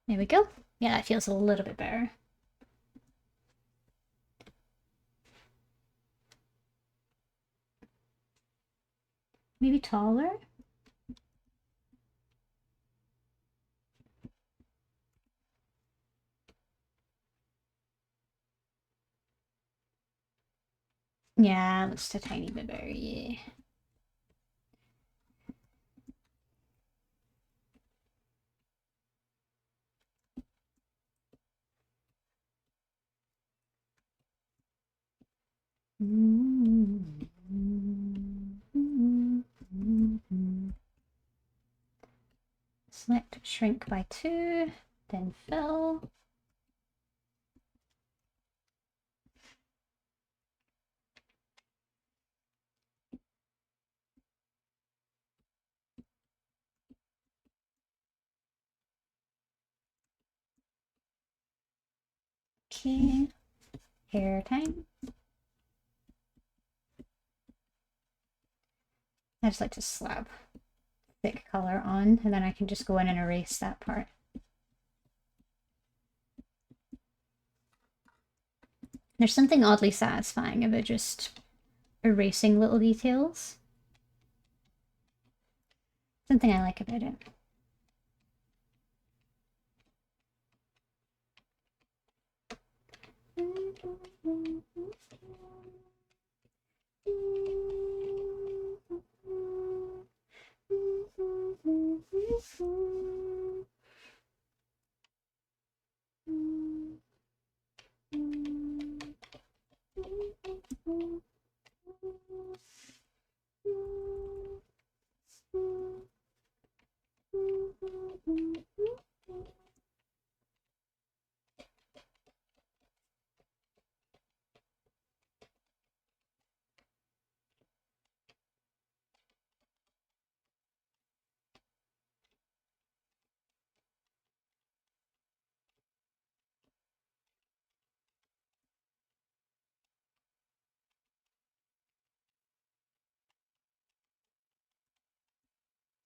There we go. Yeah, that feels a little bit better. Maybe taller? Yeah, looks a tiny bit better, yeah. Select shrink by 2, then fill. Okay, hair time. I just like to slap thick color on, and then I can just go in and erase that part. There's something oddly satisfying about just erasing little details. Something I like about it.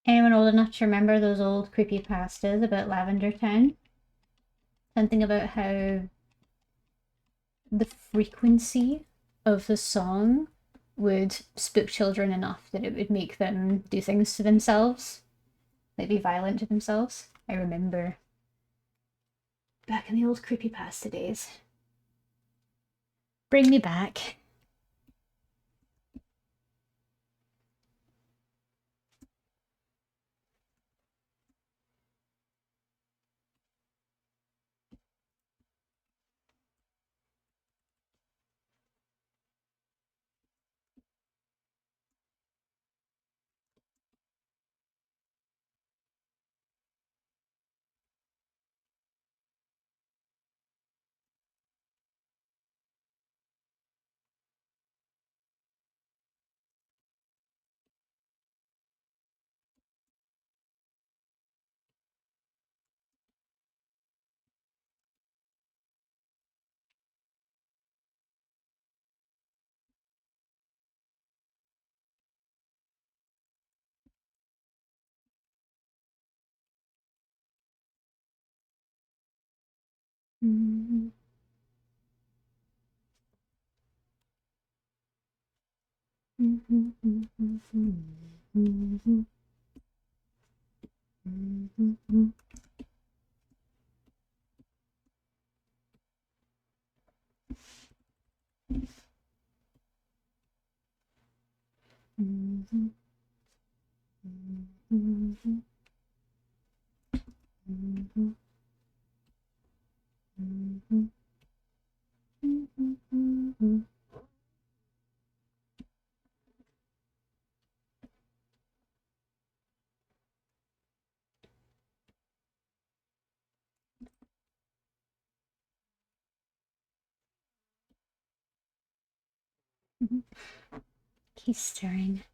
Anyone old enough to remember those old creepypastas about Lavender Town? Something about how the frequency of the song would spook children enough that it would make them do things to themselves, like be violent to themselves. I remember back in the old creepypasta days. Bring me back. Mm-hmm. Mm-hmm. Mm-hmm. Mm-hmm. Mm-hmm. Mm-hmm. Mm-hmm. Mm-hmm. Mm-hmm. Mm-hmm. He's stirring.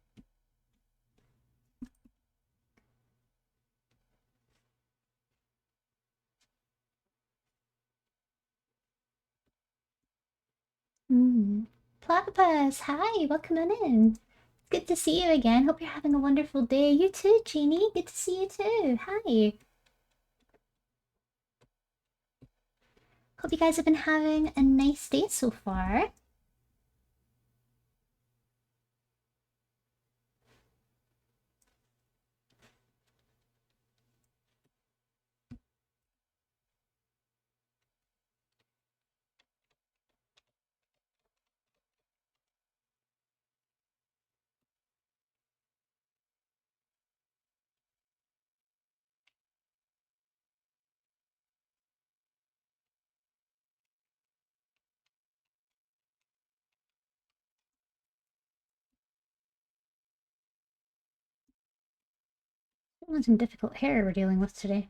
Platypus, hi, welcome on in. It's good to see you again. Hope you're having a wonderful day. You too, Jeannie. Good to see you too. Hi. Hope you guys have been having a nice day so far. Some difficult hair we're dealing with today.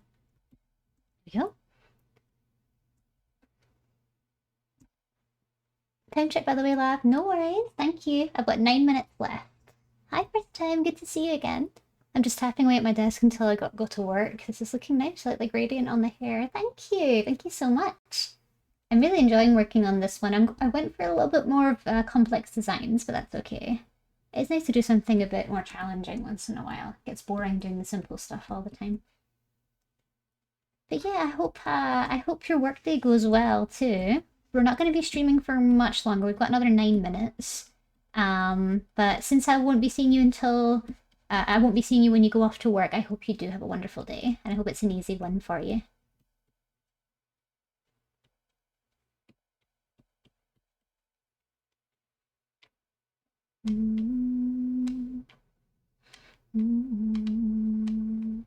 There we go. Time check, by the way, lab. No worries. Thank you. I've got 9 minutes left. Hi, first time. Good to see you again. I'm just tapping away at my desk until I go to work. This is looking nice, like the gradient on the hair. Thank you. Thank you so much. I'm really enjoying working on this one. I went for a little bit more of complex designs, but that's okay. It's nice to do something a bit more challenging once in a while. It gets boring doing the simple stuff all the time. But yeah, I hope your workday goes well too. We're not going to be streaming for much longer. We've got another 9 minutes. But since I won't be seeing you until I won't be seeing you when you go off to work, I hope you do have a wonderful day, and I hope it's an easy one for you. Mm-hmm. Mm-hmm.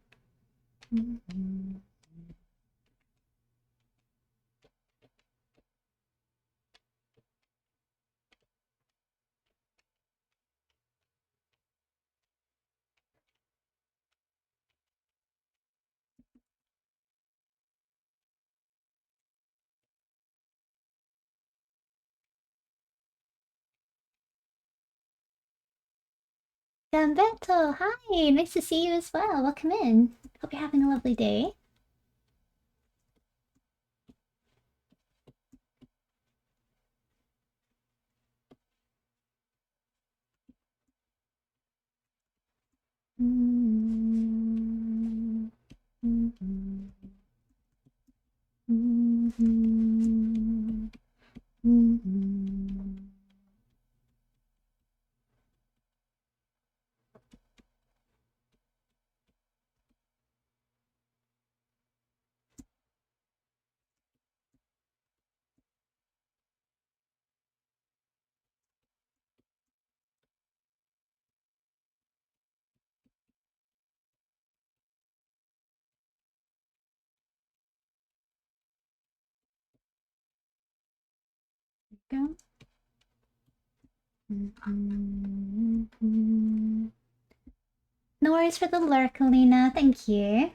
Gambeto, hi! Nice to see you as well. Welcome in. Hope you're having a lovely day. Mm-hmm. Mm-hmm. Mm-hmm. Mm-hmm. Go. Mm-hmm. No worries for the lurk, Alina. Thank you.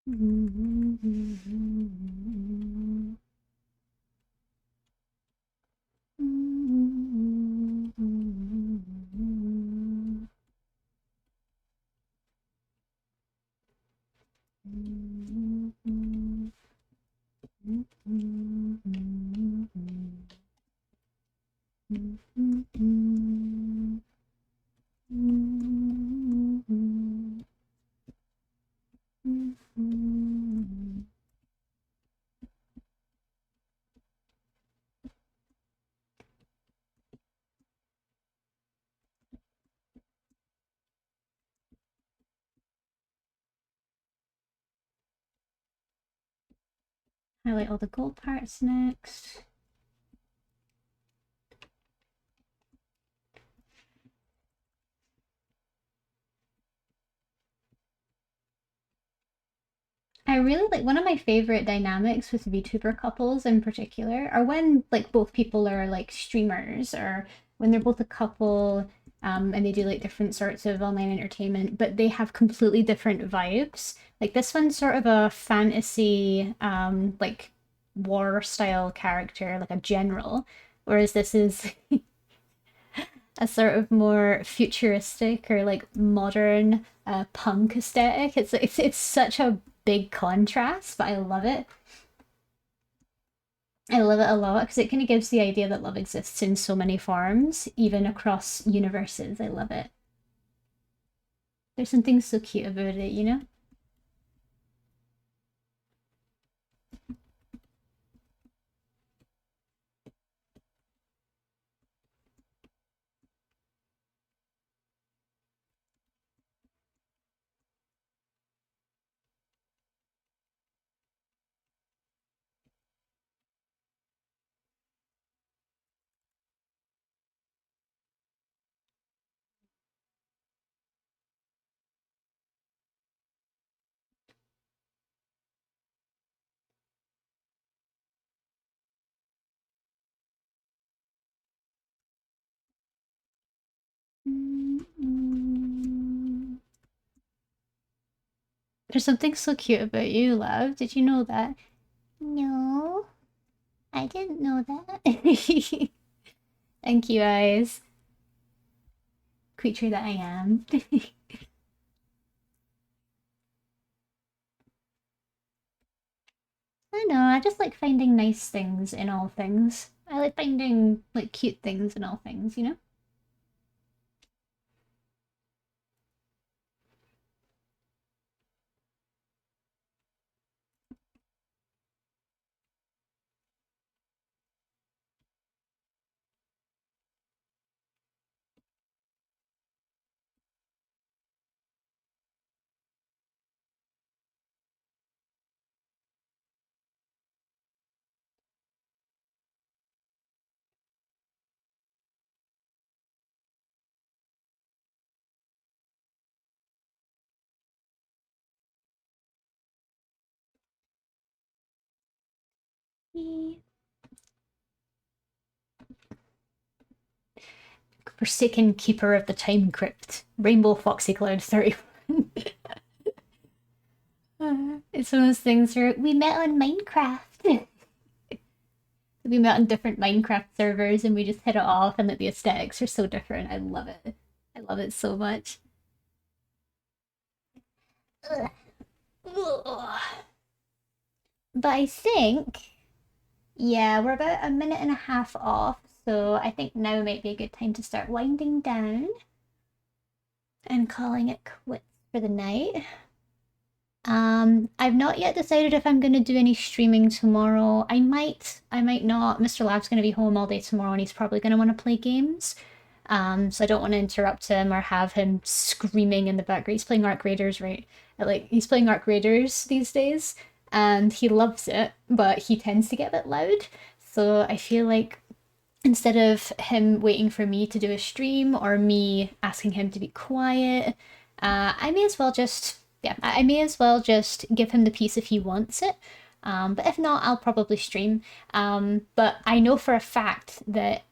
Mm-hmm. Highlight all the gold parts next. I really like one of my favorite dynamics with VTuber couples in particular are when like both people are like streamers or when they're both a couple and they do like different sorts of online entertainment, but they have completely different vibes. Like this one's sort of a fantasy like war style character, like a general, whereas this is a sort of more futuristic or like modern punk aesthetic. It's such a big contrast, but I love it. I love it a lot because it kind of gives the idea that love exists in so many forms, even across universes. I love it. There's something so cute about it, you know? There's something so cute about you, love. Did you know that? No, I didn't know that. Thank you, guys. Creature that I am. I know, I just like finding nice things in all things. I like finding like cute things in all things, you know? Forsaken Keeper of the Time Crypt. Rainbow Foxy Cloud 31. It's one of those things where we met on Minecraft. We met on different Minecraft servers and we just hit it off, and like the aesthetics are so different. I love it. I love it so much. Ugh. Ugh. But I think, yeah, we're about a minute and a half off, so I think now might be a good time to start winding down and calling it quits for the night. I've not yet decided if I'm gonna do any streaming tomorrow. I might not. Mr. Lab's gonna be home all day tomorrow and he's probably gonna want to play games. So I don't want to interrupt him or have him screaming in the background. He's playing Arc Raiders, right? Like, he's playing Arc Raiders these days, and he loves it, but he tends to get a bit loud. So I feel like instead of him waiting for me to do a stream or me asking him to be quiet, I may as well just, yeah, I may as well just give him the piece if he wants it. But if not, I'll probably stream. But I know for a fact that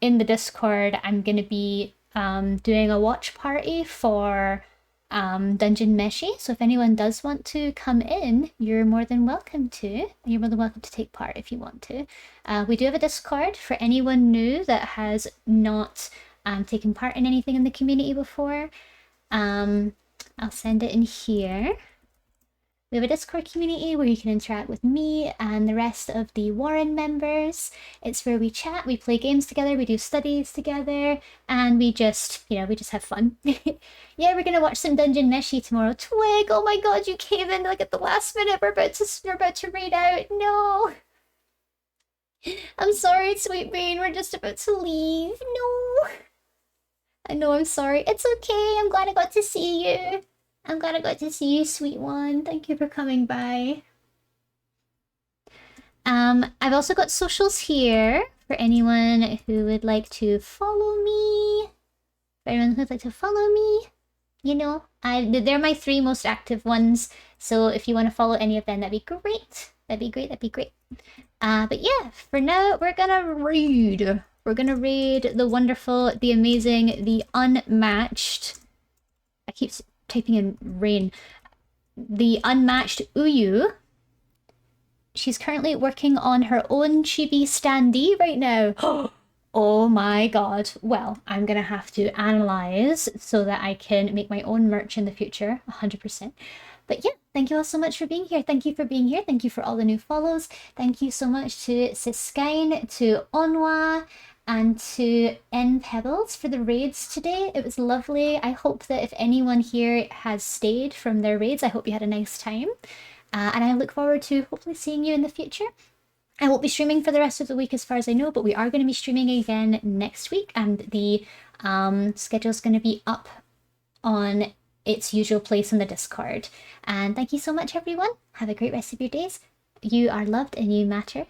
in the Discord, I'm going to be doing a watch party for Dungeon Meshi. So if anyone does want to come in, you're more than welcome to. You're more than welcome to take part if you want to. We do have a Discord for anyone new that has not taken part in anything in the community before. I'll send it in here. We have a Discord community where you can interact with me and the rest of the Warren members. It's where we chat, we play games together, we do studies together, and we just, we just have fun. Yeah, we're gonna watch some Dungeon Meshi tomorrow. Twig, oh my god, you came in like at the last minute. We're about to raid out. No. I'm sorry, Sweet Bean. We're just about to leave. No. I know, I'm sorry. It's okay. I'm glad I got to see you. I'm glad I got to see you, sweet one. Thank you for coming by. I've also got socials here for anyone who would like to follow me. For anyone who would like to follow me, they're my 3 most active ones. So if you want to follow any of them, that'd be great. That'd be great. That'd be great. But yeah, for now, we're gonna raid. We're gonna raid the wonderful, the amazing, the unmatched. I keep typing in rain. The unmatched Uyu. She's currently working on her own chibi standee right now. Oh my god. Well, I'm gonna have to analyze so that I can make my own merch in the future, 100%. But yeah, thank you all so much for being here. Thank you for being here. Thank you for all the new follows. Thank you so much to Siskine, to Onwa, and to N Pebbles for the raids today. It was lovely. I hope that if anyone here has stayed from their raids, I hope you had a nice time. And I look forward to hopefully seeing you in the future. I won't be streaming for the rest of the week as far as I know, but we are going to be streaming again next week, and the schedule's going to be up on its usual place in the Discord. And thank you so much, everyone. Have a great rest of your days. You are loved and you matter, and